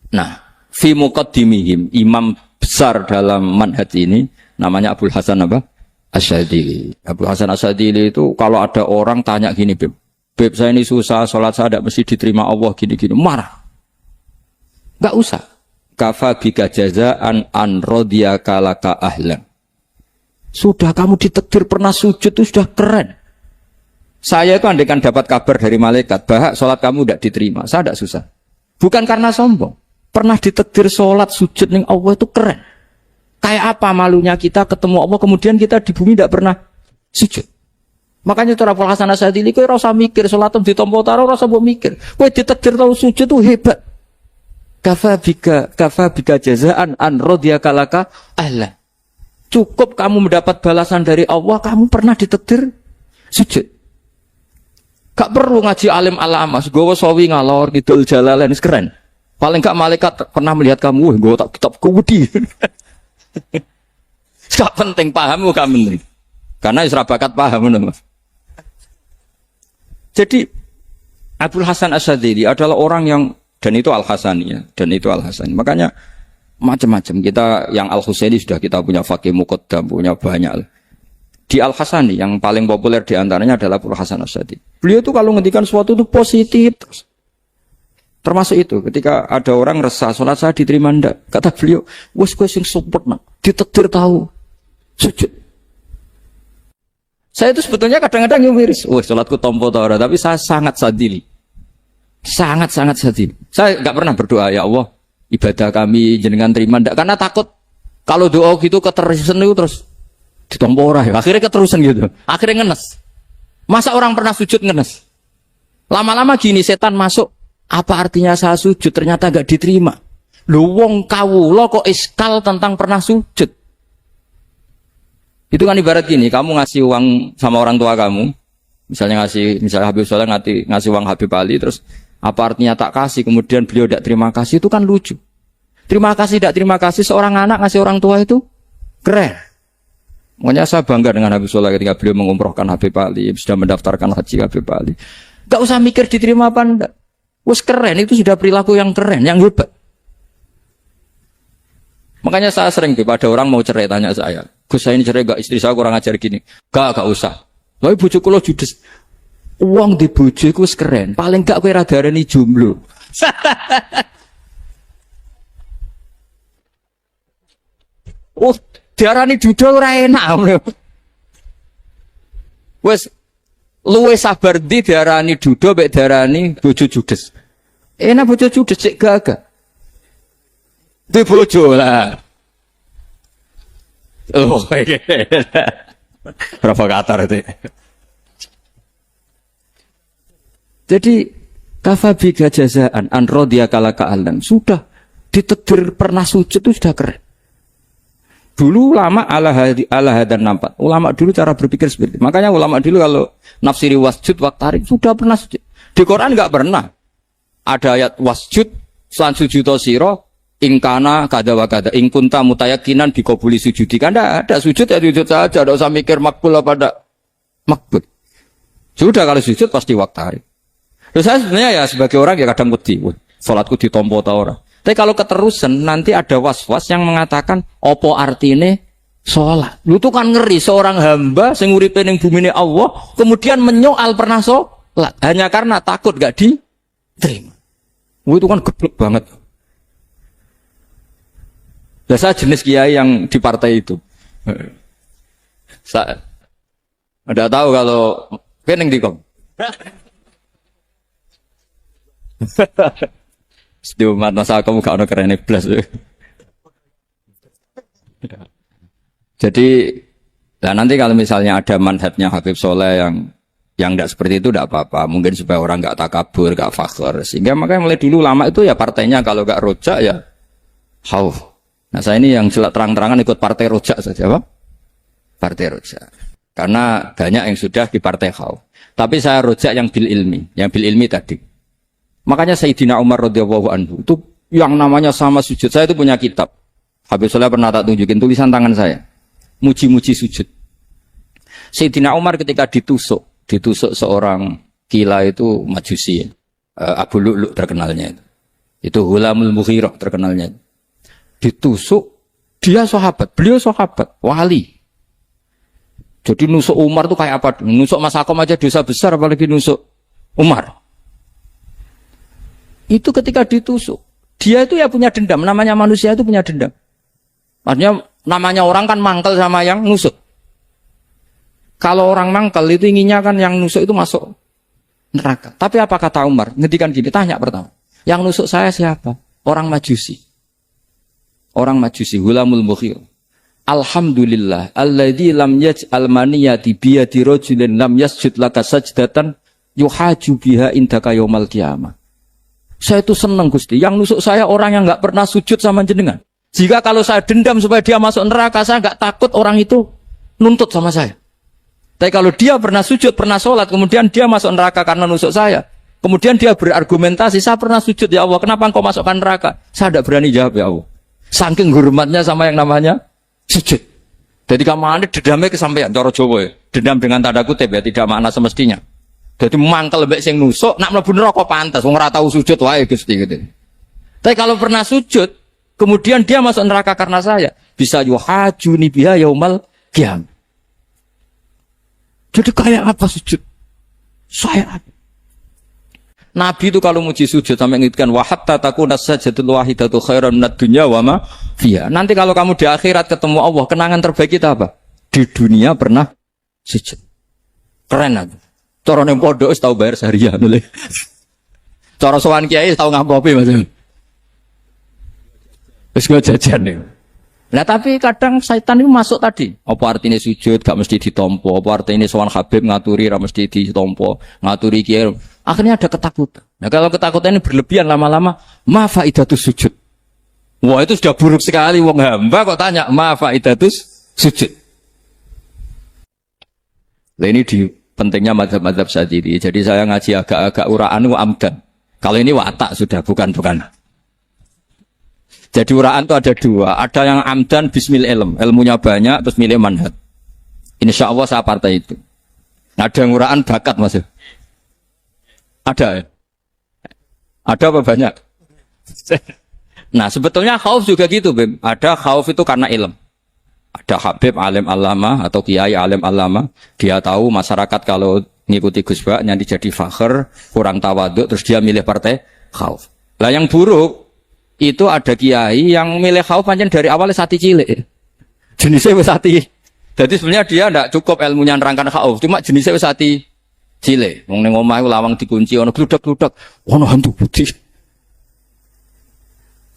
nah, fi muqaddimihim, imam besar dalam manhaj ini namanya Abul Hasan apa? Asyadili. Abul Hasan Asyadili itu kalau ada orang tanya gini, Beb saya ini susah, sholat saya tidak mesti diterima Allah gini-gini, marah. Enggak usah. Kafa bika jazaan an radiyaka laka ahlan. Sudah kamu ditakdir pernah sujud itu sudah keren. Saya itu andaikan dapat kabar dari malaikat, bahwa sholat kamu tidak diterima, saya tidak susah. Bukan karena sombong. Pernah ditakdir sholat sujud ning Allah itu keren. Kayak apa malunya kita ketemu Allah kemudian kita di bumi tidak pernah sujud. Makanya cara Abul Hasan Asyadili kowe ora usah mikir salat ditampa taro ora usah mbok mikir. Kowe ditakdir tau sujud itu hebat. Kafa bika jazaan an radiyaka laka ahla. Cukup kamu mendapat balasan dari Allah, kamu pernah ditakdir sujud. Gak perlu ngaji alim alama, gowo sawi ngalor ngidul jalalain keren. Paling gak malaikat pernah melihat kamu, gowo tak kitab kewedi. Gak penting pahammu gak penting. Karena isra bakat paham Mas. Jadi Abul Hasan Asyadili adalah orang yang dan itu Al-Hasani ya, dan itu Al-Hasani. Makanya macam-macam kita yang Al-Husaini sudah kita punya Faqih Muqaddam, punya banyak. Di Al-Hasani yang paling populer diantaranya adalah Abul Hasan Asyadili. Beliau tuh kalau ngendikan sesuatu itu positif terus. Termasuk itu ketika ada orang resah sholat saya diterima ndak, kata beliau, wes kowe sing support nak, ditakdir tahu sujud. Saya itu sebetulnya kadang-kadang miris, wes sholatku tompo ta ora, tapi saya sangat sadili. Sangat-sangat sadili. Saya enggak pernah berdoa ya Allah, ibadah kami jenengan terima ndak, karena takut kalau doa gitu keterusan itu terus ditompo ora ya. Akhirnya keterusan gitu. Akhirnya ngenes. Masa orang pernah sujud ngenes? Lama-lama gini setan masuk. Apa artinya saya sujud ternyata gak diterima? Lu wong kawula kok iskal tentang pernah sujud. Itu kan ibarat gini, kamu ngasih uang sama orang tua kamu, misalnya Habib Soleh ngasih uang Habib Ali, terus apa artinya tak kasih, kemudian beliau tidak terima kasih, itu kan lucu. Terima kasih tidak terima kasih, seorang anak ngasih orang tua itu keren. Makanya saya bangga dengan Habib Soleh ketika beliau mengumrohkan Habib Ali, sudah mendaftarkan haji Habib Ali. Gak usah mikir diterima apa enggak. Wes keren, itu sudah perilaku yang keren, yang hebat. Makanya saya sering ada orang mau cerai tanya saya, Gus saya ini cerai gak, istri saya kurang ajar gini. Gak usah. Tapi bojo kula judes. Uang di bojo iku wis keren, paling gak kowe ra darani jomblo. Oh, diarani dudul ora enak. Wes luwe sabar ndi diarani dudul mek diarani bojo judes. Enak bojo judes cek gagah. Di bojo lah. Oh, provokator itu. Jadi kafabiga jazaan an radhiya kalaka alam sudah ditegur pernah sujud itu sudah keren. Dulu ulama ala hadan nampak. Ulama dulu cara berpikir seperti itu. Makanya ulama dulu kalau nafsiri wasjud waqtarik sudah pernah sujud. Di Quran enggak pernah ada ayat wasjud lan sujudo sira ingkana kada wa kada ing kunta mutayakinan dikabuli sujudi. Kan ada sujud ya sujud saja, enggak usah mikir makbul apa enggak makbul. Sudah kalau sujud pasti waqtarik. Terus saya sebenarnya ya sebagai orang ya kadang wedi, salatku ditompo ta ora. Tapi kalau keterusan nanti ada was-was yang mengatakan opo artine sholat. Lu tuh kan ngeri seorang hamba sing uripe ning bumine Allah kemudian menyoal pernah sholat hanya karena takut gak diterima. Itu kan geblek banget. Saya jenis kiai yang di partai itu. Saya enggak tahu kalau kening dikom. Di umat masa kamu gak ada keren iblis. Jadi, nah nanti kalau misalnya ada manhajnya Habib Soleh yang tidak seperti itu tidak apa-apa. Mungkin supaya orang nggak takabur, nggak fakhr. Sehingga makanya mulai dulu lama itu ya partainya kalau nggak rojak ya khauf. Nah saya ini yang jelas terang-terangan ikut partai rojak saja, Pak. Partai rojak. Karena banyak yang sudah di partai khauf. Tapi saya rojak yang bil ilmi tadi. Makanya Sayyidina Umar radhiyallahu anhu itu yang namanya sama sujud. Saya itu punya kitab. Habib Soleh pernah tak tunjukin tulisan tangan saya. Muji-muji sujud. Sayyidina Umar ketika ditusuk seorang gila itu Majusi. Abu Lu'lu' terkenalnya itu. Itu Hulamul Mughirah terkenalnya. Ditusuk, dia sahabat, beliau sahabat, wali. Jadi nusuk Umar itu kayak apa? Nusuk Mas Akom aja dosa besar apalagi nusuk Umar. Itu ketika ditusuk, dia itu ya punya dendam. Namanya manusia itu punya dendam. Artinya namanya orang kan mangkel sama yang nusuk. Kalau orang mangkel itu inginnya kan yang nusuk itu masuk neraka. Tapi apa kata Umar? Ngedikan gini, tanya pertama. Yang nusuk saya siapa? Orang Majusi. Orang Majusi, Hulamul Mughirah. Alhamdulillah, alladzi lam yaj'al maniyati biyadi rajulin lam yasjud laka sajdatan yuhaju biha indaka yaumal qiyamah. Saya itu senang Gusti. Yang nusuk saya orang yang nggak pernah sujud sama jenengan. Jika kalau saya dendam supaya dia masuk neraka, saya nggak takut orang itu nuntut sama saya. Tapi kalau dia pernah sujud, pernah sholat, kemudian dia masuk neraka karena nusuk saya, kemudian dia berargumentasi, saya pernah sujud ya Allah, kenapa engkau masukkan neraka? Saya tidak berani jawab ya Allah. Saking hormatnya sama yang namanya sujud. Jadi kamu dendamnya kesampaian, cara Jawa ya. Dendam dengan tanda kutip ya, tidak makna semestinya. Jadi mangkel mbek sing nusuk, nak mlebu neraka pantes, wong ora tau sujud wae Gusti gitu. Tapi kalau pernah sujud, kemudian dia masuk neraka karena saya, bisa yuhajuni biha yaumal qiyamah. Jadi kayak apa sujud? Saya Nabi itu kalau muji sujud sampai ngitkan wa hatta takuna sajdatul wahidatu khairan minad dunya wa ma fiha. Nanti kalau kamu di akhirat ketemu Allah, kenangan terbaik kita apa? Di dunia pernah sujud. Keren aja. Cara ning pondok wis tau bayar seharian lho. Cara sowan kiai tau ngampopi Mas. Wis go jajan nih. Nah tapi kadang syaitan itu masuk tadi. Apa artinya sujud gak mesti ditompo, apa artinya sowan Habib ngaturi ra mesti ditompo, ngaturi kiai. Akhirnya ada ketakutan. Nah kalau ketakutan ini berlebihan lama-lama, ma faidatus sujud. Wah itu sudah buruk sekali wong hamba kok tanya ma faidatus sujud. Lah ini di pentingnya mazhab-mazhab Syadzili. Jadi saya ngaji agak-agak uraan wa amdan. Kalau ini watak sudah bukan. Jadi uraan itu ada dua. Ada yang amdan bismil ilm. Ilmunya banyak terus milih manhaj. Insya Allah saya partai itu. Ada nguraan bakat mas? Ada ya? Ada apa banyak? Nah sebetulnya khauf juga gitu Beb. Ada khauf itu karena ilm. Ada Habib alim alama atau kiai alim alama. Dia tahu masyarakat kalau ngikuti Gus Bak nanti jadi fakhr, kurang tawaduk, terus dia milih partai khauf. Lah yang buruk itu ada kiai yang milih khauf pancen dari awalnya sati cilik. Jenisnya wis sati. Jadi sebenarnya dia tidak cukup ilmunya nerangkan khauf, cuma jenisnya wis hati cilik. Wong ning omah iku lawang dikunci ana gludak-gludak, ana hantu putih.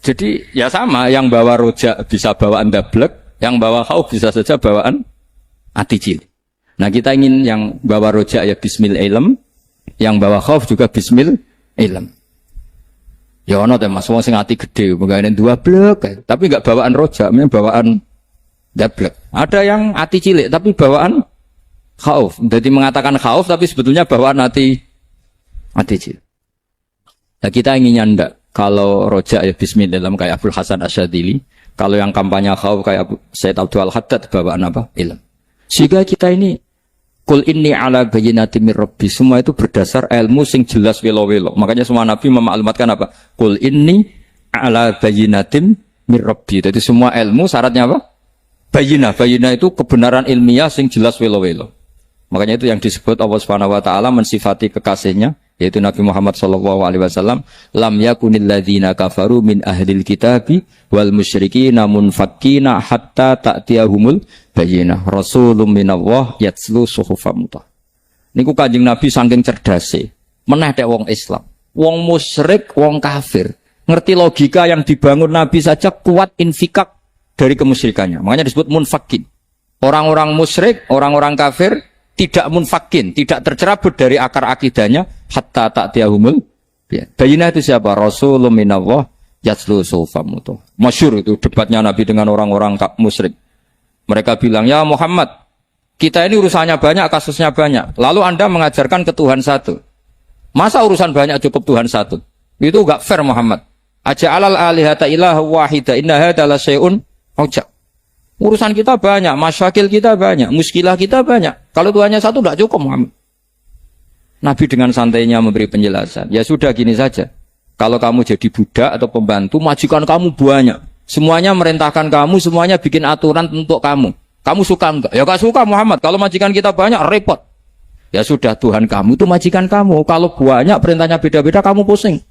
Jadi ya sama, yang bawa rojak bisa bawaan dablek, yang bawa khauf bisa saja bawaan hati cilik. Nah, kita ingin yang bawa rojak ya bismil ilm, yang bawa khauf juga bismil ilm. Ya ana teh Mas wong sing ati gedhe, pegawene dua blek, tapi enggak bawaan rojak, bawaan dablek. Ada yang hati cilik tapi bawaan khauf. Jadi mengatakan khauf tapi sebetulnya bawaan hati cilik. Nah, kita inginnya ndak. Kalau rojak ya bismillah kayak Abdul Hasan Asyadili. Kalau yang kampanye khauf kayak Said Abdul Haddad bawaan apa? Ilm. Sehingga kita ini kul inni ala bayyinatin mir rabbi. Semua itu berdasar ilmu sing jelas welo-welo. Makanya semua nabi memaklumatkan apa? Kul inni ala bayyinatin mir rabbi. Jadi semua ilmu syaratnya apa? Bayina itu kebenaran ilmiah sing jelas welo-welo. Makanya itu yang disebut Allah Subhanahu wa taala mensifati kekasihnya yaitu Nabi Muhammad sallallahu alaihi wasallam, lam yakunil ladzina kafaru min ahlil kitabi wal musyrikin munfakkina hatta ta'tiyahumul bayyinah. Rasulun minallah yatslu suhufam mutahharah. Niku Kanjeng Nabi saking cerdase, meneh tek wong Islam. Wong musyrik, wong kafir, ngerti logika yang dibangun Nabi saja kuat infikak dari kemusyrikannya. Makanya disebut munfakin. Orang-orang musyrik, orang-orang kafir tidak munfakin, tidak tercerabut dari akar akidahnya hatta ta'tiyahumul bayyinah. Itu siapa? Rasulun minallah yatslu suhufam mutahharah. Masyhur itu debatnya Nabi dengan orang-orang musyrik. Mereka bilang, "Ya Muhammad, kita ini urusannya banyak, kasusnya banyak. Lalu Anda mengajarkan ke Tuhan satu. Masa urusan banyak cukup Tuhan satu? Itu enggak fair Muhammad. Aja'alal alihata ilaha wahida inna hadza la syai'un ojak. Urusan kita banyak, masyakil kita banyak, muskilah kita banyak. Kalau Tuhannya satu tidak cukup Muhammad." Nabi dengan santainya memberi penjelasan. Ya sudah gini saja. Kalau kamu jadi budak atau pembantu, majikan kamu banyak. Semuanya merintahkan kamu, semuanya bikin aturan untuk kamu. Kamu suka enggak? Ya enggak suka Muhammad. Kalau majikan kita banyak, repot. Ya sudah, Tuhan kamu itu majikan kamu. Kalau banyak perintahnya beda-beda, kamu pusing.